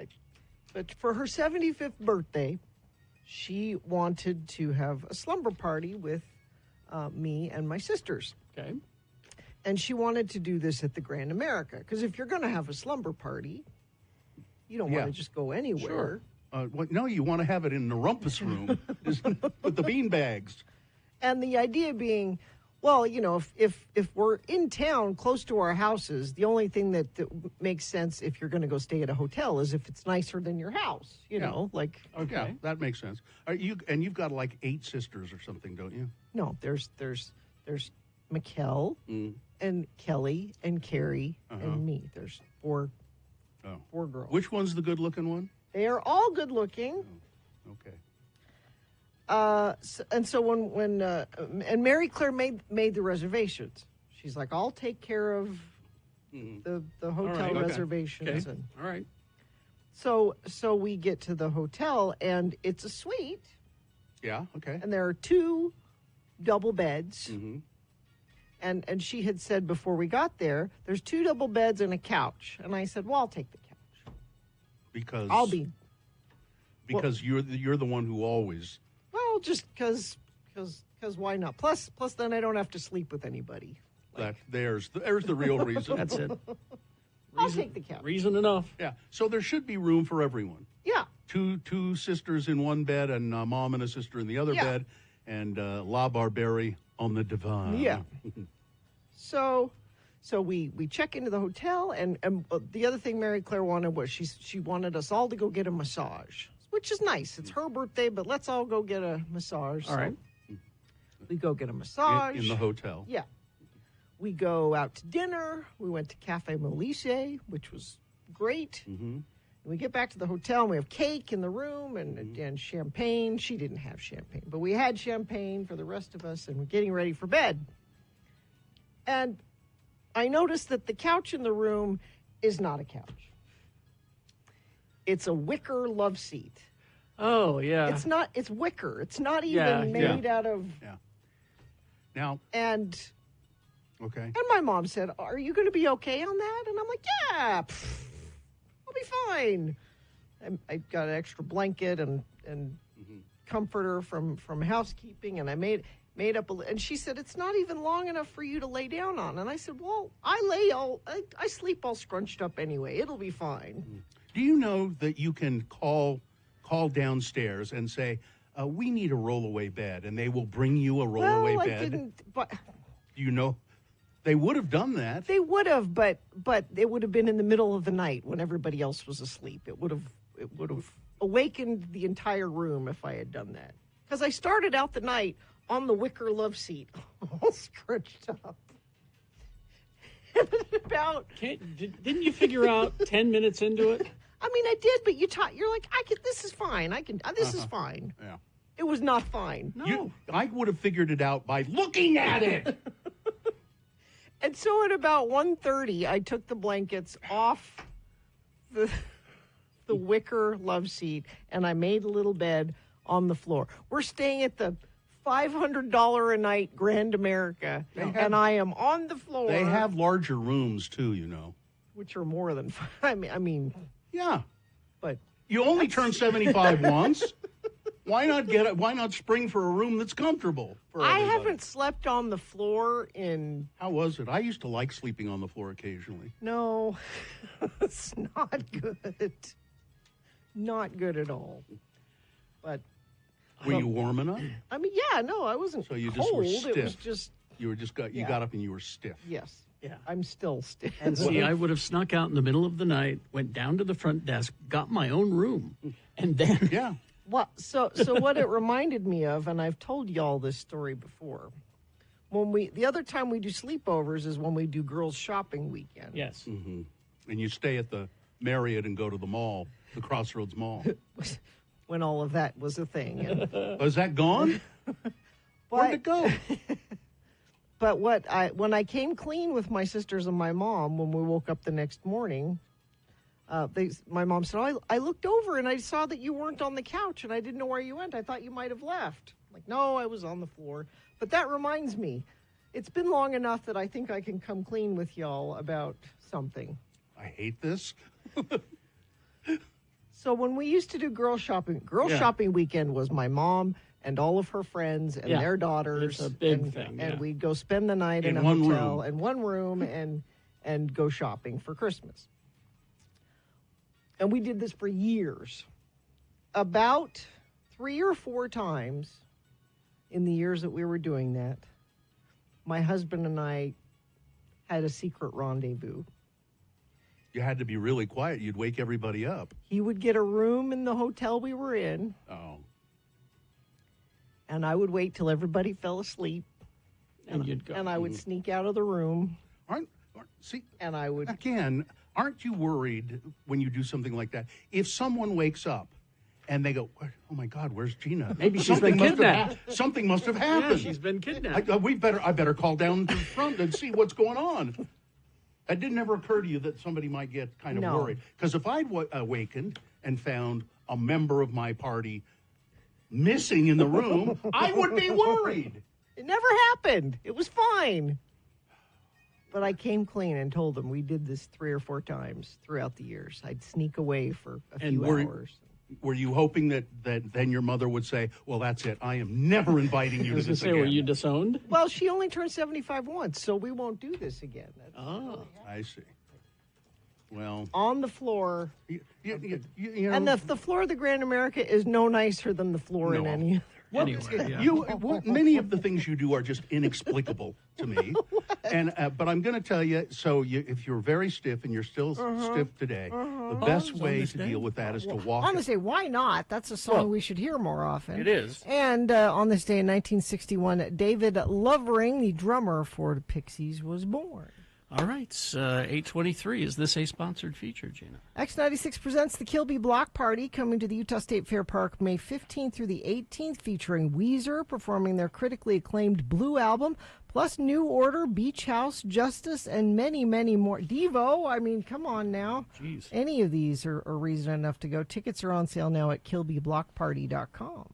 But for her 75th birthday, she wanted to have a slumber party with me and my sisters. Okay. And she wanted to do this at the Grand America. Because if you're going to have a slumber party, you don't want to just go anywhere. Sure. No, you want to have it in the rumpus room with the bean bags. And the idea being, well, you know, if we're in town close to our houses, the only thing that makes sense if you're going to go stay at a hotel is if it's nicer than your house, you know, like. Okay, yeah, that makes sense. You've got like 8 sisters or something, don't you? No, there's Mikkel and Kelly and Carrie and me. There's four girls. Which one's the good-looking one? They are all good looking. Okay. So when Mary Claire made the reservations, she's like, I'll take care of the hotel reservations. Okay. All right. So we get to the hotel, and it's a suite. Yeah. Okay. And there are 2 double beds. And she had said before we got there, there's 2 double beds and a couch. And I said, well, I'll take the couch. Because you're the one who always. Well, just because why not? Plus, then I don't have to sleep with anybody. There's the real reason. That's it. I'll take the couch. Reason enough. Yeah. So there should be room for everyone. Yeah. Two sisters in one bed, and mom and a sister in the other bed, and La Barberi on the divan. Yeah. So we check into the hotel, and the other thing Mary Claire wanted was she wanted us all to go get a massage, which is nice. It's her birthday, but let's all go get a massage. All right. We go get a massage. In the hotel. Yeah. We go out to dinner. We went to Cafe Melisse, which was great. And we get back to the hotel, and we have cake in the room and champagne. She didn't have champagne, but we had champagne for the rest of us, and we're getting ready for bed. And I noticed that the couch in the room is not a couch. It's a wicker love seat. Oh, yeah. It's not, it's wicker. It's not even made out of. Yeah. Now. And. Okay. And my mom said, are you going to be okay on that? And I'm like, yeah, I'll be fine. I got an extra blanket and comforter from housekeeping, and I made up and she said, it's not even long enough for you to lay down on. And I said, well, I sleep all scrunched up anyway. It'll be fine. Do you know that you can call call downstairs and say, we need a rollaway bed, and they will bring you a rollaway bed. I didn't, but You know, they would have done that. they would have, but it would have been in the middle of the night when everybody else was asleep. It would have awakened the entire room if I had done that. Because I started out the night on the wicker love seat, all scrunched up. Didn't you figure out 10 minutes into it? I mean, I did, but you're like, this is fine. This is fine. Yeah. It was not fine. No. I would have figured it out by looking at it. And so at about 1:30, I took the blankets off the wicker love seat, and I made a little bed on the floor. We're staying at the $500 a night Grand America, and I am on the floor. They have larger rooms, too, you know. Which are more than I mean. Yeah. But you only turn 75 once. Why not spring for a room that's comfortable for I everybody? haven't slept on the floor in... How was it? I used to like sleeping on the floor occasionally. No, it's not good. Not good at all. But... Were you warm enough? I mean, yeah, no, I wasn't So you cold. just were stiff. It was just... You got up and you were stiff. Yes. Yeah. I'm still stiff. And see, I would have snuck out in the middle of the night, went down to the front desk, got my own room, and then... Yeah. Well, so what it reminded me of, and I've told y'all this story before, the other time we do sleepovers is when we do girls' shopping weekend. Yes. Mm-hmm. And you stay at the Marriott and go to the mall, the Crossroads Mall. When all of that was a thing. And, is that gone? Where'd it go? But when I came clean with my sisters and my mom, when we woke up the next morning, my mom said, "Oh, I looked over and I saw that you weren't on the couch and I didn't know where you went. I thought you might have left." I'm like, no, I was on the floor. But that reminds me, it's been long enough that I think I can come clean with y'all about something. I hate this. So when we used to do girl shopping weekend was my mom and all of her friends and their daughters. It's a big thing. And we'd go spend the night in a hotel in one room and go shopping for Christmas. And we did this for years. About 3 or 4 times in the years that we were doing that, my husband and I had a secret rendezvous. You had to be really quiet. You'd wake everybody up. He would get a room in the hotel we were in. Oh. And I would wait till everybody fell asleep. And you'd go. And I would sneak out of the room. And I would... Again, aren't you worried when you do something like that? If someone wakes up and they go, "Oh my God, where's Gina? Maybe she's been kidnapped. Something must have happened. Yeah, she's been kidnapped. I better call down to the front and see what's going on." That didn't ever occur to you that somebody might get kind of worried. Because if I'd awakened and found a member of my party missing in the room, I would be worried. It never happened. It was fine. But I came clean and told them we did this 3 or 4 times throughout the years. I'd sneak away for a few hours. Were you hoping that then your mother would say, "Well, that's it. I am never inviting you to this again"? Were you disowned? Well, she only turned 75 once, so we won't do this again. I see. Well, on the floor. You know, and the floor of the Grand America is no nicer than the floor in any other. Many of the things you do are just inexplicable to me. And but I'm going to tell you. So if you're very stiff and you're still stiff today, the best way to deal with that is to walk. On this day, why not? That's a song we should hear more often. It is. And on this day in 1961, David Lovering, the drummer for the Pixies, was born. All right, 8:23. Is this a sponsored feature, Gina? X96 presents the Kilby Block Party, coming to the Utah State Fair Park May 15th through the 18th, featuring Weezer performing their critically acclaimed Blue album, plus New Order, Beach House, Justice, and many, many more. Devo, I mean, come on now. Jeez. Any of these are reason enough to go. Tickets are on sale now at KilbyBlockParty.com.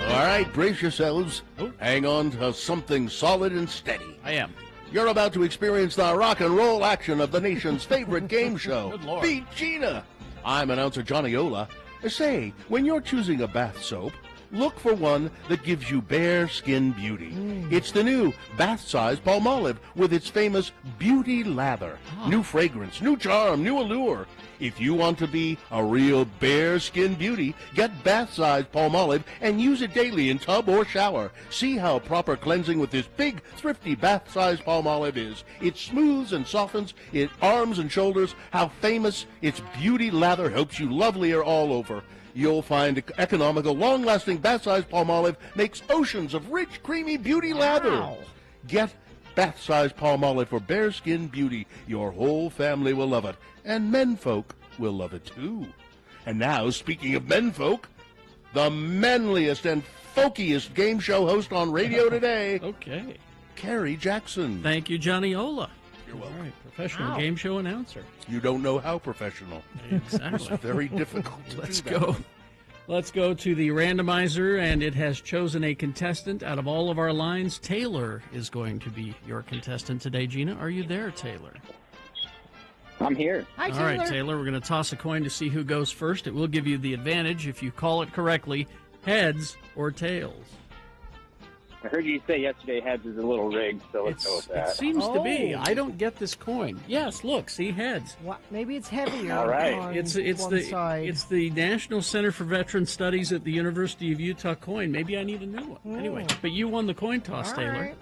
All right, brace yourselves. Hang on to something solid and steady. I am. You're about to experience the rock and roll action of the nation's favorite game show, Good Lord. Beat Gina. I'm announcer Johnny Ola. Say, when you're choosing a bath soap, look for one that gives you bare skin beauty. It's the new bath-size Palmolive with its famous beauty lather. New fragrance, new charm, new allure. If you want to be a real bare skin beauty, get bath-size Palmolive and use it daily in tub or shower. See how proper cleansing with this big, thrifty bath-size Palmolive is. It smooths and softens its arms and shoulders. How famous its beauty lather helps you lovelier all over. You'll find economical, long-lasting bath-size Palmolive makes oceans of rich, creamy beauty lather. Get bath-size Palmolive for bare skin beauty. Your whole family will love it, and menfolk will love it too. And now, speaking of menfolk, the manliest and folkiest game show host on radio today. Okay. Carrie Jackson. Thank you, Johnny Ola. You're welcome. All right, professional game show announcer. You don't know how professional. Exactly. It's very difficult to Let's do that. go. Let's go to the randomizer, and it has chosen a contestant out of all of our lines. Taylor is going to be your contestant today. Gina, are you there, Taylor? I'm here. All right, Taylor, we're going to toss a coin to see who goes first. It will give you the advantage if you call it correctly, heads or tails. I heard you say yesterday heads is a little rigged, so let's go with that. It seems to be. I don't get this coin. Yes, look, see heads. What? Maybe it's heavier. All right. On It's one the side. it's the National Center for Veteran Studies at the University of Utah coin. Maybe I need a new one. Anyway, but you won the coin toss, All Taylor. right.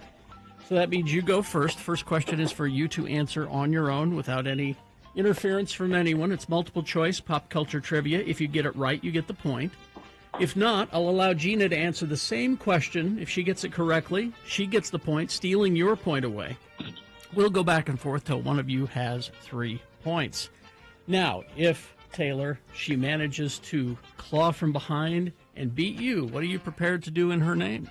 So that means you go first. First question is for you to answer on your own without any interference from anyone. It's multiple choice, pop culture trivia. If you get it right, you get the point. If not, I'll allow Gina to answer the same question. If she gets it correctly, she gets the point, stealing your point away. We'll go back and forth till one of you has 3 points. Now, if, Taylor, she manages to claw from behind and beat you, what are you prepared to do in her name?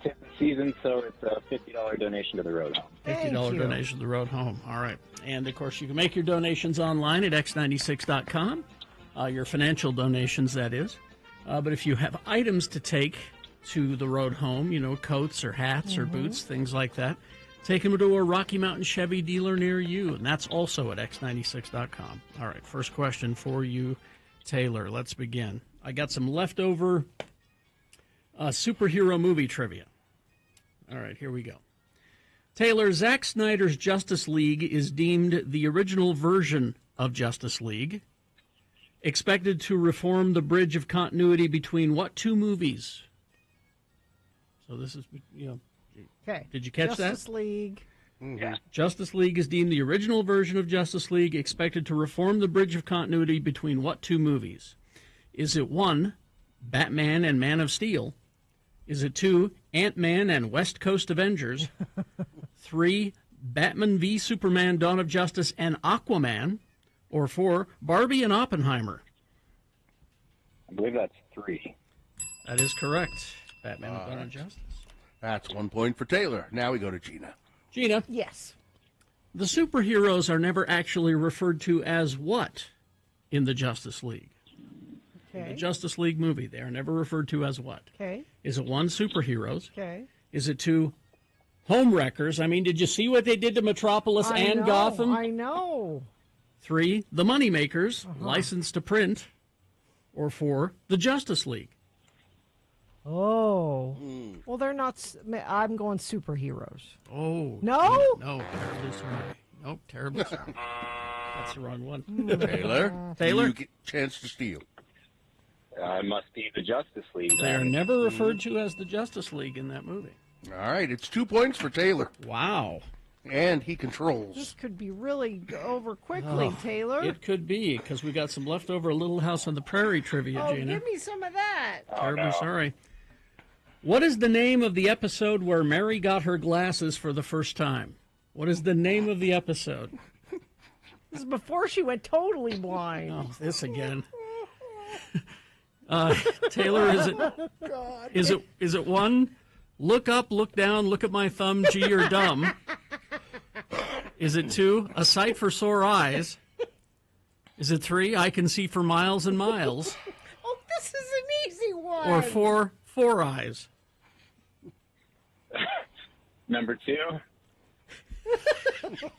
Tip the season, so it's a $50 donation to the road home. $50 donation to the road home. All right. And, of course, you can make your donations online at x96.com. Your financial donations, that is. But if you have items to take to the road home, you know, coats or hats or boots, things like that, take them to a Rocky Mountain Chevy dealer near you, and that's also at x96.com. All right, first question for you, Taylor. Let's begin. I got some leftover superhero movie trivia. All right, here we go. Taylor, Zack Snyder's Justice League is deemed the original version of Justice League, expected to reform the bridge of continuity between what 2 movies? So this is, you know. Okay. Did you catch that? Justice League. Yeah. Justice League is deemed the original version of Justice League, expected to reform the bridge of continuity between what 2 movies? Is it 1, Batman and Man of Steel? Is it 2, Ant-Man and West Coast Avengers? 3, Batman v Superman, Dawn of Justice and Aquaman? Or 4, Barbie and Oppenheimer? I believe that's 3. That is correct. Batman and Dawn of Justice. That's 1 point for Taylor. Now we go to Gina. Gina. Yes. The superheroes are never actually referred to as what in the Justice League? Okay. The Justice League movie, they are never referred to as what? Okay. Is it 1, superheroes? Okay. Is it 2, homewreckers? I mean, did you see what they did to Metropolis and Gotham? I know. 3, the Moneymakers, licensed to print. Or 4, the Justice League. Oh. Well, they're not. I'm going superheroes. Oh. No? No, terribly sorry. Nope, terribly sorry. That's the wrong one. Taylor? You get a chance to steal. It must be the Justice League. They are never referred to as the Justice League in that movie. All right, it's 2 points for Taylor. Wow. And he controls. This could be really over quickly, Taylor. It could be, because we got some leftover Little House on the Prairie trivia, Gina. Give me some of that. Terribly sorry. What is the name of the episode where Mary got her glasses for the first time? What is the name of the episode? This is before she went totally blind. Oh, this again. Taylor, is it 1, look up, look down, look at my thumb, gee, you're dumb? Is it 2, a sight for sore eyes? Is it 3, I can see for miles and miles? Oh, this is an easy one. Or 4, 4 eyes? Number 2. Look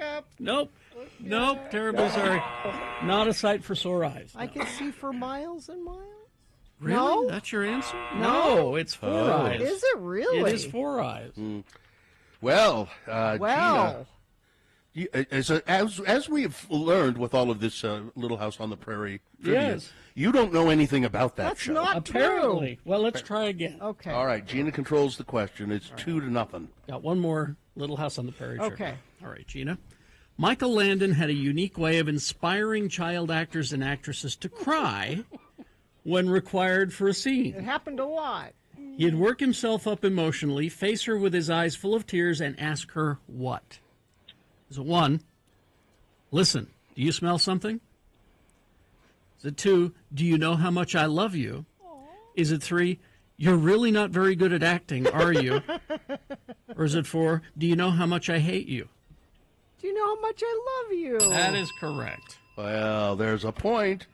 up. Nope. Nope. Terribly sorry. Not a sight for sore eyes. I can see for miles and miles. Really? No? That's your answer? No. It's Four Eyes. Is it really? It is Four Eyes. Well, Well. Gina, as we have learned with all of this Little House on the Prairie trivia, Yes. you don't know anything about that That's show. not Apparently. true. Well, let's try again. Okay. All right, Gina controls the question. It's 2-0. Got one more Little House on the Prairie. Okay. trivia. All right, Gina. Michael Landon had a unique way of inspiring child actors and actresses to cry when required for a scene. It happened a lot. He'd work himself up emotionally, face her with his eyes full of tears, and ask her what? Is it 1, listen, do you smell something? Is it 2, do you know how much I love you? Is it 3, you're really not very good at acting, are you? Or is it 4, do you know how much I hate you? Do you know how much I love you? That is correct. Well, there's a point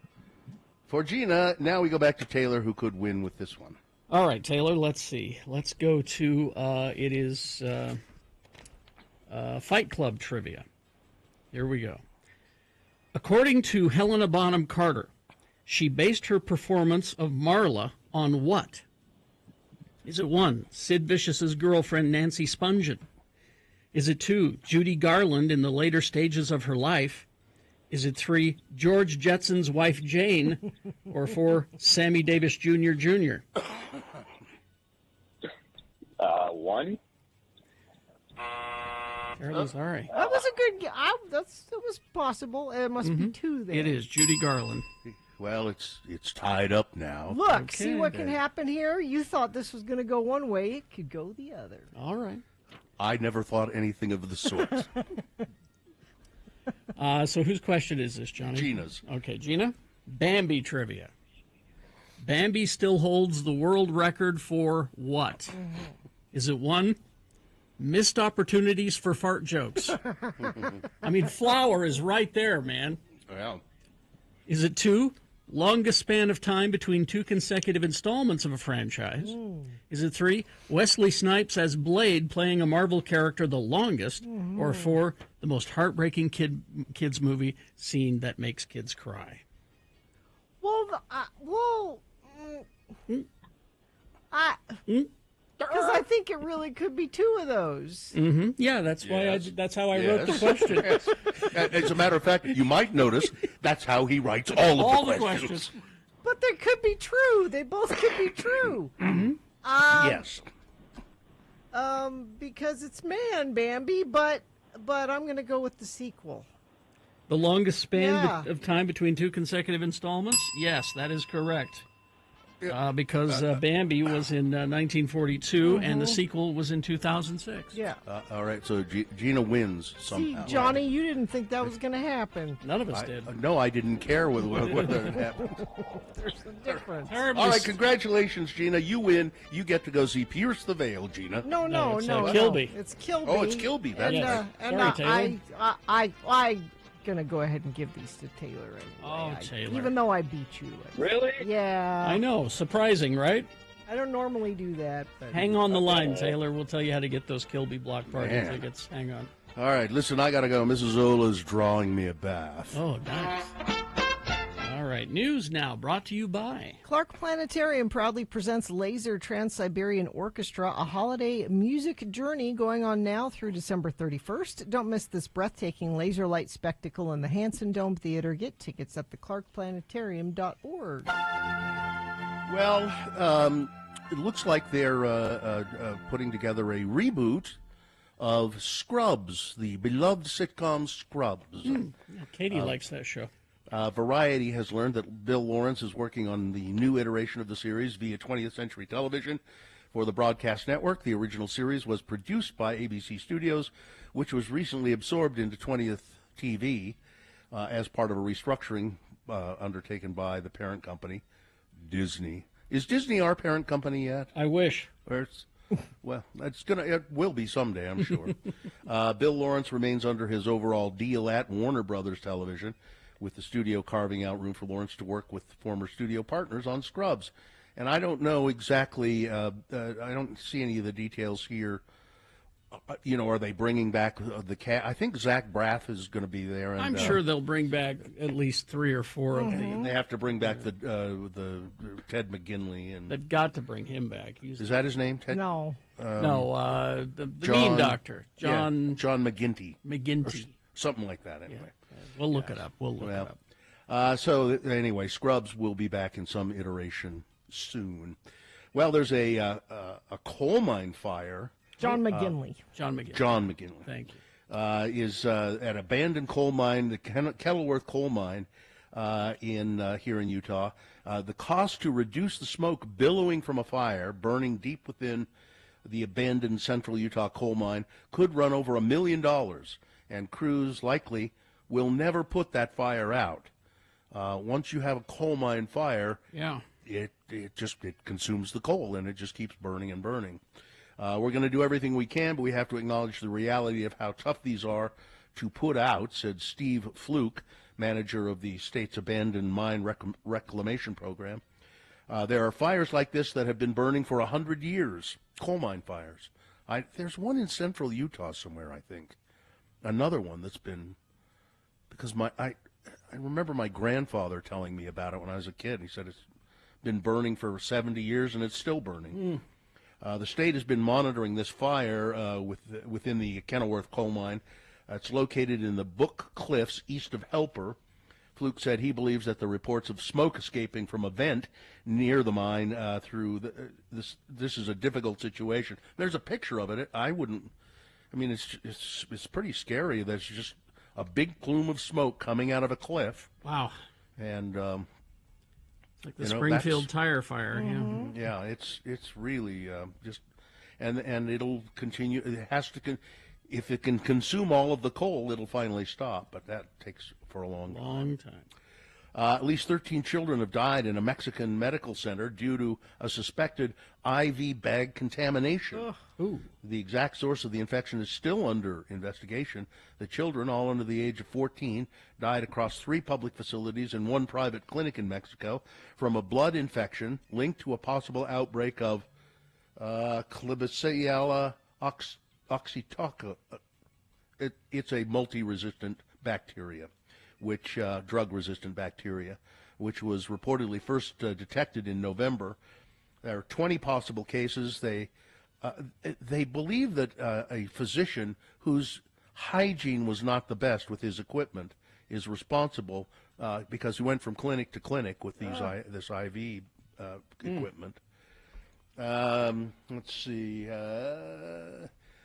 for Gina. Now we go back to Taylor, who could win with this one. All right, Taylor, let's see. Let's go to, it is Fight Club trivia. Here we go. According to Helena Bonham Carter, she based her performance of Marla on what? Is it 1, Sid Vicious's girlfriend Nancy Spungen? Is it 2, Judy Garland in the later stages of her life? Is it 3, George Jetson's wife Jane? Or 4, Sammy Davis Jr. Jr.? 1. Terribly sorry. That was a good. That was possible. It must be 2 there. It is Judy Garland. Well, it's tied up now. Look, see what can happen here? You thought this was going to go one way. It could go the other. All right. I never thought anything of the sort. So whose question is this, Johnny? Gina's. Okay, Gina. Bambi trivia. Bambi still holds the world record for what? Is it 1, missed opportunities for fart jokes? I mean, flour is right there, man. Well. Is it 2, longest span of time between 2 consecutive installments of a franchise? Is it 3, Wesley Snipes as Blade playing a Marvel character the longest? Or 4, the most heartbreaking kids movie scene that makes kids cry? Because I think it really could be 2 of those. Mm-hmm. Yeah, that's why. That's how I wrote the question. Yes. As a matter of fact, you might notice that's how he writes all of the questions. But they could be true. They both could be true. Yes. Because it's man, Bambi, but I'm going to go with the sequel. The longest span Yeah. of time between 2 consecutive installments? Yes, that is correct. Because Bambi was in 1942 and the sequel was in 2006. Yeah. All right, so Gina wins See, somehow. Johnny, you didn't think that was going to happen. None of us did. No, I didn't care whether it happened. There's a difference. All right, congratulations, Gina. You win. You get to go see Pierce the Veil, Gina. No, it's, no. Kilby. It's Kilby. Oh, it's Kilby. That's right. And Sorry, Taylor. I'm going to go ahead and give these to Taylor anyway. Taylor. Even though I beat you. Really? Yeah. I know. Surprising, right? I don't normally do that. But Hang on the line, Taylor. We'll tell you how to get those Kilby block party Man. tickets. Hang on. All right, listen, I got to go. Mrs. Ola's drawing me a bath. Oh, nice. All right, news now brought to you by Clark Planetarium proudly presents Laser Trans-Siberian Orchestra, a holiday music journey going on now through December 31st. Don't miss this breathtaking laser light spectacle in the Hanson Dome Theater. Get tickets at theclarkplanetarium.org. Well, it looks like they're putting together a reboot of Scrubs, the beloved sitcom Scrubs. Katie likes that show. Variety has learned that Bill Lawrence is working on the new iteration of the series via 20th Century Television for the broadcast network. The original series was produced by ABC Studios, which was recently absorbed into 20th TV as part of a restructuring undertaken by the parent company, Disney. Is Disney our parent company yet? I wish. Well, it will be someday, I'm sure. Bill Lawrence remains under his overall deal at Warner Brothers Television, with the studio carving out room for Lawrence to work with former studio partners on Scrubs. And I don't know exactly, I don't see any of the details here are they bringing back the cat? I think Zach Braff is going to be there. And, I'm sure they'll bring back at least 3 or 4 of them. They have to bring back the Ted McGinley, and they've got to bring him back. Is that his name? Ted? No. The mean doctor, John McGinty. McGinty, something like that. Anyway, we'll look it up. We'll look it up. So anyway, Scrubs will be back in some iteration soon. Well, there's a coal mine fire. John McGinley. John McGinley. John McGinley. Thank you. Is at abandoned coal mine, the Kettleworth coal mine here in Utah. The cost to reduce the smoke billowing from a fire burning deep within the abandoned central Utah coal mine could run over $1 million, and crews likely will never put that fire out. Once you have a coal mine fire, it consumes the coal, and it just keeps burning and burning. We're going to do everything we can, but we have to acknowledge the reality of how tough these are to put out, said Steve Fluke, manager of the state's abandoned mine reclamation program. There are fires like this that have been burning for 100 years, coal mine fires. There's one in central Utah somewhere, I think. Another one that's been, because I remember my grandfather telling me about it when I was a kid. He said it's been burning for 70 years and it's still burning. The state has been monitoring this fire within the Kenilworth coal mine. It's located in the Book Cliffs east of Helper. Fluke said he believes that the reports of smoke escaping from a vent near the mine this is a difficult situation. There's a picture of it. It's pretty scary. There's just a big plume of smoke coming out of a cliff. Wow. And like the Springfield tire fire. Yeah, it's really just, and it'll continue. It has to, if it can consume all of the coal, it'll finally stop. But that takes for a long time. At least 13 children have died in a Mexican medical center due to a suspected IV bag contamination. The exact source of the infection is still under investigation. The children, all under the age of 14, died across 3 public facilities and 1 private clinic in Mexico from a blood infection linked to a possible outbreak of Klebsiella oxytocca. It's a multi-resistant bacteria, drug-resistant bacteria, which was reportedly first detected in November. There are 20 possible cases. They believe that a physician whose hygiene was not the best with his equipment is responsible because he went from clinic to clinic with this IV equipment. Let's see.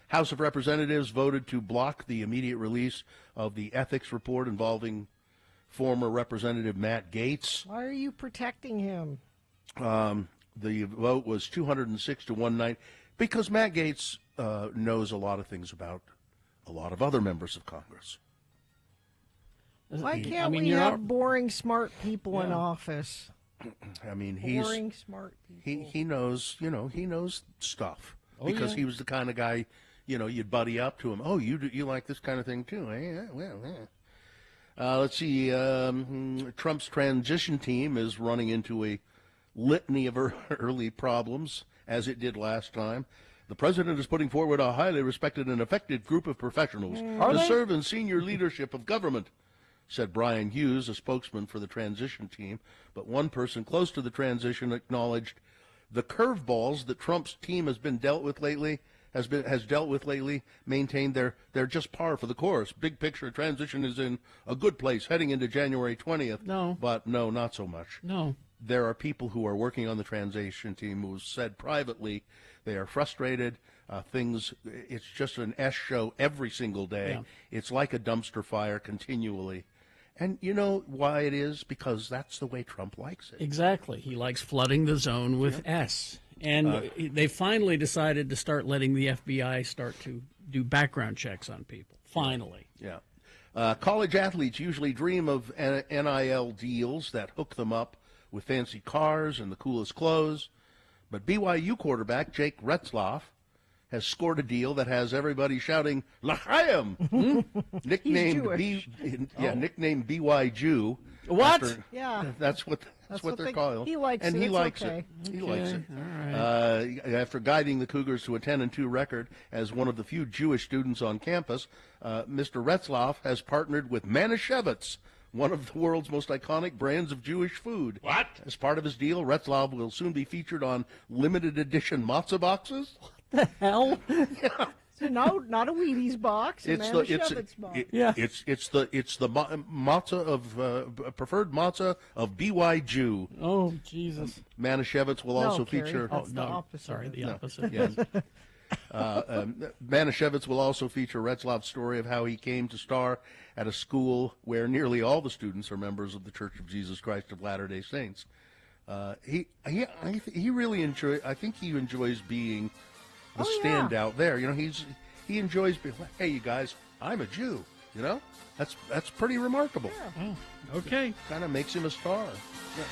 House of Representatives voted to block the immediate release of the ethics report involving former Representative Matt Gaetz. Why are you protecting him? The vote was 206 to 190 because Matt Gaetz knows a lot of things about a lot of other members of Congress. Why can't we have boring, smart people in office? I mean, boring, smart people. He knows, he knows stuff because he was the kind of guy, you'd buddy up to him. Oh, you like this kind of thing too? Let's see. Trump's transition team is running into a litany of early problems, as it did last time. The president is putting forward a highly respected and effective group of professionals to serve in senior leadership of government, said Brian Hughes, a spokesman for the transition team. But one person close to the transition acknowledged the curveballs that Trump's team has dealt with lately, maintained they're just par for the course. Big picture, transition is in a good place heading into January 20th. But no, not so much. No. There are people who are working on the transition team who said privately they are frustrated. It's just an S show every single day. Yeah. It's like a dumpster fire continually. And you know why it is? Because that's the way Trump likes it. Exactly. He likes flooding the zone with S. And they finally decided to start letting the FBI start to do background checks on people. Finally. Yeah. College athletes usually dream of NIL deals that hook them up with fancy cars and the coolest clothes. But BYU quarterback Jake Retzlaff has scored a deal that has everybody shouting "L'chaim," nicknamed nicknamed BY Jew. What? That's what they're called. He likes and it. he likes okay. it. He likes it. All right. After guiding the Cougars to a 10-2 record as one of the few Jewish students on campus, Mr. Retzlaff has partnered with Manischewitz, one of the world's most iconic brands of Jewish food. What? As part of his deal, Retzlaff will soon be featured on limited edition matzah boxes. The hell? So no, not a Wheaties box. It's box. it's the matzah of preferred matzah of BY Jew. Oh Jesus! Manischewitz will also feature. That's the opposite. Sorry, the opposite. Yes. Manischewitz will also feature Retzlaff's story of how he came to star at a school where nearly all the students are members of the Church of Jesus Christ of Latter-day Saints. He really enjoys. I think he enjoys being the standout there. You know, he enjoys being like, hey, you guys, I'm a Jew. You know, that's pretty remarkable. Yeah. Oh, okay. Kind of makes him a star.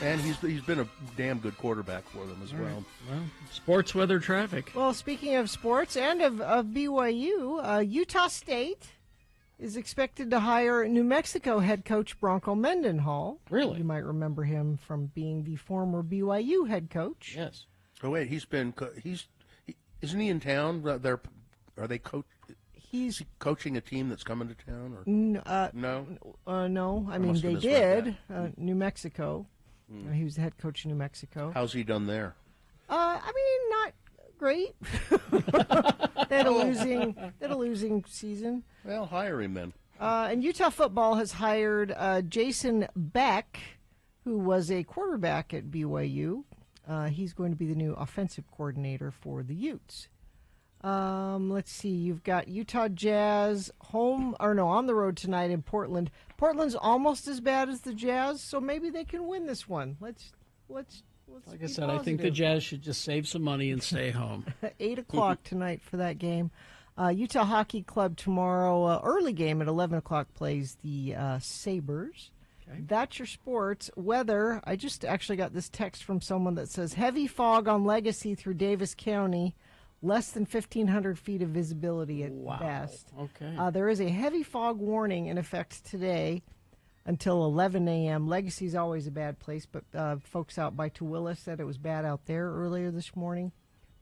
And he's been a damn good quarterback for them as well. Well, sports, weather, traffic. Well, speaking of sports and of BYU, Utah State is expected to hire New Mexico head coach Bronco Mendenhall. Really? You might remember him from being the former BYU head coach. Yes. Oh wait, isn't he in town? Are they He's coaching a team that's coming to town, or no? No. I mean, must have they misread did. New Mexico. He was the head coach in New Mexico. How's he done there? I mean, not great. They had a losing season. Well, hire him then. And Utah football has hired Jason Beck, who was a quarterback at BYU. He's going to be the new offensive coordinator for the Utes. Let's see. You've got Utah Jazz on the road tonight in Portland. Portland's almost as bad as the Jazz, so maybe they can win this one. Let's like I said, I think the Jazz should just save some money and stay home. 8:00 tonight for that game. Utah Hockey Club tomorrow, early game at 11 o'clock plays the Sabres. Okay. That's your sports. Weather, I just actually got this text from someone that says, heavy fog on Legacy through Davis County, less than 1,500 feet of visibility at best. Okay. There is a heavy fog warning in effect today until 11 a.m. Legacy's always a bad place, but folks out by Tooele said it was bad out there earlier this morning.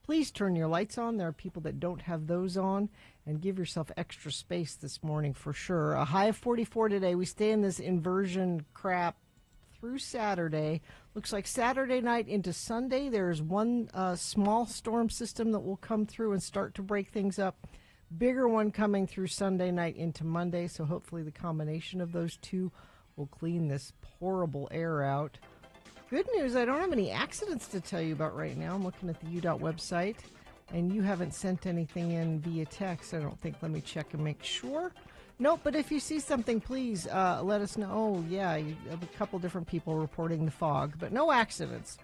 Please turn your lights on. There are people that don't have those on, and give yourself extra space this morning for sure. A high of 44 today. We stay in this inversion crap through Saturday. Looks like Saturday night into Sunday, there's one small storm system that will come through and start to break things up. Bigger one coming through Sunday night into Monday, so hopefully the combination of those two will clean this horrible air out. Good news, I don't have any accidents to tell you about right now. I'm looking at the UDOT website, and you haven't sent anything in via text, I don't think. Let me check and make sure. Nope, but if you see something, please let us know. Oh, yeah, you have a couple different people reporting the fog, but no accidents.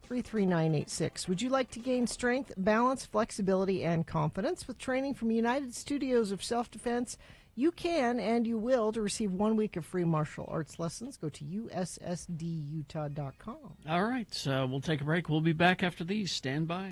33986. Would you like to gain strength, balance, flexibility, and confidence with training from United Studios of Self-Defense? You can and you will. To receive 1 week of free martial arts lessons, go to ussdutah.com. All right, so we'll take a break. We'll be back after these. Stand by.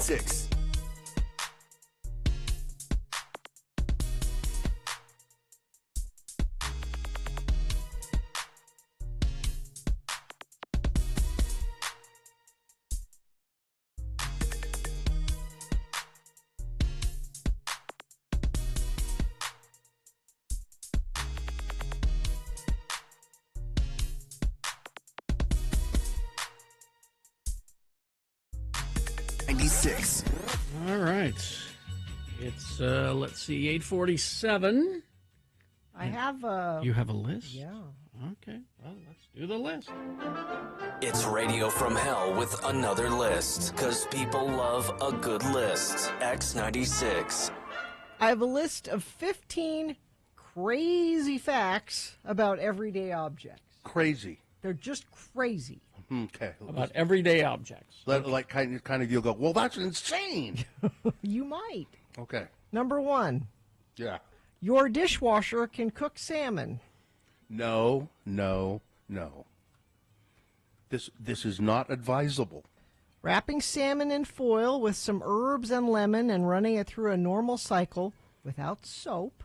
X96. All right. It's, let's see, 8:47. I have You have a list? Yeah. Okay. Well, let's do the list. It's Radio from Hell with another list, because people love a good list. X96. I have a list of 15 crazy facts about everyday objects. Crazy. They're just crazy. Okay. About everyday objects. Like kind of you'll go, well, that's insane. You might. Okay. Number 1. Yeah. Your dishwasher can cook salmon. No. This is not advisable. Wrapping salmon in foil with some herbs and lemon and running it through a normal cycle without soap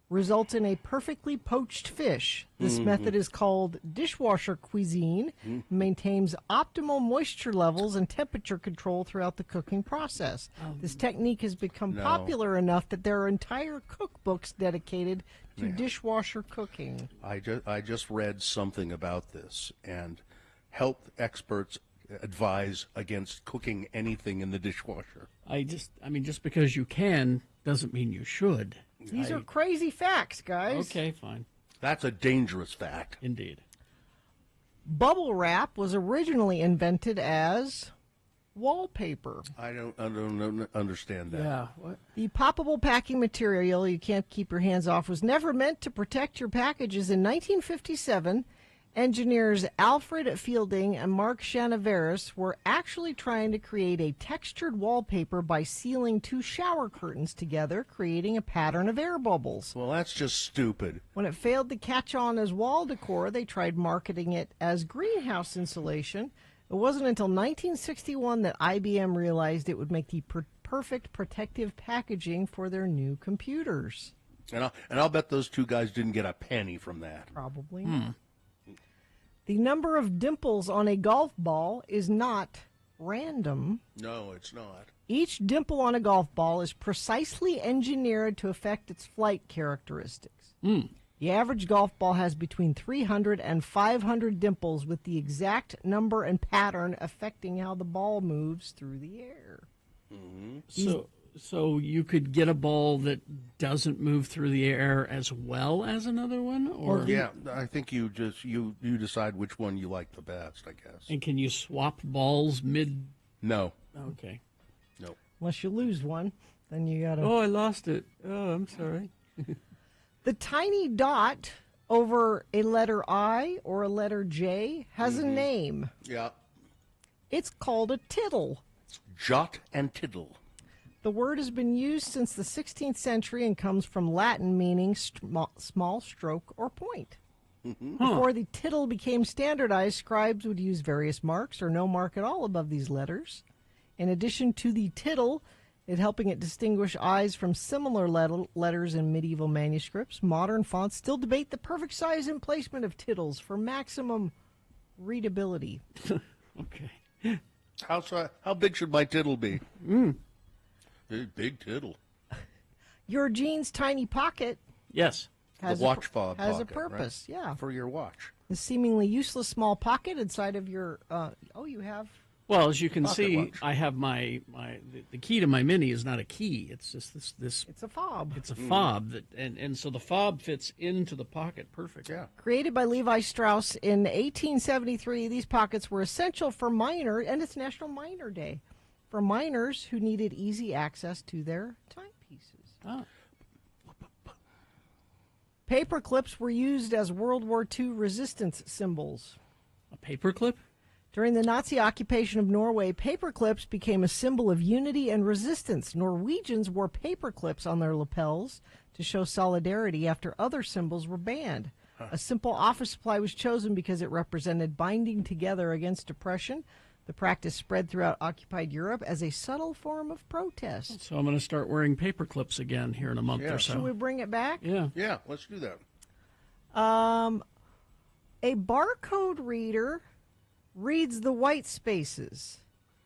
results in a perfectly poached fish. This method is called dishwasher cuisine, maintains optimal moisture levels and temperature control throughout the cooking process. This technique has become popular enough that there are entire cookbooks dedicated to dishwasher cooking. I just read something about this, and health experts advise against cooking anything in the dishwasher. Just because you can doesn't mean you should. These are crazy facts, guys. Okay, fine. That's a dangerous fact. Indeed. Bubble wrap was originally invented as wallpaper. I don't understand that. Yeah. What? The poppable packing material you can't keep your hands off was never meant to protect your packages. In 1957, engineers Alfred Fielding and Mark Shanaveris were actually trying to create a textured wallpaper by sealing 2 shower curtains together, creating a pattern of air bubbles. Well, that's just stupid. When it failed to catch on as wall decor, they tried marketing it as greenhouse insulation. It wasn't until 1961 that IBM realized it would make the perfect protective packaging for their new computers. And I'll bet those 2 guys didn't get a penny from that. Probably not. The number of dimples on a golf ball is not random. No, it's not. Each dimple on a golf ball is precisely engineered to affect its flight characteristics. The average golf ball has between 300 and 500 dimples, with the exact number and pattern affecting how the ball moves through the air. So you could get a ball that doesn't move through the air as well as another one, or yeah, I think you decide which one you like the best, I guess. And can you swap balls mid? No. Okay. No. Unless you lose one, then you gotta. Oh, I lost it. Oh, I'm sorry. The tiny dot over a letter I or a letter J has a name. Yeah. It's called a tittle. Jot and tittle. The word has been used since the 16th century and comes from Latin meaning small stroke or point. Before the tittle became standardized, scribes would use various marks or no mark at all above these letters. In addition to the tittle, helping it distinguish I's from similar letters in medieval manuscripts, modern fonts still debate the perfect size and placement of tittles for maximum readability. Okay. How big should my tittle be? Big tittle. Your jeans' tiny pocket. Yes. Has the watch fob has pocket, a purpose. Right? Yeah. For your watch. The seemingly useless small pocket inside of your. You have. Well, as you can Pocket see, watch. I have the key to my Mini is not a key. It's just this. It's a fob. It's a fob that, and so the fob fits into the pocket perfect. Yeah. Created by Levi Strauss in 1873, these pockets were essential for and it's National Miner Day, for miners who needed easy access to their timepieces. Oh. Paper clips were used as World War II resistance symbols. A paper clip? During the Nazi occupation of Norway, paper clips became a symbol of unity and resistance. Norwegians wore paper clips on their lapels to show solidarity after other symbols were banned. A simple office supply was chosen because it represented binding together against oppression. The practice spread throughout occupied Europe as a subtle form of protest. So I'm going to start wearing paper clips again here in a month or so. Should we bring it back? Yeah. Yeah, let's do that. A barcode reader reads the white spaces.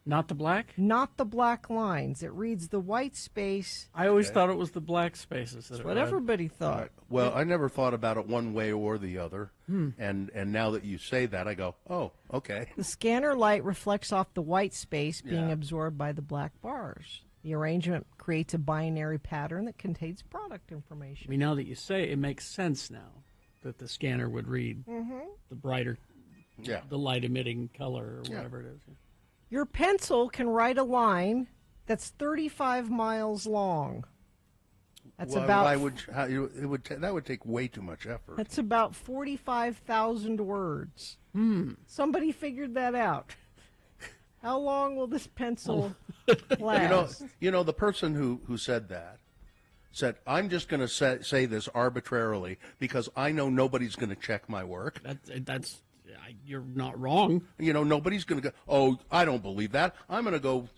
Not the black? Not the black lines. It reads the white space. I always thought it was the black spaces. That's what everybody thought. Right. Well, I never thought about it one way or the other. Hmm. And now that you say that, I go, oh, okay. The scanner light reflects off the white space being absorbed by the black bars. The arrangement creates a binary pattern that contains product information. I mean, now that you say it, it makes sense now that the scanner would read the brighter, the light-emitting color or whatever it is. Your pencil can write a line that's 35 miles long. That's that would take way too much effort. That's about 45,000 words. Somebody figured that out. How long will this pencil last? You know, the person who said that said, I'm just going to say this arbitrarily because I know nobody's going to check my work. That's you're not wrong. You know, nobody's going to go, oh, I don't believe that. I'm going to go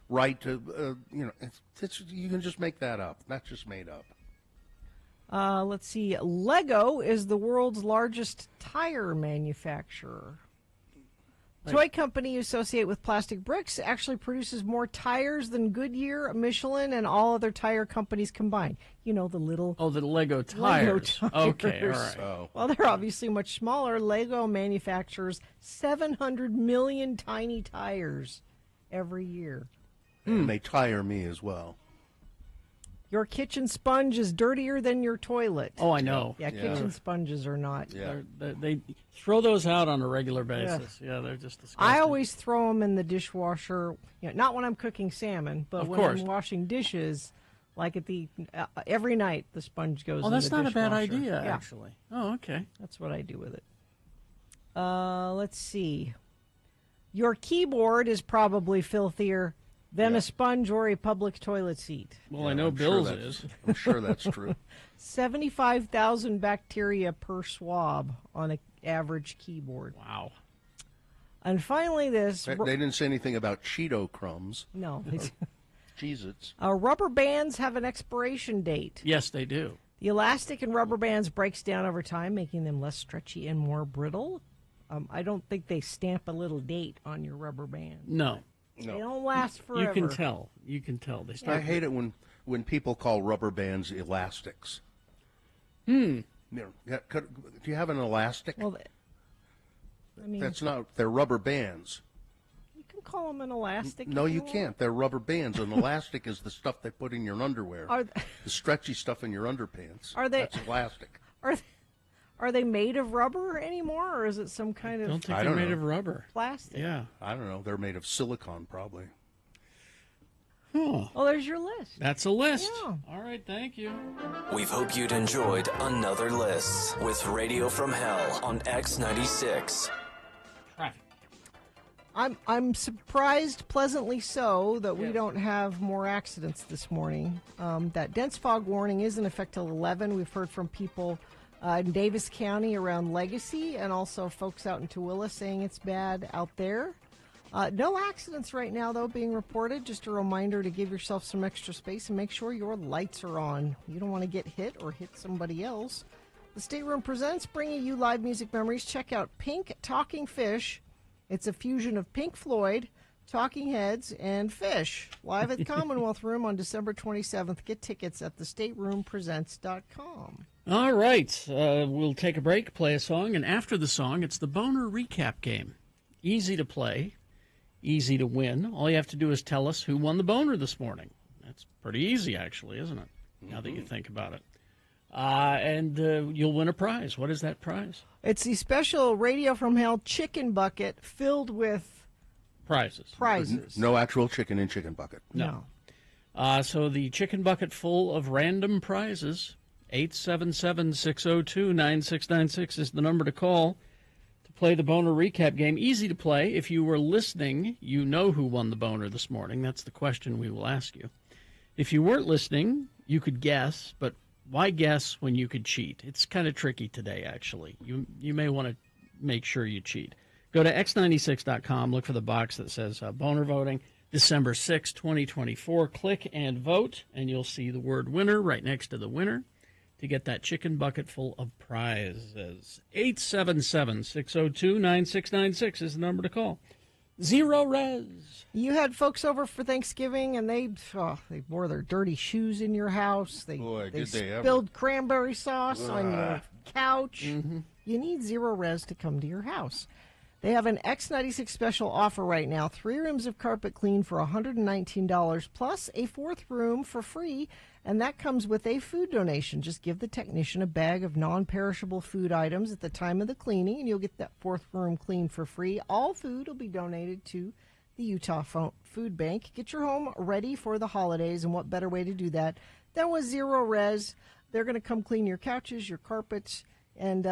right to, you can just make that up. That's just made up. Let's see. Lego is the world's largest tire manufacturer. Toy company you associate with plastic bricks actually produces more tires than Goodyear, Michelin, and all other tire companies combined. You know, the little... Oh, the Lego tires. Okay, all right. Oh. Well, they're obviously much smaller. Lego manufactures 700 million tiny tires every year. And they tire me as well. Your kitchen sponge is dirtier than your toilet. Oh, I know. Yeah, kitchen sponges are not. Yeah. They throw those out on a regular basis. Yeah, they're just disgusting. I always throw them in the dishwasher, not when I'm cooking salmon, but when I'm washing dishes, like at the every night the sponge goes in the dishwasher. Oh, that's not a bad idea, actually. Oh, okay. That's what I do with it. Let's see. Your keyboard is probably filthier than a sponge or a public toilet seat. Well, I know Bill's is. I'm sure that's true. 75,000 bacteria per swab on an average keyboard. Wow. And finally this... They didn't say anything about Cheeto crumbs. No. Cheez-Its. Rubber bands have an expiration date. Yes, they do. The elastic in rubber bands breaks down over time, making them less stretchy and more brittle. I don't think they stamp a little date on your rubber band. No. They don't last forever. You can tell. You can tell. They start. I hate it when people call rubber bands elastics. Hmm. Do you have an elastic? Well, I mean, that's not. They're rubber bands. You can call them an elastic. No, you can't. They're rubber bands. An elastic is the stuff they put in your underwear. The stretchy stuff in your underpants. Are they? That's elastic. Are they made of rubber anymore, or is it some kind of? I don't think they're made of rubber. Plastic. Yeah. I don't know. They're made of silicone, probably. Oh. Well, there's your list. That's a list. Yeah. All right, thank you. We hope you'd enjoyed another list with Radio from Hell on X96. Traffic. I'm surprised, pleasantly so, that we don't have more accidents this morning. That dense fog warning is in effect till 11. We've heard from people in Davis County around Legacy, and also folks out in Tooele saying it's bad out there. No accidents right now, though, being reported. Just a reminder to give yourself some extra space and make sure your lights are on. You don't want to get hit or hit somebody else. The Stateroom presents, bringing you live music memories. Check out Pink Talking Fish. It's a fusion of Pink Floyd, Talking Heads, and Fish. Live at the Commonwealth Room on December 27th. Get tickets at thestateroompresents.com. All right. We'll take a break, play a song, and after the song, it's the Boner Recap Game. Easy to play, easy to win. All you have to do is tell us who won the boner this morning. That's pretty easy, actually, isn't it? Now that you think about it. And you'll win a prize. What is that prize? It's the special Radio from Hell chicken bucket filled with prizes. No actual chicken in chicken bucket. No. So the chicken bucket full of random prizes. 877-602-9696 is the number to call to play the Boner Recap Game. Easy to play. If you were listening, you know who won the boner this morning. That's the question we will ask you. If you weren't listening, you could guess, but why guess when you could cheat? It's kind of tricky today, actually. You may want to make sure you cheat. Go to x96.com, look for the box that says boner voting, December 6, 2024. Click and vote, and you'll see the word winner right next to the winner to get that chicken bucket full of prizes. 877-602-9696 is the number to call. Zero Res. You had folks over for Thanksgiving, and they wore their dirty shoes in your house. They spilled cranberry sauce on your couch. Mm-hmm. You need Zero Res to come to your house. They have an X96 special offer right now. 3 rooms of carpet clean for $119 plus a 4th room for free, and that comes with a food donation. Just give the technician a bag of non-perishable food items at the time of the cleaning, and you'll get that 4th room clean for free. All food will be donated to the Utah Food Bank. Get your home ready for the holidays, and what better way to do that than with Zero Res. They're going to come clean your couches, your carpets, and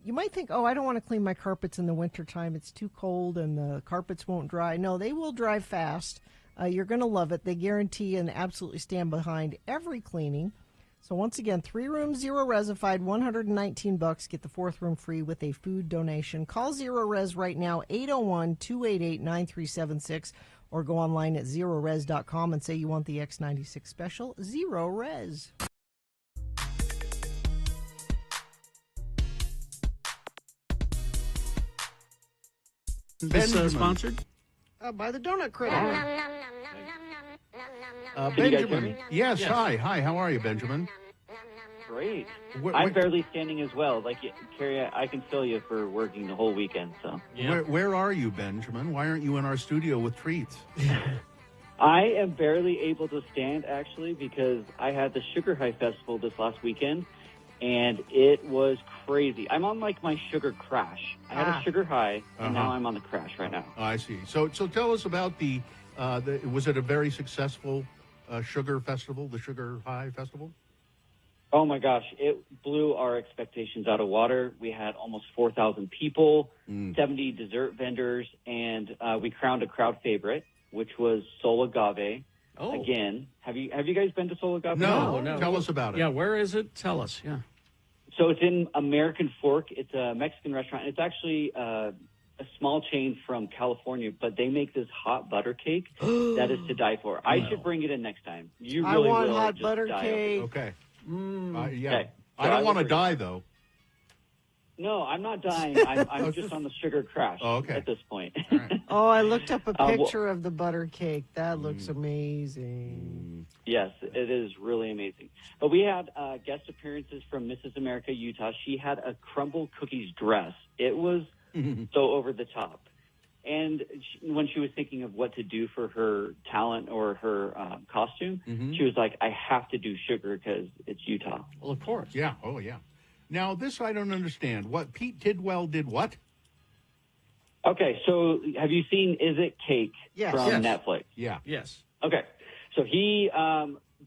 you might think, I don't want to clean my carpets in the wintertime. It's too cold and the carpets won't dry. No, they will dry fast. You're going to love it. They guarantee and absolutely stand behind every cleaning. So once again, 3 rooms, Zero Resified, $119. Get the 4th room free with a food donation. Call Zero Res right now, 801-288-9376, or go online at zerores.com and say you want the X96 special. Zero Res. Sponsored by the Doughnut Critic. Benjamin. Yes, hi. How are you, Benjamin? Great. I'm barely standing as well. Like, Carrie, I can feel you for working the whole weekend. So. Where are you, Benjamin? Why aren't you in our studio with treats? I am barely able to stand, actually, because I had the Sugar High Festival this last weekend, and it was crazy. I'm on, like, my sugar crash. I had a sugar high, and now I'm on the crash right now. Oh, I see. So tell us about was it a very successful sugar festival, the Sugar High Festival? Oh, my gosh. It blew our expectations out of water. We had almost 4,000 people, 70 dessert vendors, and we crowned a crowd favorite, which was Sol Agave. Oh. Again, have you guys been to Sol Agave? No. Tell us about it. Yeah, where is it? Tell us, yeah. So it's in American Fork. It's a Mexican restaurant. It's actually a small chain from California, but they make this hot butter cake that is to die for. I should bring it in next time. You really I want will hot just butter die cake. Okay. Yeah. Okay. So I don't want to will die, though. No, I'm not dying. I'm just on the sugar crash at this point. Oh, I looked up a picture of the butter cake. That looks amazing. Yes, it is really amazing. But we had guest appearances from Mrs. America, Utah. She had a crumble cookies dress. It was so over the top. And when she was thinking of what to do for her talent or her costume, she was like, I have to do sugar because it's Utah. Well, of course. Yeah. Oh, yeah. Now, this I don't understand. What Pete Tidwell did what? Okay, so have you seen Is It Cake from Netflix? Yeah. Yes. Okay, so he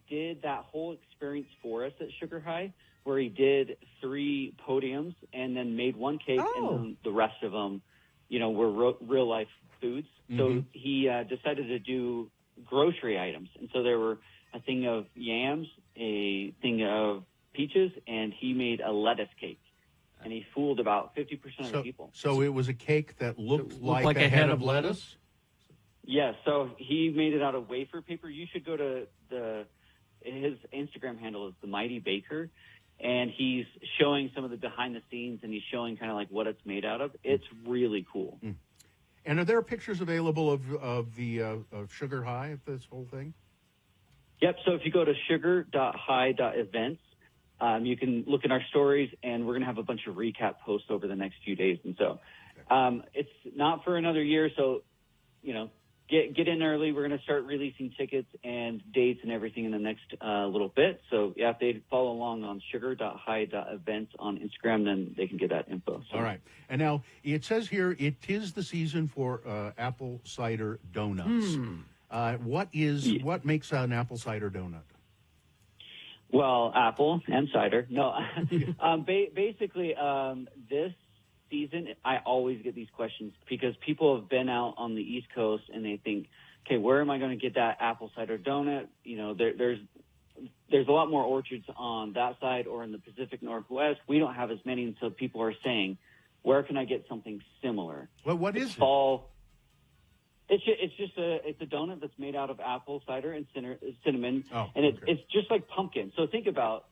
did that whole experience for us at Sugar High, where he did 3 podiums and then made one cake, and then the rest of them, were real life foods. So he decided to do grocery items, and so there were a thing of yams, a thing of peaches, and he made a lettuce cake. And he fooled about 50% of the people. So it was a cake that looked like a head of lettuce? Yeah, so he made it out of wafer paper. You should go to his Instagram handle is The Mighty Baker, and he's showing some of the behind the scenes, and he's showing kind of like what it's made out of. It's really cool. And are there pictures available of the Sugar High, of this whole thing? Yep, so if you go to sugar.high.events, you can look at our stories, and we're going to have a bunch of recap posts over the next few days. And so it's not for another year, so, get in early. We're going to start releasing tickets and dates and everything in the next little bit. So, yeah, if they follow along on sugar.high.events on Instagram, then they can get that info. So. All right. And now it says here, it is the season for apple cider donuts. What makes an apple cider donut? Well, apple and cider. No, basically, this season, I always get these questions because people have been out on the East Coast and they think, okay, where am I going to get that apple cider donut? There's a lot more orchards on that side or in the Pacific Northwest. We don't have as many, and so people are saying, where can I get something similar? Well, what is it? It's just a donut that's made out of apple cider and cinnamon, and it's just like pumpkin. So think about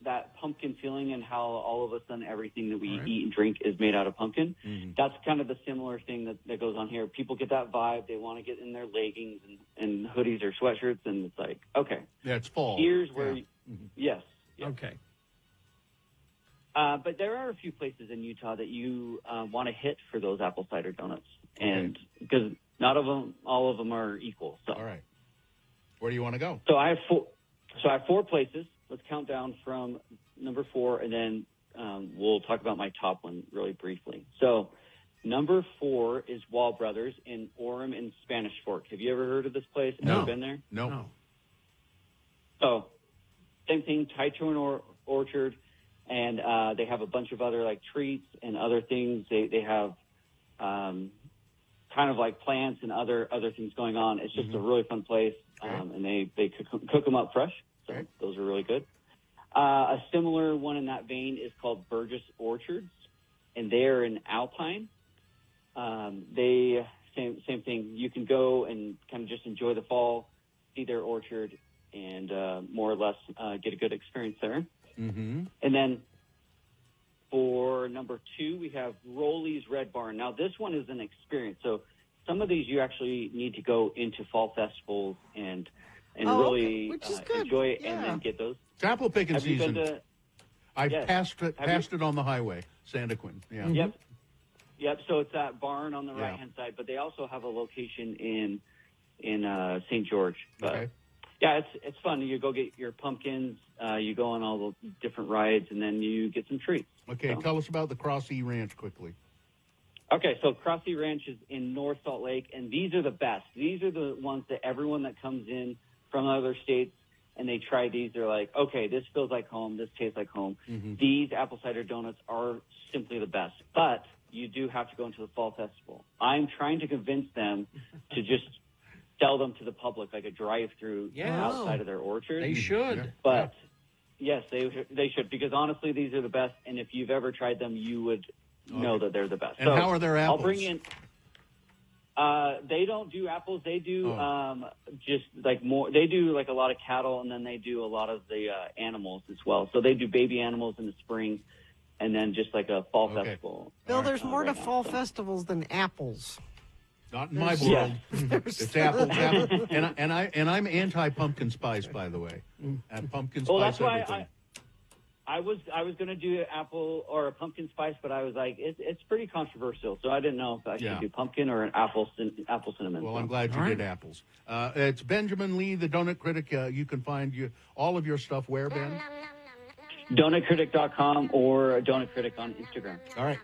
that pumpkin feeling and how all of a sudden everything that we eat and drink is made out of pumpkin. Mm-hmm. That's kind of the similar thing that goes on here. People get that vibe. They want to get in their leggings and hoodies or sweatshirts, and it's like, okay. Yeah, it's fall. Here's where, yes. Okay. But there are a few places in Utah that you want to hit for those apple cider donuts, and because not all of them are equal. So. All right. Where do you want to go? So I have four places. Let's count down from number 4, and then we'll talk about my top one really briefly. So number 4 is Wall Brothers in Orem and Spanish Fork. Have you ever heard of this place? No. Ever been there? No. So same thing, tied to an orchard, and they have a bunch of other like treats and other things. They have kind of like plants and other things going on. It's just a really fun place, and they cook them up fresh. So those are really good. A similar one in that vein is called Burgess Orchards, and they're in Alpine. They same thing. You can go and kind of just enjoy the fall, see their orchard, and more or less get a good experience there. Mm-hmm. And then for number 2, we have Roley's Red Barn. Now this one is an experience. So some of these you actually need to go into fall festivals and really enjoy it and then get those. It's apple picking Have you season. been to, I've passed it on the highway, Santaquin. Yeah. Yep. So it's that barn on the right-hand side, but they also have a location in St. George. But, yeah, it's fun. You go get your pumpkins, you go on all the different rides, and then you get some treats. Okay, so. Tell us about the Crossy Ranch quickly. Okay, so Crossy Ranch is in North Salt Lake, and these are the best. These are the ones that everyone that comes in from other states and they try these, they're like, okay, this feels like home, this tastes like home. Mm-hmm. These apple cider donuts are simply the best, but you do have to go into the fall festival. I'm trying to convince them to just sell them to the public like a drive-through outside of their orchard. They should. But yes, they should, because honestly, these are the best, and if you've ever tried them, you would know that they're the best. And how are their apples? I'll bring in. They don't do apples. They do just like more. They do like a lot of cattle, and then they do a lot of the animals as well. So they do baby animals in the spring, and then just like a fall festival. Bill, there's more to fall festivals than apples. Not in my world. It's apples, and I'm anti-pumpkin spice, by the way. And pumpkin spice. Well, that's why everything. I was going to do apple or a pumpkin spice, but I was like, it's pretty controversial, so I didn't know if I should do pumpkin or an apple cinnamon. Well, I'm glad you did apples. It's Benjamin Lee, the Donut Critic. You can find all of your stuff where, Ben? DonutCritic.com or Donut Critic on Instagram. All right.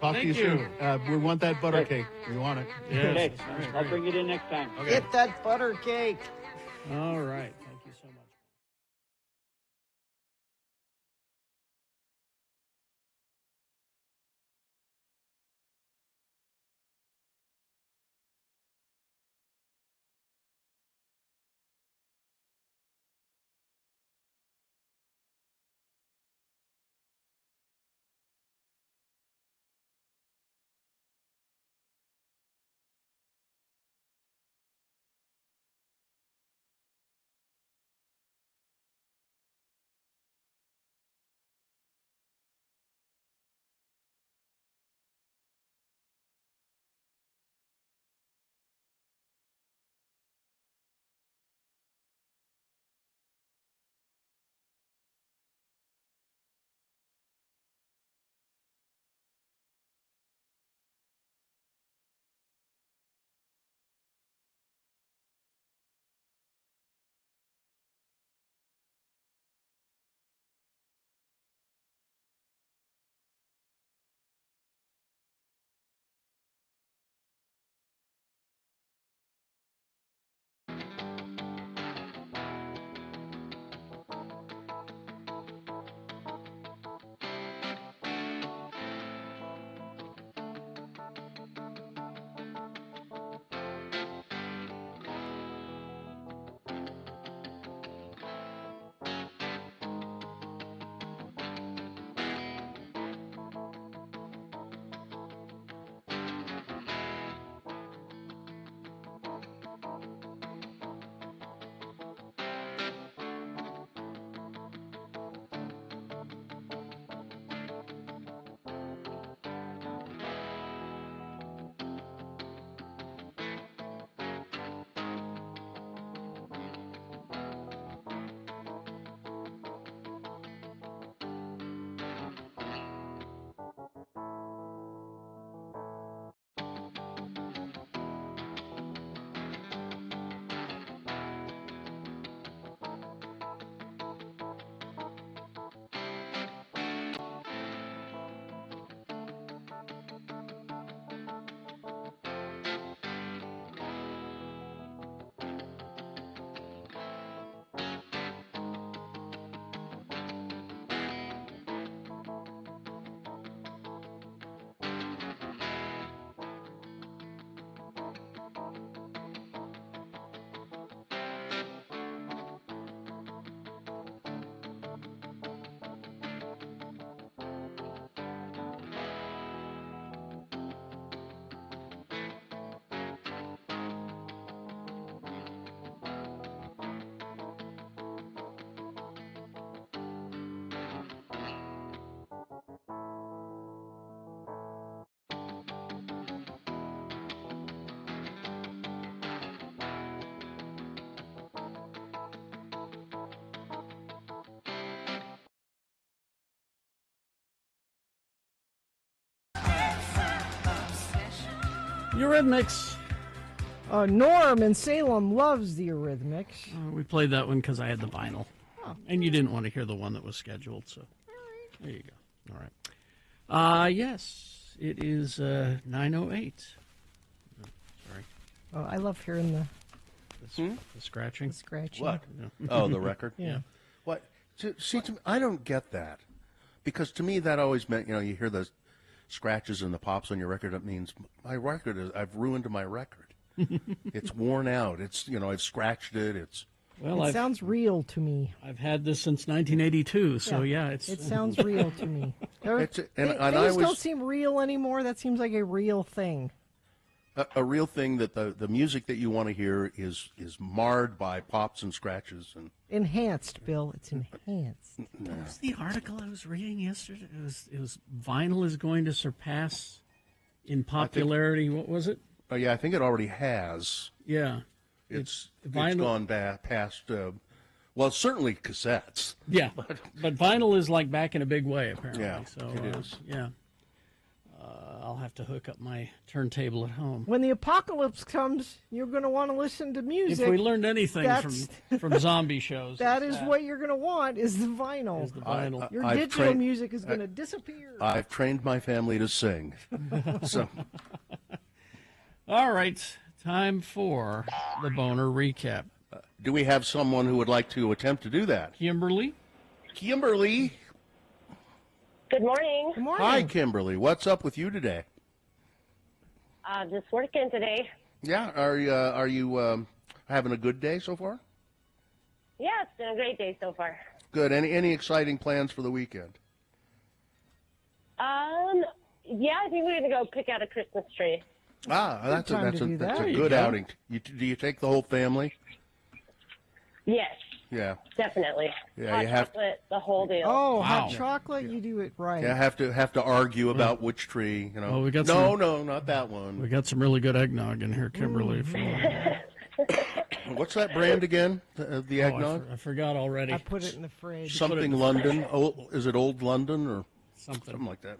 Talk to you soon. We want that butter cake. We want it. Yes. Okay. I'll bring it in next time. Okay. Get that butter cake. All right. Eurythmics. Norm in Salem loves the Eurythmics. We played that one because I had the vinyl. And you didn't want to hear the one that was scheduled, so there you go. All right. Yes, it is 9:08. Sorry. Oh, I love hearing the scratching. The scratching. What? Yeah. Oh, the record? Yeah. What? See, to me, I don't get that. Because to me, that always meant, you hear the scratches and the pops on your record. It means my record I've ruined my record. It's worn out. It's, I've scratched it. It sounds real to me. I've had this since 1982, so it sounds real to me. Things don't seem real anymore. That seems like a real thing. A real thing that the music that you want to hear is marred by pops and scratches and enhanced. Bill, it's enhanced. What was the article I was reading yesterday? It was vinyl is going to surpass in popularity. What was it? Oh yeah, I think it already has. Yeah, it's gone past. Certainly cassettes. Yeah, but vinyl is like back in a big way apparently. Yeah, so it is. Yeah. I'll have to hook up my turntable at home. When the apocalypse comes, you're going to want to listen to music. If we learned anything from zombie shows, that is what you're going to want is the vinyl. Your digital music is going to disappear. I've trained my family to sing. So, all right, time for the Boner recap. Do we have someone who would like to attempt to do that? Kimberly? Good morning. Good morning. Hi, Kimberly. What's up with you today? Just working today. Yeah. Are you having a good day so far? Yeah, it's been a great day so far. Good. Any exciting plans for the weekend? Yeah, I think we're going to go pick out a Christmas tree. That's a good outing. Do you take the whole family? Yes. Yeah. Definitely. Yeah, hot chocolate, the whole deal. Oh, hot chocolate, you do it right. Yeah, have to argue about which tree, Oh, we got no, not that one. We got some really good eggnog in here, Kimberly. What's that brand again? The eggnog? I forgot already. I put it in the fridge. Something London. Is it Old London or something like that?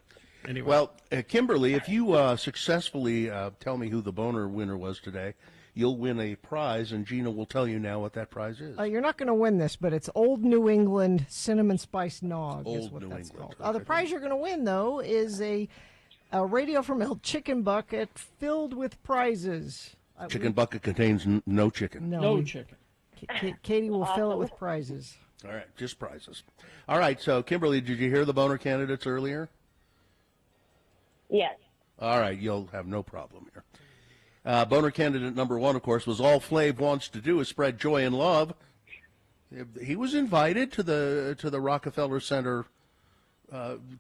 Anyway. Well, Kimberly, if you successfully tell me who the boner winner was today, you'll win a prize, and Gina will tell you now what that prize is. You're not going to win this, but it's Old New England Cinnamon Spice Nog. Old is what New that's England. called. The prize you're going to win, though, is a Radio from Hell chicken bucket filled with prizes. Chicken bucket contains no chicken. No chicken. Katie will fill it with prizes. All right, just prizes. All right, so Kimberly, did you hear the boner candidates earlier? Yes. All right, you'll have no problem here. Boner candidate number one, of course, was all Flav wants to do is spread joy and love. He was invited to the Rockefeller Center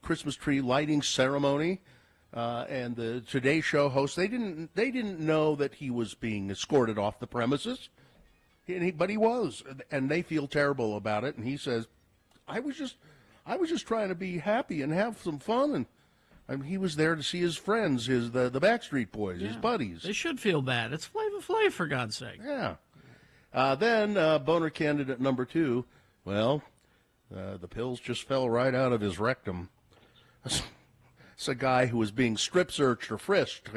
Christmas tree lighting ceremony, and the Today Show host they didn't know that he was being escorted off the premises, but he was, and they feel terrible about it. And he says, "I was just trying to be happy and have some fun and." He was there to see his friends, the Backstreet Boys, his buddies. They should feel bad. It's Flavor Flav, for God's sake. Yeah. Then boner candidate number two, the pills just fell right out of his rectum. It's a guy who was being strip searched or frisked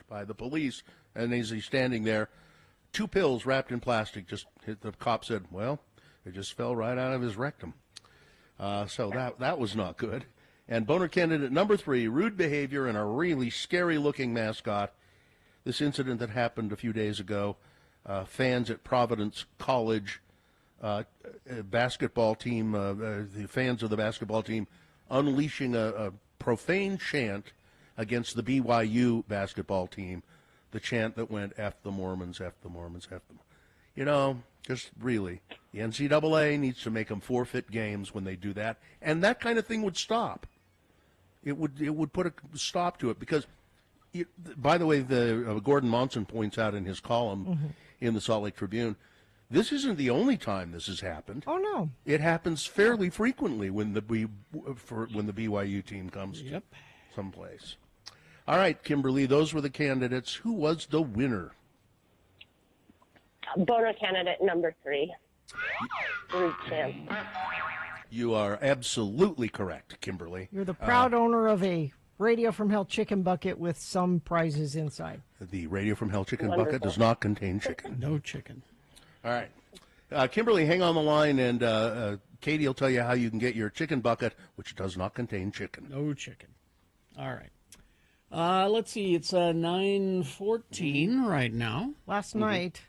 by the police, and as he's standing there, 2 pills wrapped in plastic just hit. The cop said, they just fell right out of his rectum. So that was not good. And boner candidate number 3, rude behavior and a really scary-looking mascot. This incident that happened a few days ago, fans at Providence College basketball team, the fans of the basketball team unleashing a profane chant against the BYU basketball team, the chant that went, F the Mormons, F the Mormons, F them. Just really, the NCAA needs to make them forfeit games when they do that, and that kind of thing would stop. It would put a stop to it because, by the way, Gordon Monson points out in his column in the Salt Lake Tribune, this isn't the only time this has happened. Oh no, it happens fairly frequently when the BYU team comes to someplace. All right, Kimberly, those were the candidates. Who was the winner? Boner candidate number 3. Rude chant. You are absolutely correct, Kimberly. You're the proud owner of a Radio from Hell chicken bucket with some prizes inside. The Radio from Hell chicken Wonderful. bucket does not contain chicken. No chicken. All right. Kimberly, hang on the line, and Katie will tell you how you can get your chicken bucket, which does not contain chicken. No chicken. All right. Let's see. It's 9:14 right now. Last night.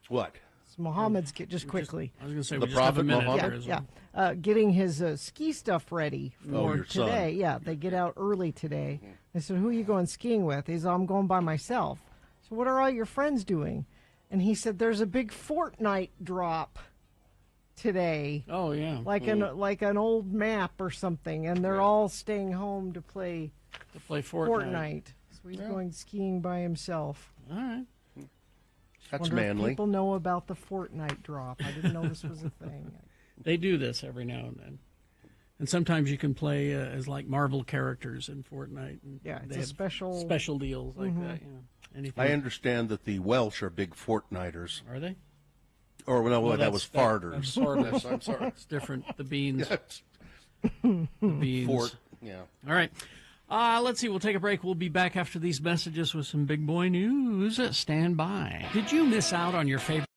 What? Muhammad's just quickly. I was going to say, The we just have a Prophet minute Muhammad? here as well. Yeah, getting his ski stuff ready for your son. today. Yeah, they get out early today. I said, "Who are you going skiing with?" He said, "I'm going by myself." So, what are all your friends doing? And he said, "There's a big Fortnite drop today." Oh yeah, like an old map or something, and they're all staying home to play Fortnite. So he's going skiing by himself. All right. That's Wonder if manly. people know about the Fortnite drop. I didn't know this was a thing. They do this every now and then. And sometimes you can play as like Marvel characters in Fortnite. And Yeah, it's they a have special deals like that. Yeah. Anything. I understand that the Welsh are big Fortniters. Are they? Or no, that that's- was that- farters. that's farters. I'm sorry. It's different. The beans. Yes. The beans. Fort. Yeah. All right. Let's see. We'll take a break. We'll be back after these messages with some big boy news. Stand by. Did you miss out on your favorite?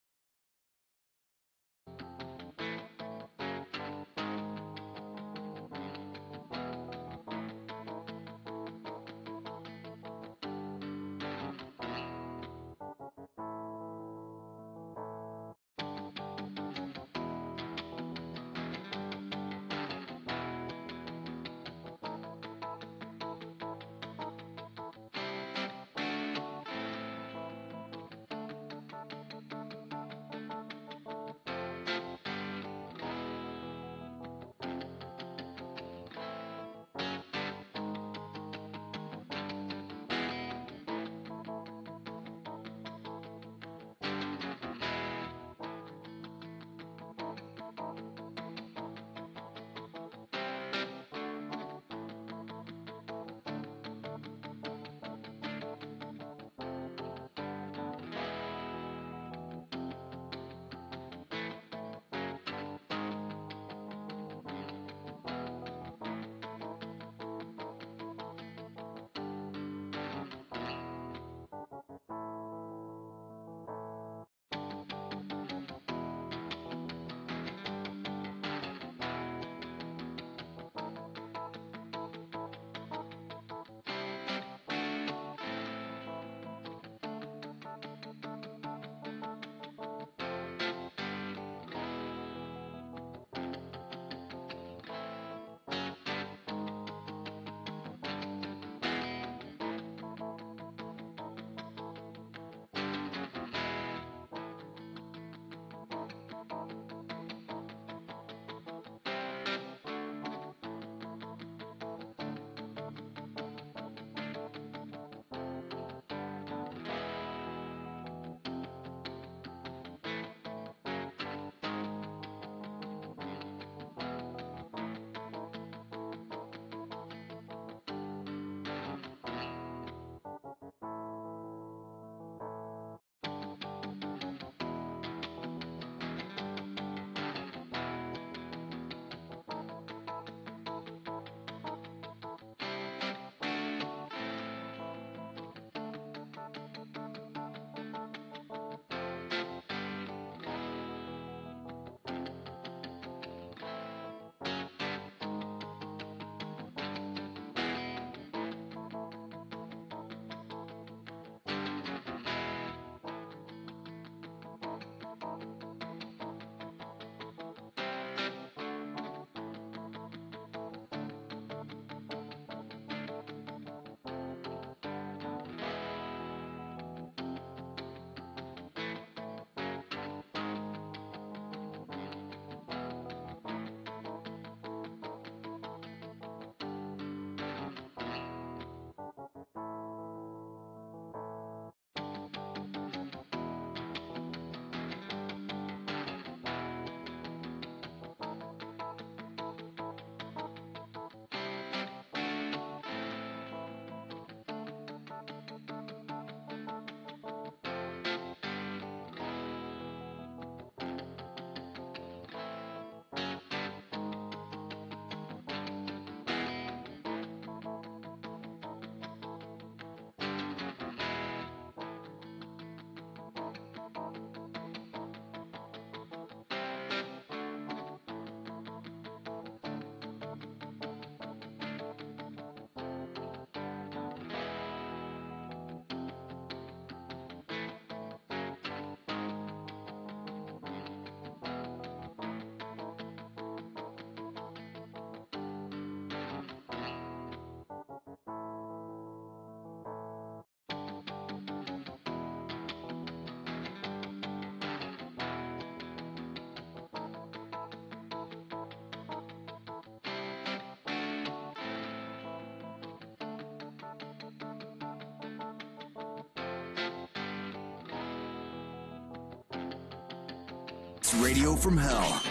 It's Radio from Hell.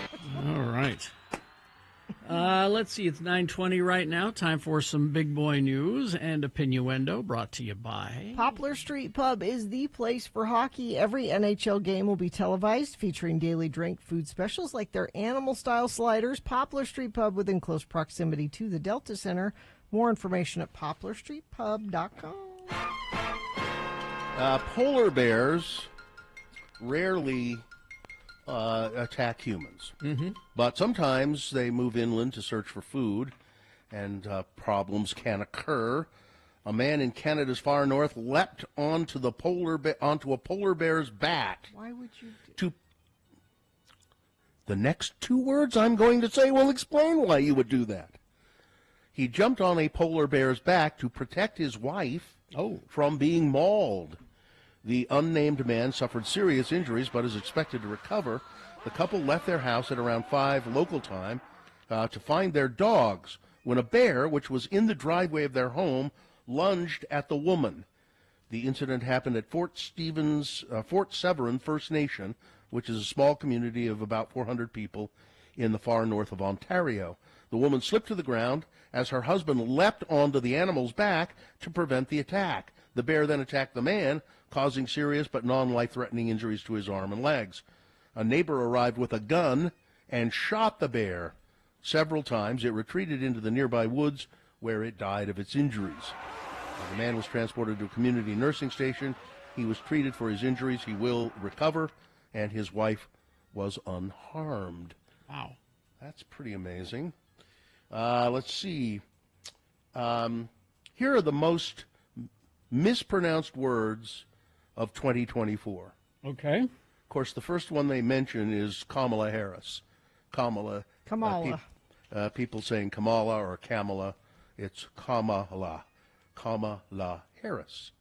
All right. Let's see. It's 9:20 right now. Time for some big boy news and opinioendo brought to you by Poplar Street Pub is the place for hockey. Every NHL game will be televised, featuring daily drink food specials like their animal-style sliders. Poplar Street Pub within close proximity to the Delta Center. More information at poplarstreetpub.com. Polar bears rarely attack humans. Mm-hmm. But sometimes they move inland to search for food, and problems can occur. A man in Canada's far north leapt onto a polar bear's back. Why would you The next two words I'm going to say will explain why you would do that. He jumped on a polar bear's back to protect his wife from being mauled. The unnamed man suffered serious injuries but is expected to recover. The couple left their house at around 5 local time to find their dogs when a bear, which was in the driveway of their home, lunged at the woman. The incident happened at Fort Severn First Nation, which is a small community of about 400 people in the far north of Ontario. The woman slipped to the ground as her husband leapt onto the animal's back to prevent the attack. The bear then attacked the man, causing serious but non-life-threatening injuries to his arm and legs. A neighbor arrived with a gun and shot the bear. Several times it retreated into the nearby woods where it died of its injuries. The man was transported to a community nursing station. He was treated for his injuries. He will recover, and his wife was unharmed. Wow. That's pretty amazing. Let's see. Here are the most mispronounced words of 2024. Okay. Of course, the first one they mention is Kamala Harris. Kamala. People saying Kamala or Kamala. It's Kamala. Kamala Harris.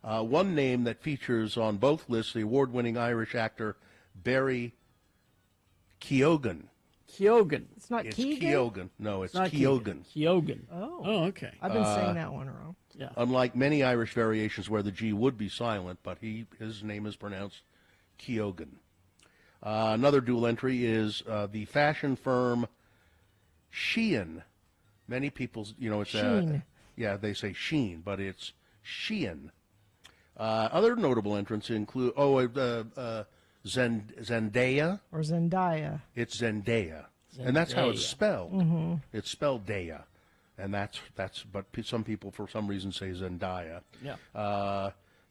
One name that features on both lists, the award-winning Irish actor Barry Keoghan. Keoghan. It's not Keegan? Keoghan. No, it's not Keoghan. Keoghan. Oh, okay. I've been saying that one wrong. Yeah. Unlike many Irish variations where the G would be silent, but his name is pronounced Keoghan. Another dual entry is the fashion firm Shein. Many people, it's Shein. They say Shein, but it's Shein. Other notable entrants include Zendaya. Or Zendaya. It's Zendaya. And that's how it's spelled. Mm-hmm. It's spelled Daya. And that's but some people for some reason say Zendaya. Yeah.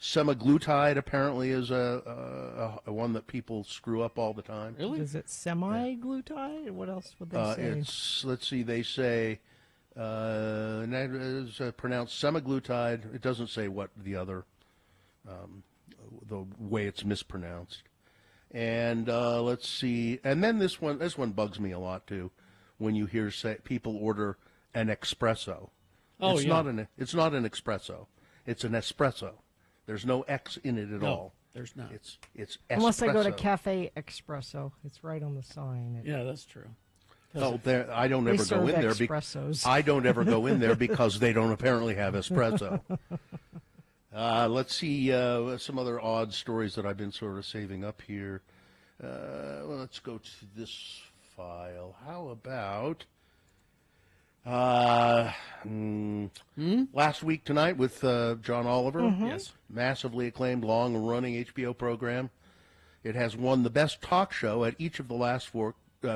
Semaglutide apparently is a one that people screw up all the time. Really? Is it semi-glutide? What else would they say? Let's see, they say that is pronounced semaglutide. It doesn't say what the other the way it's mispronounced. And let's see, and then this one bugs me a lot too, when you hear people order an espresso. Oh, it's not an espresso. It's an espresso. There's no X in it at all. There's not. It's espresso. Unless I go to Cafe Espresso, it's right on the sign. Yeah, that's true. Oh, I don't ever go in there. I don't ever go in there because they don't apparently have espresso. Let's see some other odd stories that I've been sort of saving up here. Well, let's go to this file. How about Last Week Tonight with John Oliver? Mm-hmm. Yes. Massively acclaimed, long-running HBO program. It has won the best talk show at each of the last 4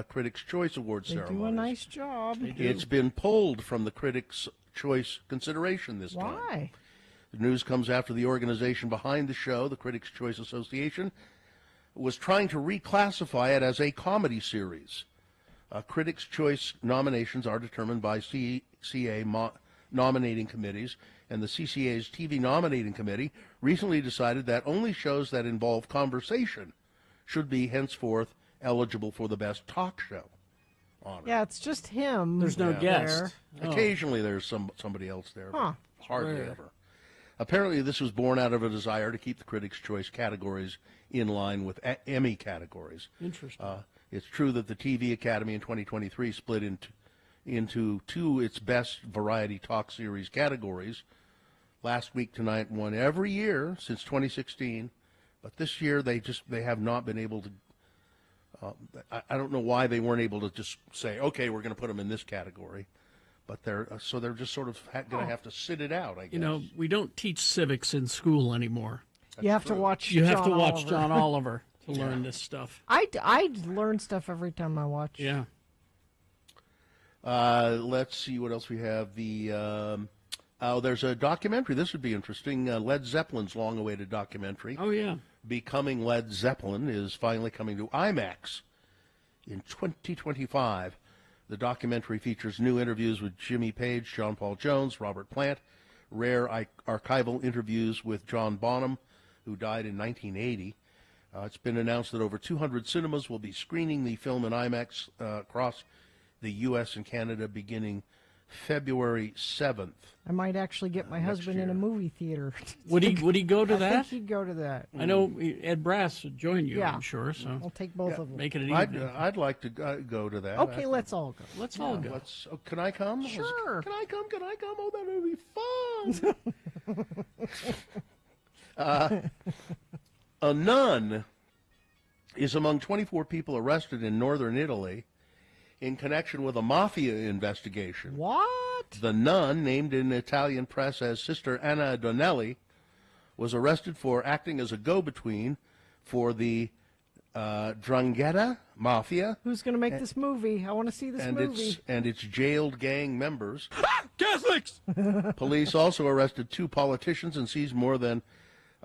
Critics' Choice Awards They ceremonies. do a nice job. It's been pulled from the Critics' Choice consideration this time. Why? The news comes after the organization behind the show, the Critics' Choice Association, was trying to reclassify it as a comedy series. Critics' Choice nominations are determined by CCA nominating committees, and the CCA's TV nominating committee recently decided that only shows that involve conversation should be henceforth eligible for the best talk show honor. Yeah, it's just him. There's no guest. Occasionally there's somebody else there, Huh. but hardly Rare. ever. Apparently this was born out of a desire to keep the Critics' Choice categories in line with Emmy categories. Interesting. It's true that the TV Academy in 2023 split into two its best variety talk series categories. Last Week Tonight won every year since 2016, but this year they have not been able to I don't know why they weren't able to just say, okay, we're going to put them in this category. But they're just sort of going to have to sit it out, I guess. You know, we don't teach civics in school anymore. You have to watch John Oliver to learn this stuff. I learn stuff every time I watch. Yeah. Let's see what else we have. There's a documentary. This would be interesting. Led Zeppelin's long-awaited documentary. Oh, yeah. Becoming Led Zeppelin is finally coming to IMAX in 2025. The documentary features new interviews with Jimmy Page, John Paul Jones, Robert Plant, rare archival interviews with John Bonham, who died in 1980. It's been announced that over 200 cinemas will be screening the film in IMAX across the U.S. and Canada beginning February 7th. I might actually get my husband in a movie theater. Would he go to I that? think he'd go to that. I know Ed Brass would join you, Yeah. I'm sure. So I'll take both of them. Make it an evening. I'd like to go to that. Okay, let's all go. Let's all go. Can I come? Sure. Can I come? Can I come? Oh, that would be fun. A nun is among 24 people arrested in northern Italy in connection with a mafia investigation. What? The nun, named in Italian press as Sister Anna Donnelly, was arrested for acting as a go-between for the 'Ndrangheta mafia. Who's going to make this movie? I want to see this movie. And its jailed gang members. Catholics! Police also arrested 2 politicians and seized more than,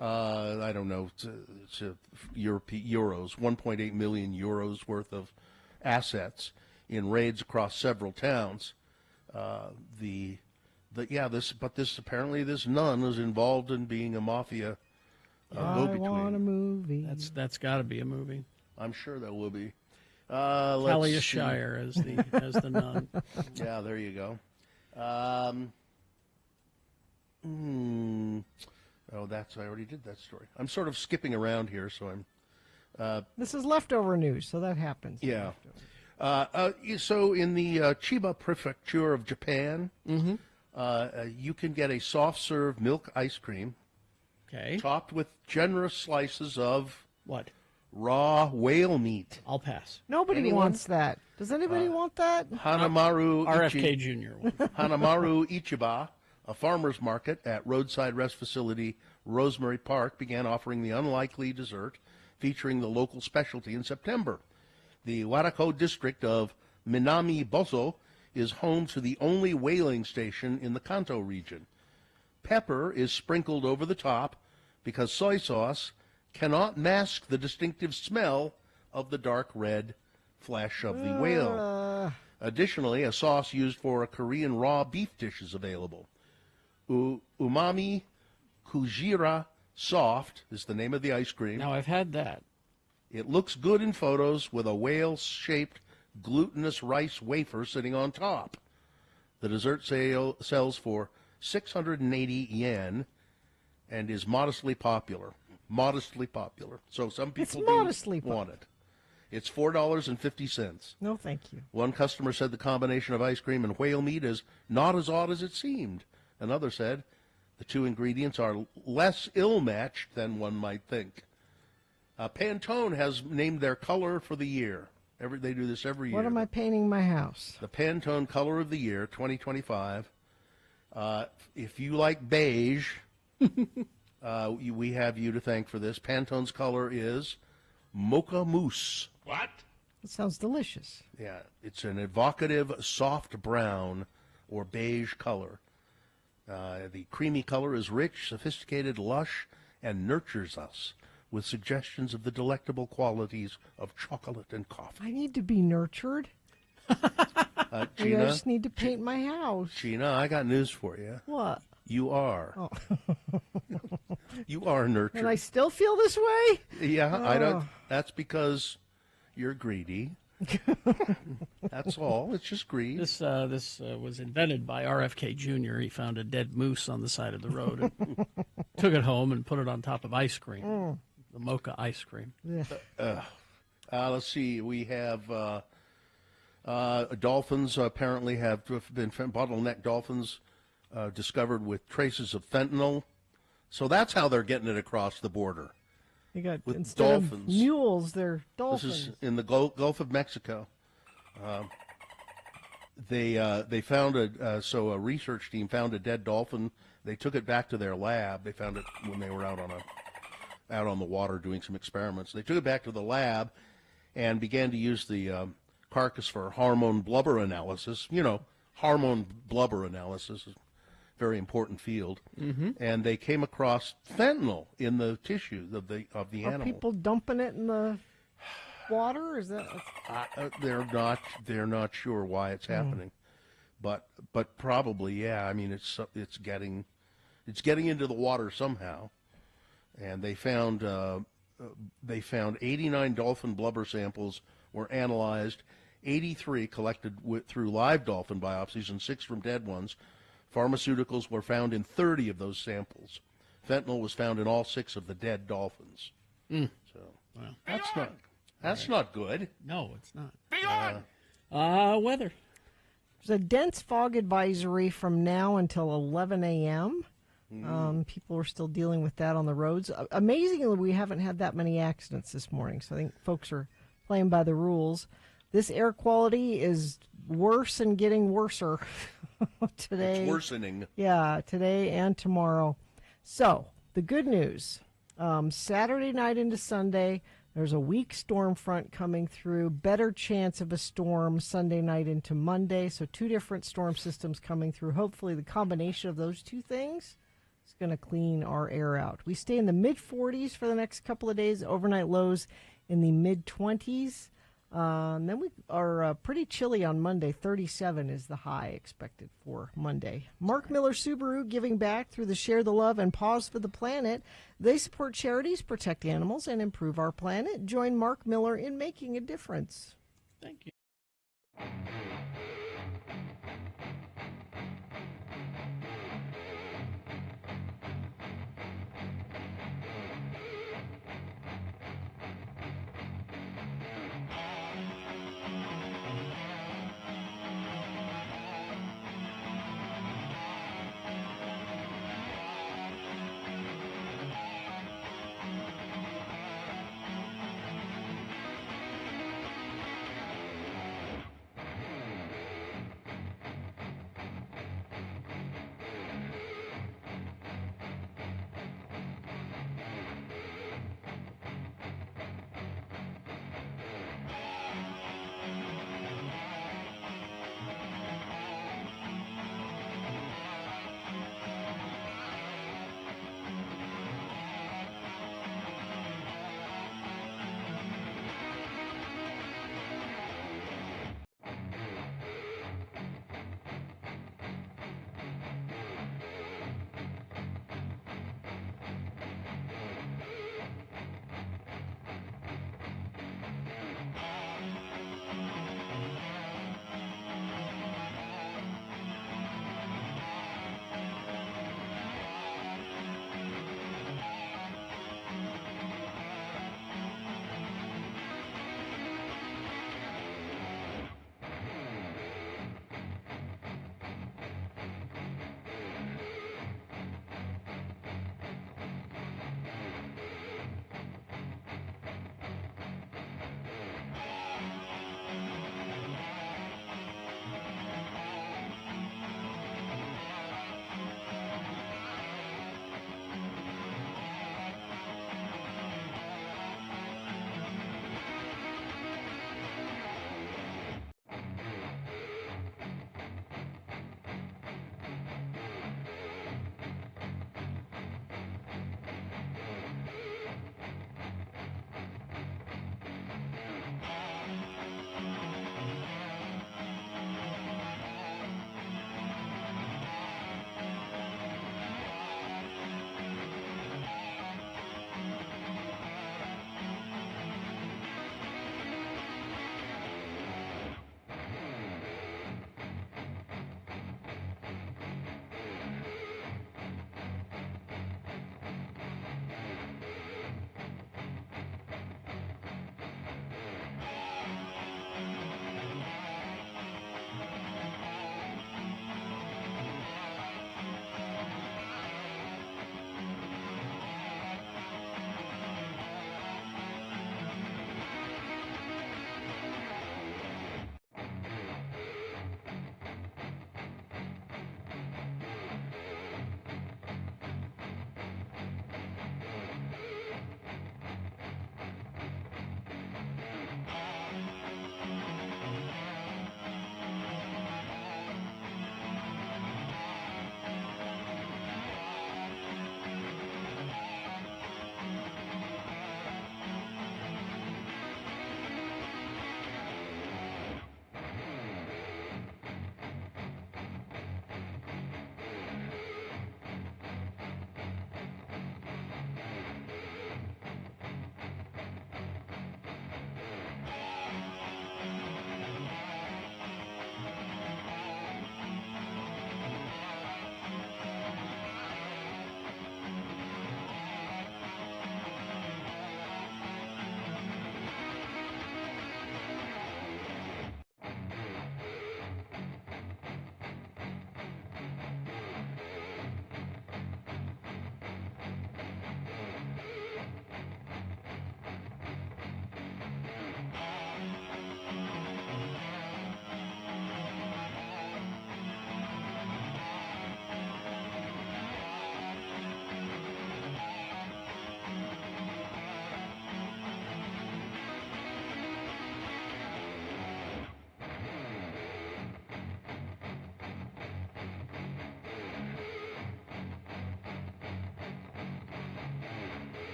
I don't know, it's euros, 1.8 million euros worth of assets in raids across several towns. Apparently this nun is involved in being a mafia go-between. I want a movie. That's got to be a movie. I'm sure there will be. Talia Shire as the nun. Yeah, there you go. I already did that story. I'm sort of skipping around here, so I'm. This is leftover news, so that happens. Yeah. So in the Chiba Prefecture of Japan, you can get a soft-serve milk ice cream, topped with generous slices of what? Raw whale meat. I'll pass. Nobody wants that. Does anybody want that? Hanamaru RFK Jr. Hanamaru Ichiba, a farmer's market at roadside rest facility Rosemary Park, began offering the unlikely dessert featuring the local specialty in September. The Warako district of Minami Boso is home to the only whaling station in the Kanto region. Pepper is sprinkled over the top because soy sauce cannot mask the distinctive smell of the dark red flesh of the whale. Additionally, a sauce used for a Korean raw beef dish is available. Umami Kujira Soft is the name of the ice cream. Now, I've had that. It looks good in photos with a whale-shaped glutinous rice wafer sitting on top. The dessert sells for 680 yen and is modestly popular. Modestly popular. So some people want it. It's $4.50. No, thank you. One customer said the combination of ice cream and whale meat is not as odd as it seemed. Another said the 2 ingredients are less ill-matched than one might think. Pantone has named their color for the year. They do this every year. What am I painting my house? The Pantone color of the year, 2025. If you like beige, we have you to thank for this. Pantone's color is Mocha Mousse. What? It sounds delicious. Yeah, it's an evocative soft brown or beige color. The creamy color is rich, sophisticated, lush, and nurtures us with suggestions of the delectable qualities of chocolate and coffee. I need to be nurtured. Gina, I just need to paint my house. Gina, I got news for you. What? You are. Oh. You are nurtured. And I still feel this way? Yeah, I don't. That's because you're greedy. That's all. It's just greed. This was invented by RFK Jr. He found a dead moose on the side of the road and took it home and put it on top of ice cream, the mocha ice cream. Let's see. We have dolphins apparently have been bottleneck dolphins discovered with traces of fentanyl. So that's how they're getting it across the border. They got with instead dolphins. of mules, they're dolphins. This is in the Gulf of Mexico. They found a research team found a dead dolphin. They took it back to their lab. They found it when they were out on the water doing some experiments. They took it back to the lab and began to use the carcass for hormone blubber analysis. You know, hormone blubber analysis is a very important field. Mm-hmm. And they came across fentanyl in the tissue of the Are animal. people dumping it in the water? Is that? They're not sure why it's happening, but probably, yeah. I mean, it's getting into the water somehow, and they found 89 dolphin blubber samples were analyzed, 83 collected through live dolphin biopsies, and 6 from dead ones. Pharmaceuticals were found in 30 of those samples. Fentanyl was found in all 6 of the dead dolphins. So that's not good. No, it's not. Weather. There's a dense fog advisory from now until 11 a.m. People are still dealing with that on the roads. Amazingly, we haven't had that many accidents this morning, so I think folks are playing by the rules. This air quality is worse and getting worser today. It's worsening. Yeah, today and tomorrow. So, the good news, Saturday night into Sunday, there's a weak storm front coming through. Better chance of a storm Sunday night into Monday. So 2 different storm systems coming through. Hopefully the combination of those 2 things is going to clean our air out. We stay in the mid-40s for the next couple of days. Overnight lows in the mid-20s. Then we are pretty chilly on Monday. 37 is the high expected for Monday. Mark Miller Subaru, giving back through the Share the Love and Pause for the Planet. They support charities, protect animals, and improve our planet. Join Mark Miller in making a difference. Thank you.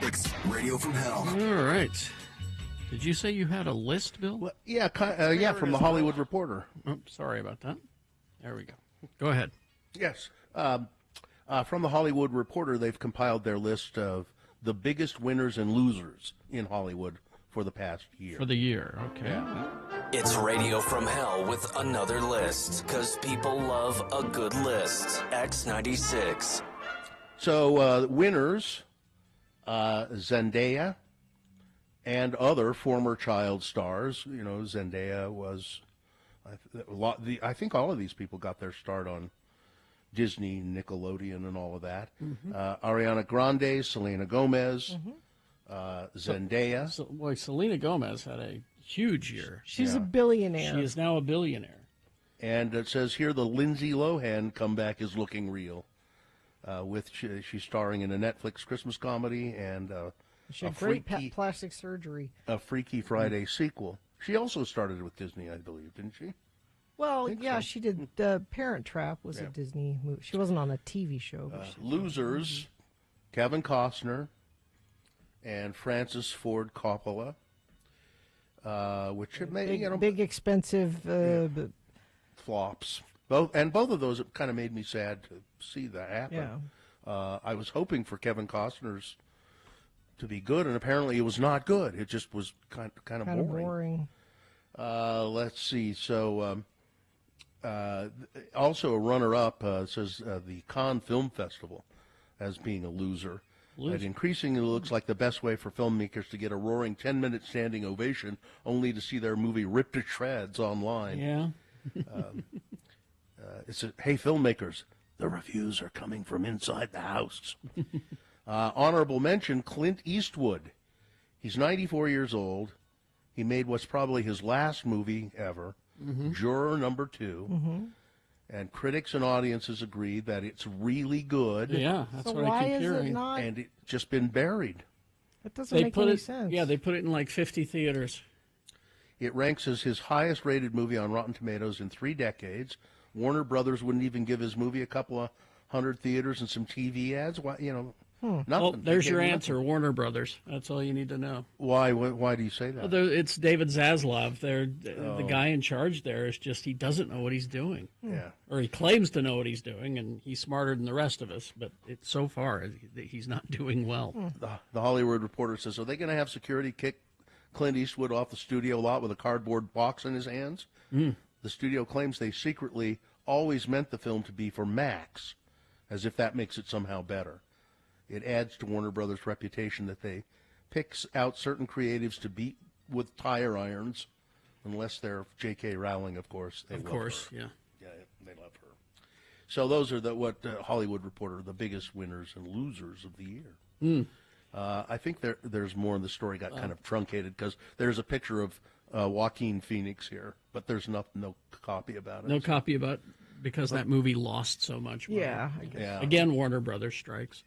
It's Radio from Hell. All right. Did you say you had a list, Bill? Well, yeah, from the Hollywood Reporter. Oh, sorry about that. There we go. Go ahead. Yes. From the Hollywood Reporter, they've compiled their list of the biggest winners and losers in Hollywood for the past year. For the year, okay. Yeah. It's Radio from Hell with another list, because people love a good list. X96. So, winners, Zendaya and other former child stars. You know, Zendaya was, I think all of these people got their start on Disney, Nickelodeon, and all of that. Mm-hmm. Ariana Grande, Selena Gomez, Zendaya. Boy, Selena Gomez had a huge year. She's a billionaire. She is now a billionaire. And it says here the Lindsay Lohan comeback is looking real. She's starring in a Netflix Christmas comedy and she had great plastic surgery. A Freaky Friday sequel. She also started with Disney, I believe, didn't she? Well, yeah, she did. Parent Trap was a Disney movie. She wasn't on a TV show. But Losers, Kevin Costner, and Francis Ford Coppola, which big expensive flops. Both of those kind of made me sad to see that happen. Yeah. I was hoping for Kevin Costner's to be good, and apparently it was not good. It just was kind of boring. Let's see. So, also a runner-up says the Cannes Film Festival as being a loser. It increasingly looks like the best way for filmmakers to get a roaring 10-minute standing ovation, only to see their movie ripped to shreds online. Yeah. It says, hey, filmmakers, the reviews are coming from inside the house. Honorable mention, Clint Eastwood. He's 94 years old. He made what's probably his last movie ever, Juror Number 2. Mm-hmm. And critics and audiences agreed that it's really good. Yeah, that's what I keep hearing. And it's just been buried. That doesn't make any sense. Yeah, they put it in like 50 theaters. It ranks as his highest-rated movie on Rotten Tomatoes in 3 decades. Warner Brothers wouldn't even give his movie a couple of 100 theaters and some TV ads. Why, nothing. Well, there's your answer, Warner Brothers. That's all you need to know. Why do you say that? Well, it's David Zaslav. The guy in charge there is just, he doesn't know what he's doing. Yeah. Or he claims to know what he's doing, and he's smarter than the rest of us, but so far, he's not doing well. The Hollywood Reporter says, are they going to have security kick Clint Eastwood off the studio lot with a cardboard box in his hands? The studio claims they secretly always meant the film to be for Max, as if that makes it somehow better. It adds to Warner Brothers' reputation that they pick out certain creatives to beat with tire irons, unless they're J.K. Rowling, of course. Of course, yeah. Yeah, they love her. So those are what Hollywood Reporter, the biggest winners and losers of the year. I think there's more in the story got kind of truncated because there's a picture of Joaquin Phoenix here, but there's no copy about it. No copy about because that movie lost so much money. Yeah, I guess. Yeah. Again, Warner Brothers strikes.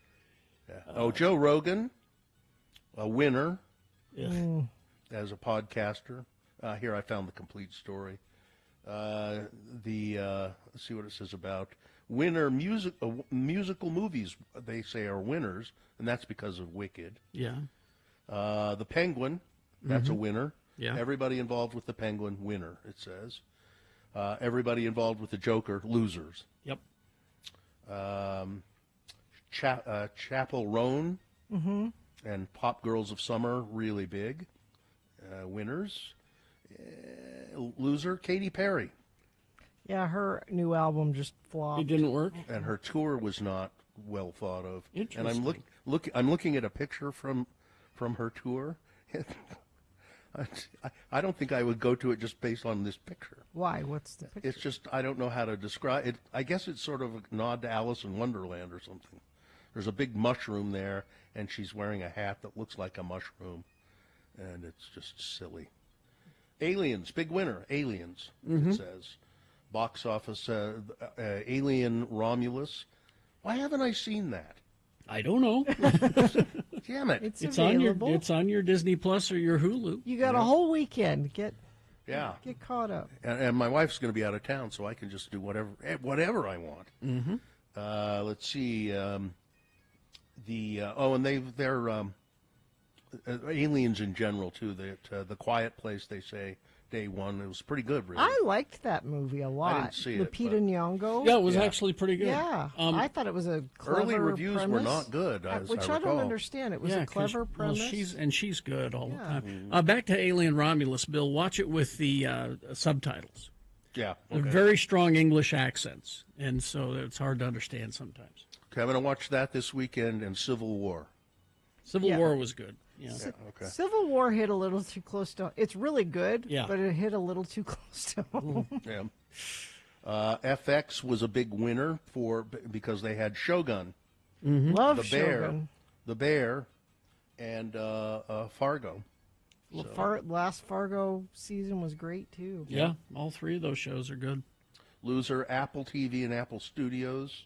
Yeah. Joe Rogan, a winner as a podcaster. Here I found the complete story. Let's see what it says about winner musical movies. They say are winners, and that's because of Wicked. Yeah. The Penguin, that's a winner. Yeah. Everybody involved with the Penguin, winner. It says. Everybody involved with the Joker, losers. Yep. Chapel Roan and Pop Girls of Summer, really big. Winners. Loser, Katy Perry. Yeah, her new album just flopped. It didn't work? And her tour was not well thought of. Interesting. And I'm looking at a picture from her tour. I don't think I would go to it just based on this picture. Why? What's the picture? It's just, I don't know how to describe it. I guess it's sort of a nod to Alice in Wonderland or something. There's a big mushroom there, and she's wearing a hat that looks like a mushroom. And it's just silly. Aliens, big winner. Aliens, it says. Box office, Alien Romulus. Why haven't I seen that? I don't know. Damn it! It's available. It's on your Disney Plus or your Hulu. You got a whole weekend. Get caught up. And my wife's going to be out of town, so I can just do whatever I want. Let's see. And they're Aliens in general too. The Quiet Place, they say day one, it was pretty good. Really, I liked that movie a lot. I didn't see it, Lupita Nyong'o. Yeah, it was actually pretty good. Yeah, I thought it was a clever early reviews premise, were not good, which I don't understand. It was a clever premise. Well, she's good all the time. Back to Alien Romulus, Bill. Watch it with the subtitles. Yeah, They're very strong English accents, and so it's hard to understand sometimes. Okay, I'm going to watch that this weekend, and Civil War. Civil War was good. Yeah. Okay. Civil War hit a little too close to. It's really good, Yeah. but it hit a little too close to home. Yeah. FX was a big winner because they had Shogun, Love the Shogun. Bear, and Fargo. Last Fargo season was great too. Yeah, all three of those shows are good. Loser, Apple TV and Apple Studios,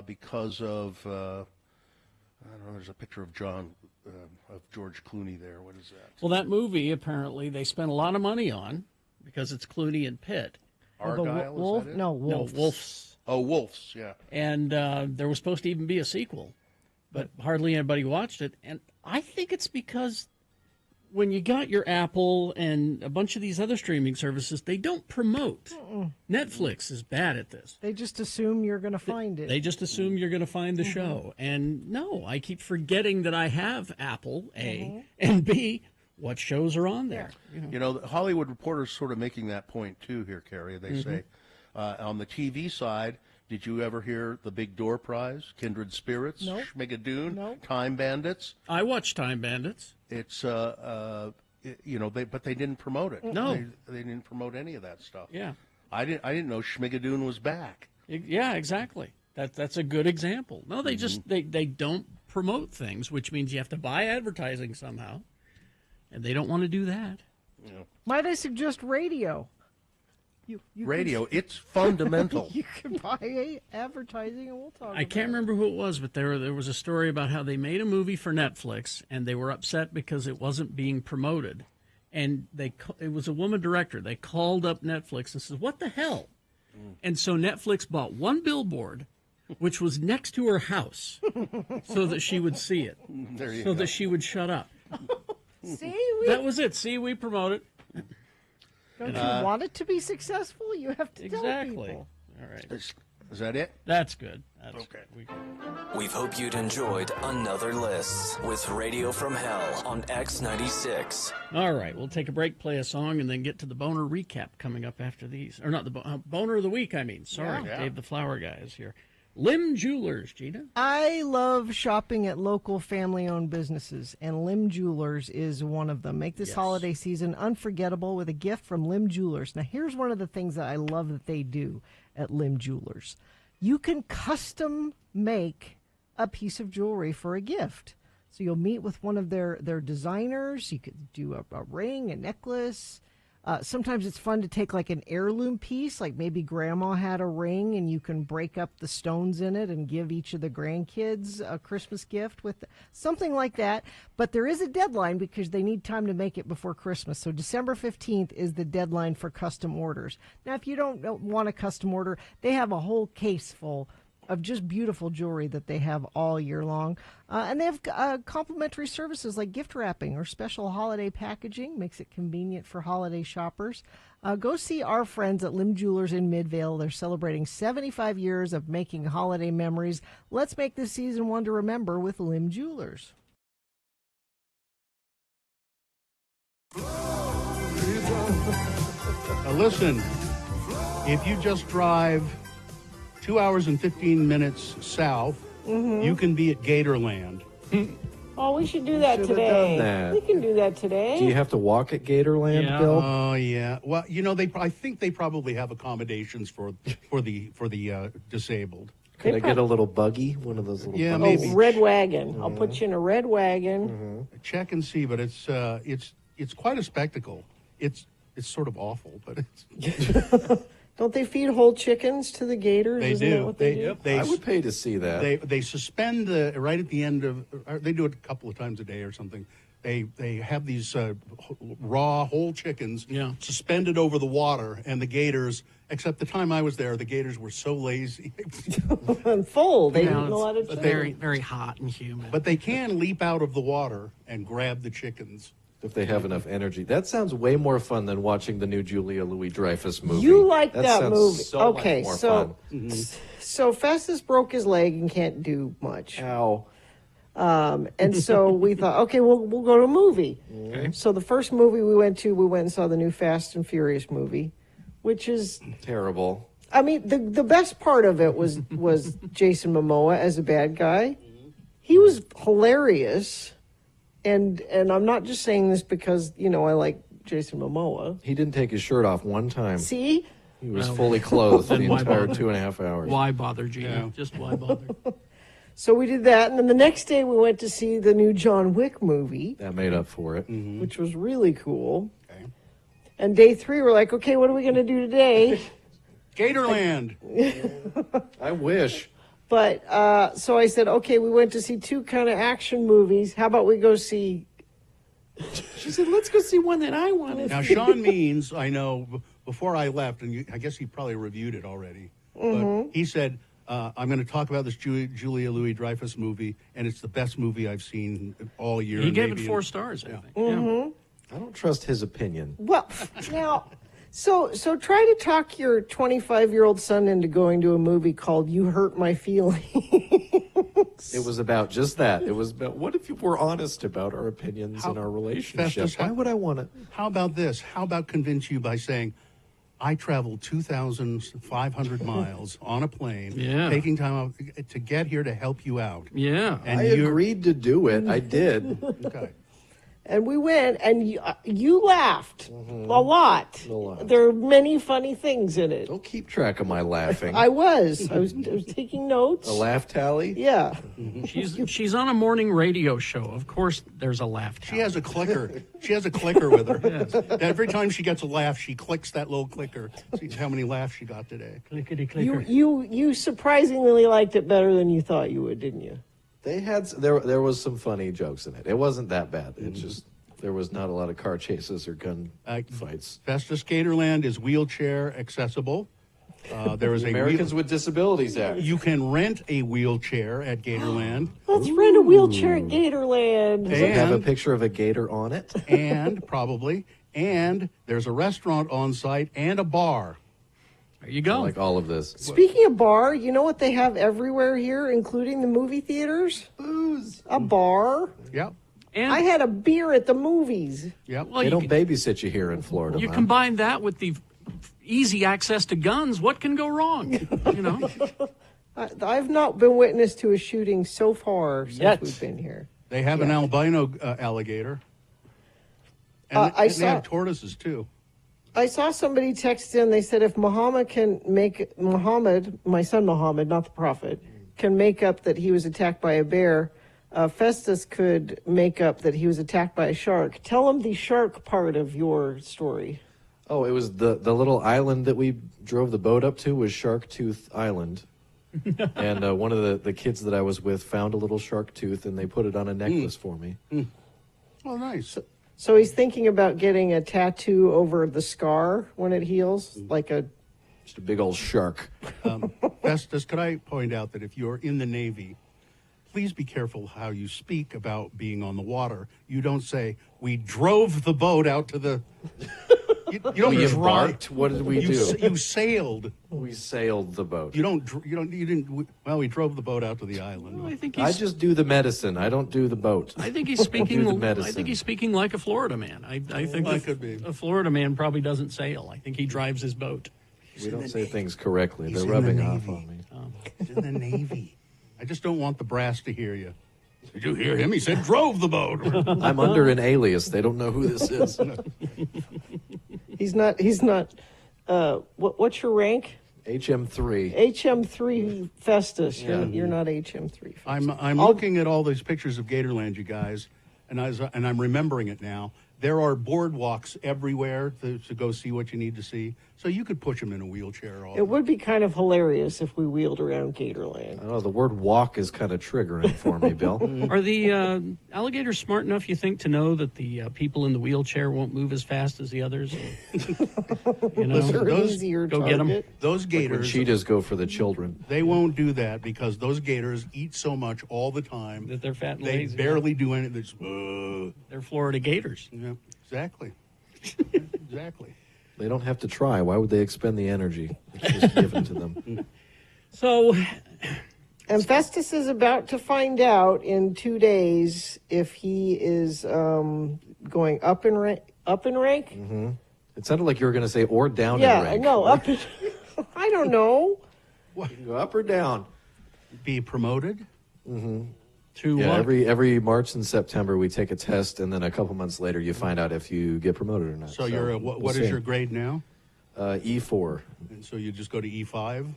because of I don't know. There's a picture of George Clooney there. What is that? Well, that movie apparently they spent a lot of money on because it's Clooney and Pitt. Argyle, is that it? No, Wolves. No, Wolves. Oh, Wolves, yeah. And there was supposed to even be a sequel, but hardly anybody watched it. And I think it's because when you got your Apple and a bunch of these other streaming services, they don't promote. Netflix is bad at this. They just assume you're going to find it. They just assume you're going to find the show. And no, I keep forgetting that I have Apple, A, and B, what shows are on there. You know, the Hollywood Reporter's sort of making that point, too, here, Carrie. They say, on the TV side, did you ever hear the Big Door Prize, Kindred Spirits, Nope. Schmigadoon, Nope. Time Bandits? I watch Time Bandits. It's, but they didn't promote it. No. They didn't promote any of that stuff. Yeah. I didn't know Schmigadoon was back. Yeah, exactly. That's a good example. No, they just they don't promote things, which means you have to buy advertising somehow, and they don't want to do that. Yeah. Might I suggest radio? You Radio, it's fundamental. You can buy advertising, and we'll talk. I can't remember who it was, but there was a story about how they made a movie for Netflix, and they were upset because it wasn't being promoted. And it was a woman director. They called up Netflix and said, "What the hell?" And so Netflix bought one billboard, which was next to her house, so that she would see it, so that she would shut up. See, that was it. See, we promote it. Don't you want it to be successful? You have to tell people. All right. Is that it? That's good. Okay. We hope you'd enjoyed another list with Radio from Hell on X96. All right, we'll take a break, play a song, and then get to the boner recap coming up after these. Or not the boner of the week, I mean. Sorry, Yeah. Dave the Flower Guy is here. Lim Jewelers, Gina. I love shopping at local family-owned businesses, and Lim Jewelers is one of them. Make this holiday season unforgettable with a gift from Lim Jewelers. Now, here's one of the things that I love that they do at Lim Jewelers. You can custom make a piece of jewelry for a gift. So you'll meet with one of their designers. You could do a ring, a necklace. Sometimes it's fun to take like an heirloom piece, like maybe grandma had a ring and you can break up the stones in it and give each of the grandkids a Christmas gift with something like that. But there is a deadline because they need time to make it before Christmas. So December 15th is the deadline for custom orders. Now, if you don't want a custom order, they have a whole case full of just beautiful jewelry that they have all year long. And they have complimentary services like gift wrapping or special holiday packaging. Makes it convenient for holiday shoppers. Go see our friends at Lim Jewelers in Midvale. They're celebrating 75 years of making holiday memories. Let's make this season one to remember with Lim Jewelers. Now listen, if you just drive 2 hours and 15 minutes south, you can be at Gatorland. Oh, we should do that today. done that. We can do that today. Do you have to walk at Gatorland, Bill? Oh yeah. Well, you know, I think they probably have accommodations for the disabled. Could I get a little buggy? One of those little Yeah, buggies? maybe. Red wagon. I'll put you in a red wagon. Check and see, but it's quite a spectacle. It's sort of awful, but it's Don't they feed whole chickens to the gators? They Isn't do. That what they do? I would pay to see that. They suspend right at the end of. They do it a couple of times a day or something. they have these raw whole chickens suspended over the water, and the gators. Except the time I was there, the gators were so lazy and full. They eat Yeah, a lot of but chicken. Very, very hot and humid. But they can leap out of the water and grab the chickens. If they have enough energy. That sounds way more fun than watching the new Julia Louis-Dreyfus movie. You like that sounds movie. So okay, much more so fun. so Festus broke his leg and can't do much. Ow. And so we thought, okay, we'll go to a movie. Okay. So the first movie we went and saw the new Fast and Furious movie, which is terrible. I mean, the best part of it was Jason Momoa as a bad guy. He was hilarious, and I'm not just saying this because I like Jason Momoa. He didn't take his shirt off one time. See, he was fully clothed the Then why entire bother? 2.5 hours. Why bother, Gina? Just why bother? So we did that, and then the next day we went to see the new John Wick movie, That made up for it. which was really cool. And day 3, we're like, okay, what are we going to do today? Gatorland. I wish. But so I said, okay, we went to see 2 kind of action movies. How about we go see? She said, let's go see one that I wanted. Now, Sean Means, I know, before I left, and I guess he probably reviewed it already, but he said, I'm going to talk about this Julia Louis-Dreyfus movie, and it's the best movie I've seen all year. He gave it maybe 4 stars, I think. Mm-hmm. I don't trust his opinion. Well, now, so try to talk your 25-year-old son into going to a movie called "You Hurt My Feelings." It was about just that. It was about what if we're honest about our opinions and our relationship? Festus, Why would I want it? How about this? How about convince you by saying, I traveled 2,500 miles on a plane, taking time out to get here to help you out. Yeah. And I agreed to do it. I did. Okay. And we went, and you laughed a lot. A lot. There are many funny things in it. Don't keep track of my laughing. I was taking notes. A laugh tally? Yeah. She's on a morning radio show. Of course, there's a laugh. She has a clicker. She has a clicker with her. Every time she gets a laugh, she clicks that little clicker. See how many laughs she got today. Clickety clicker. You surprisingly liked it better than you thought you would, didn't you? They had there was some funny jokes in it. It wasn't that bad. It's just there was not a lot of car chases or gun fights. Festus Gatorland is wheelchair accessible. There is The Americans with Disabilities Act. You can rent a wheelchair at Gatorland. Let's rent a wheelchair at Gatorland. Does it have a picture of a gator on it? And there's a restaurant on site and a bar. There you go. I like all of this. Speaking of bar, you know what they have everywhere here, including the movie theaters? Booze. A bar. Yep. And I had a beer at the movies. Yep. Well, They don't babysit you here in Florida. you man. combine that with the easy access to guns. What can go wrong? You know. I've not been witness to a shooting so far since we've been here. They have an albino alligator. And, I and saw- they have tortoises, too. I saw somebody text in. They said if Muhammad, my son Muhammad, not the prophet, can make up that he was attacked by a bear, Festus could make up that he was attacked by a shark. Tell him the shark part of your story. Oh, it was the little island that we drove the boat up to was Shark Tooth Island. And one of the kids that I was with found a little shark tooth, and they put it on a necklace for me. Oh, nice. So he's thinking about getting a tattoo over the scar when it heals, like just a big old shark. Festus, could I point out that if you're in the Navy, please be careful how you speak about being on the water. You don't say, we drove the boat out to the... You don't We drive. embarked? What did we do? You sailed. We sailed the boat. You didn't. Well, we drove the boat out to the island. I think I just do the medicine. I don't do the boat. I think he's speaking. Do the I medicine. think he's speaking like a Florida man. I think That could be. a Florida man probably doesn't sail. I think he drives his boat. We don't say things correctly. He's They're in the rubbing off Navy. on me. He's in the Navy. I just don't want the brass to hear you. Did you hear him? He said drove the boat. I'm under an alias. They don't know who this is. he's not. What's your rank? HM3. HM3 Festus. Yeah. You're not HM3. I'm looking at all these pictures of Gatorland, you guys, and I'm remembering it now. There are boardwalks everywhere to go see what you need to see. So you could push him in a wheelchair. It would be kind of hilarious if we wheeled around Gatorland. I don't know, the word walk is kind of triggering for me, Bill. Are the alligators smart enough, you think, to know that the people in the wheelchair won't move as fast as the others? You know, go get them. Those gators. Like when cheetahs go for the children. They won't do that because those gators eat so much all the time that they're fat and they lazy. barely do anything. They're Florida gators. Yeah, exactly. Exactly. They don't have to try. Why would they expend the energy? It's just given to them. So, and Festus is about to find out in 2 days if he is going up in rank. Mm-hmm. It sounded like you were going to say or down Yeah, in rank. no, up. I don't know. What? You go up or down? Be promoted. Mm-hmm. To yeah, what? every March and September we take a test, and then a couple months later you find out if you get promoted or not. So you're a, what is your grade now? E4. And so you just go to E5.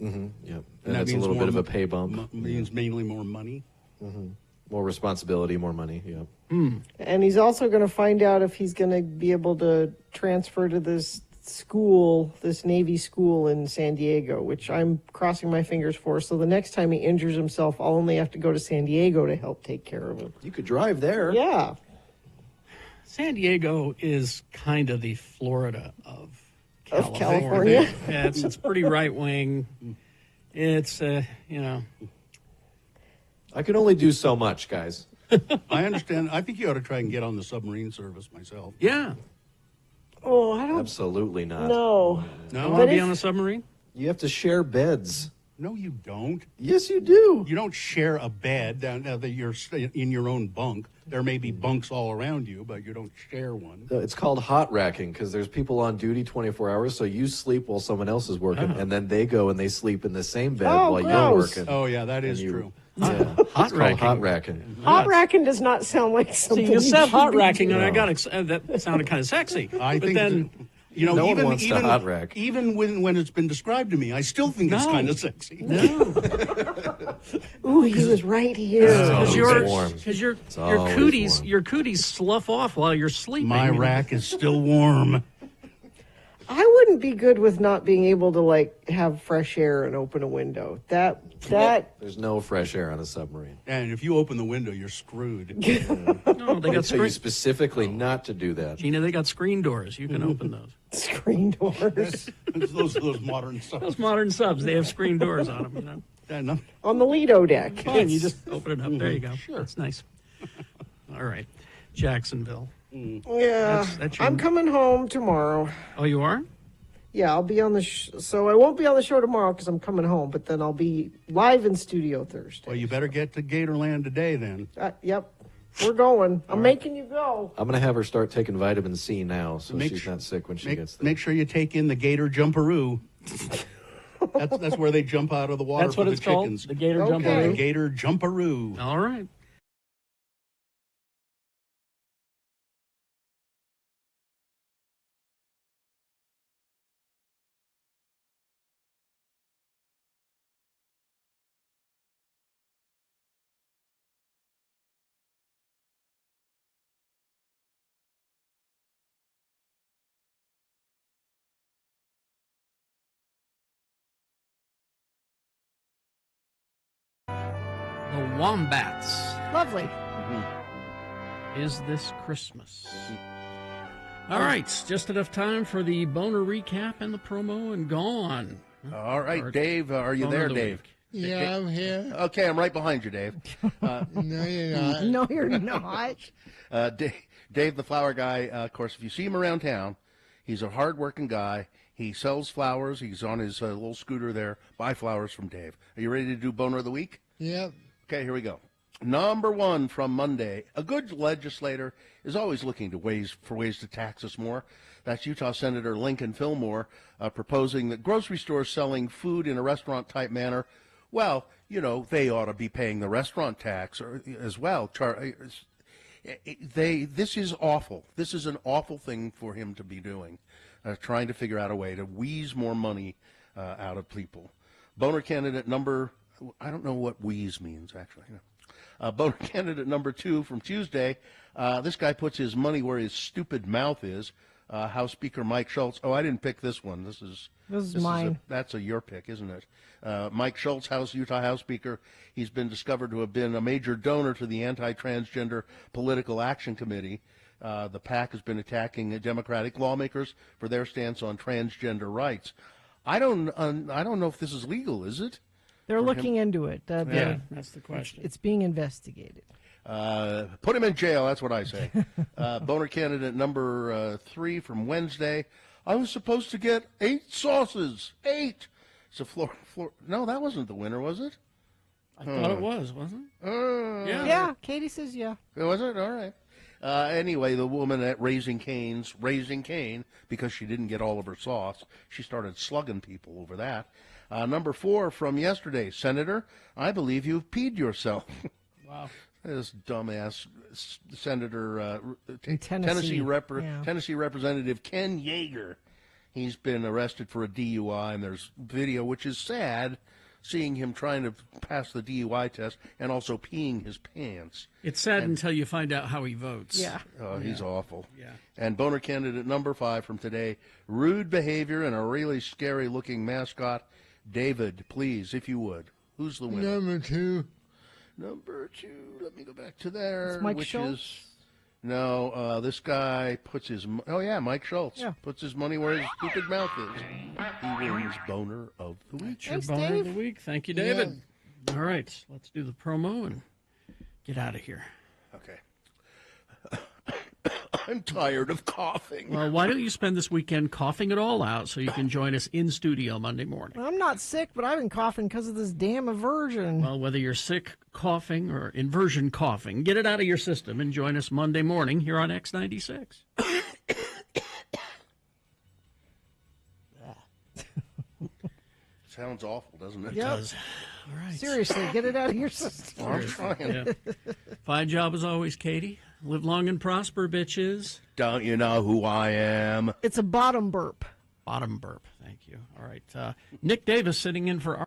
Mm-hmm. Yeah, And and that that's a means little more bit of a pay bump. Means mainly more money. Mm-hmm. More responsibility, more money. Yeah. And he's also going to find out if he's going to be able to transfer to this school, this Navy school in San Diego, which I'm crossing my fingers for. So the next time he injures himself, I'll only have to go to San Diego to help take care of him. You could drive there. Yeah. San Diego is kind of the Florida of California. Yeah, it's pretty right wing. It's you know. I can only do so much, guys. I understand. I think you ought to try and get on the submarine service myself. Yeah. Oh, I don't. Absolutely not. No. No. Want to be on a submarine? You have to share beds. No, you don't. Yes, you do. You don't share a bed down that you're in your own bunk. There may be bunks all around you, but you don't share one. It's called hot racking because there's people on duty 24 hours, so you sleep while someone else is working, and then they go and they sleep in the same bed while you're working. Oh, yeah, that is true. Yeah. Hot racking. Hot racking. Hot racking does not sound like something. See, you said should hot be racking, doing. and I got that sounded kind of sexy. I but think then. You know, No one even wants to hot rack. even when it's been described to me, I still think it's No. kind of sexy. No. Ooh, he was right here. Because always your always cooties warm. your cooties slough off while you're sleeping. My rack is still warm. I wouldn't be good with not being able to like have fresh air and open a window. That There's no fresh air on a submarine. And if you open the window, you're screwed. No, they They got tell you screen. specifically not to do that. Gina, they got screen doors. You can open those. screen doors those modern subs. Those modern subs, they have screen doors on them. You know. Yeah, no. on the Lido deck. Fine, you just open it up. There you go. Sure, that's nice. All right, Jacksonville. Yeah, That's your- I'm coming home tomorrow. Oh, you are? Yeah, I'll be on the so I won't be on the show tomorrow because I'm coming home, but then I'll be live in studio Thursday. Well, you better get to Gatorland today then. Yep, we're going. I'm making you go. I'm going to have her start taking vitamin C now so Make she's sure- not sick when she Make, gets there. make sure you take in the Gator Jumperoo. That's where they jump out of the water That's for what the it's called? chickens. The Gator Okay. Jumperoo? The Gator Jumperoo. All right. The Wombats. Lovely. Is this Christmas? All right, just enough time for the boner recap and the promo and gone. All right, Dave, are you Boner there, of the Dave? week. Yeah, I'm here. Okay, I'm right behind you, Dave. No, you're not. No, you're not. Dave, the flower guy, of course, if you see him around town, he's a hard-working guy. He sells flowers. He's on his little scooter there. Buy flowers from Dave. Are you ready to do Boner of the Week? Yep. Okay, here we go. Number one from Monday. A good legislator is always looking for ways to tax us more. That's Utah Senator Lincoln Fillmore proposing that grocery stores selling food in a restaurant-type manner, well, you know, they ought to be paying the restaurant tax as well. This is awful. This is an awful thing for him to be doing, trying to figure out a way to wheeze more money out of people. Boner candidate number, I don't know what wheeze means, actually. Boner candidate number 2 from Tuesday. This guy puts his money where his stupid mouth is. House Speaker Mike Schultz. Oh, I didn't pick this one. This is mine. That's your pick, isn't it? Mike Schultz, Utah House Speaker. He's been discovered to have been a major donor to the Anti-Transgender Political Action Committee. The PAC has been attacking Democratic lawmakers for their stance on transgender rights. I don't know if this is legal, is it? They're looking into it. That's the question. It's being investigated. Put him in jail, that's what I say. Boner candidate number 3 from Wednesday. I was supposed to get 8 sauces. 8! So no, that wasn't the winner, was it? I thought it was, wasn't it? Yeah, Katie says yeah. Was it? All right. Anyway, the woman at Raising Cane, because she didn't get all of her sauce, she started slugging people over that. Number 4 from yesterday. Senator, I believe you've peed yourself. Wow. This dumbass Senator, Tennessee Representative Ken Yeager. He's been arrested for a DUI, and there's video, which is sad, seeing him trying to pass the DUI test and also peeing his pants. It's sad until you find out how he votes. Yeah. Oh, he's awful. Yeah. And boner candidate number 5 from today, rude behavior and a really scary-looking mascot. David, please, if you would. Who's the winner? Number 2. Number 2. Let me go back to there. It's Mike which Schultz? is no. This guy puts his. Oh yeah, Mike Schultz. Yeah. Puts his money where his stupid mouth is. He wins boner of the week. Thanks, Boner Dave. of the week. Thank you, David. All right, let's do the promo and get out of here. Okay. I'm tired of coughing. Well, why don't you spend this weekend coughing it all out so you can join us in studio Monday morning? I'm not sick, but I've been coughing because of this damn aversion. Well, whether you're sick coughing or inversion coughing, get it out of your system and join us Monday morning here on X96. Sounds awful, doesn't it? It does. All right. Seriously, get it out of your system. I'm trying. Yeah. Fine job as always, Katie. Live long and prosper, bitches. Don't you know who I am? It's a bottom burp. Bottom burp. Thank you. All right. Nick Davis sitting in for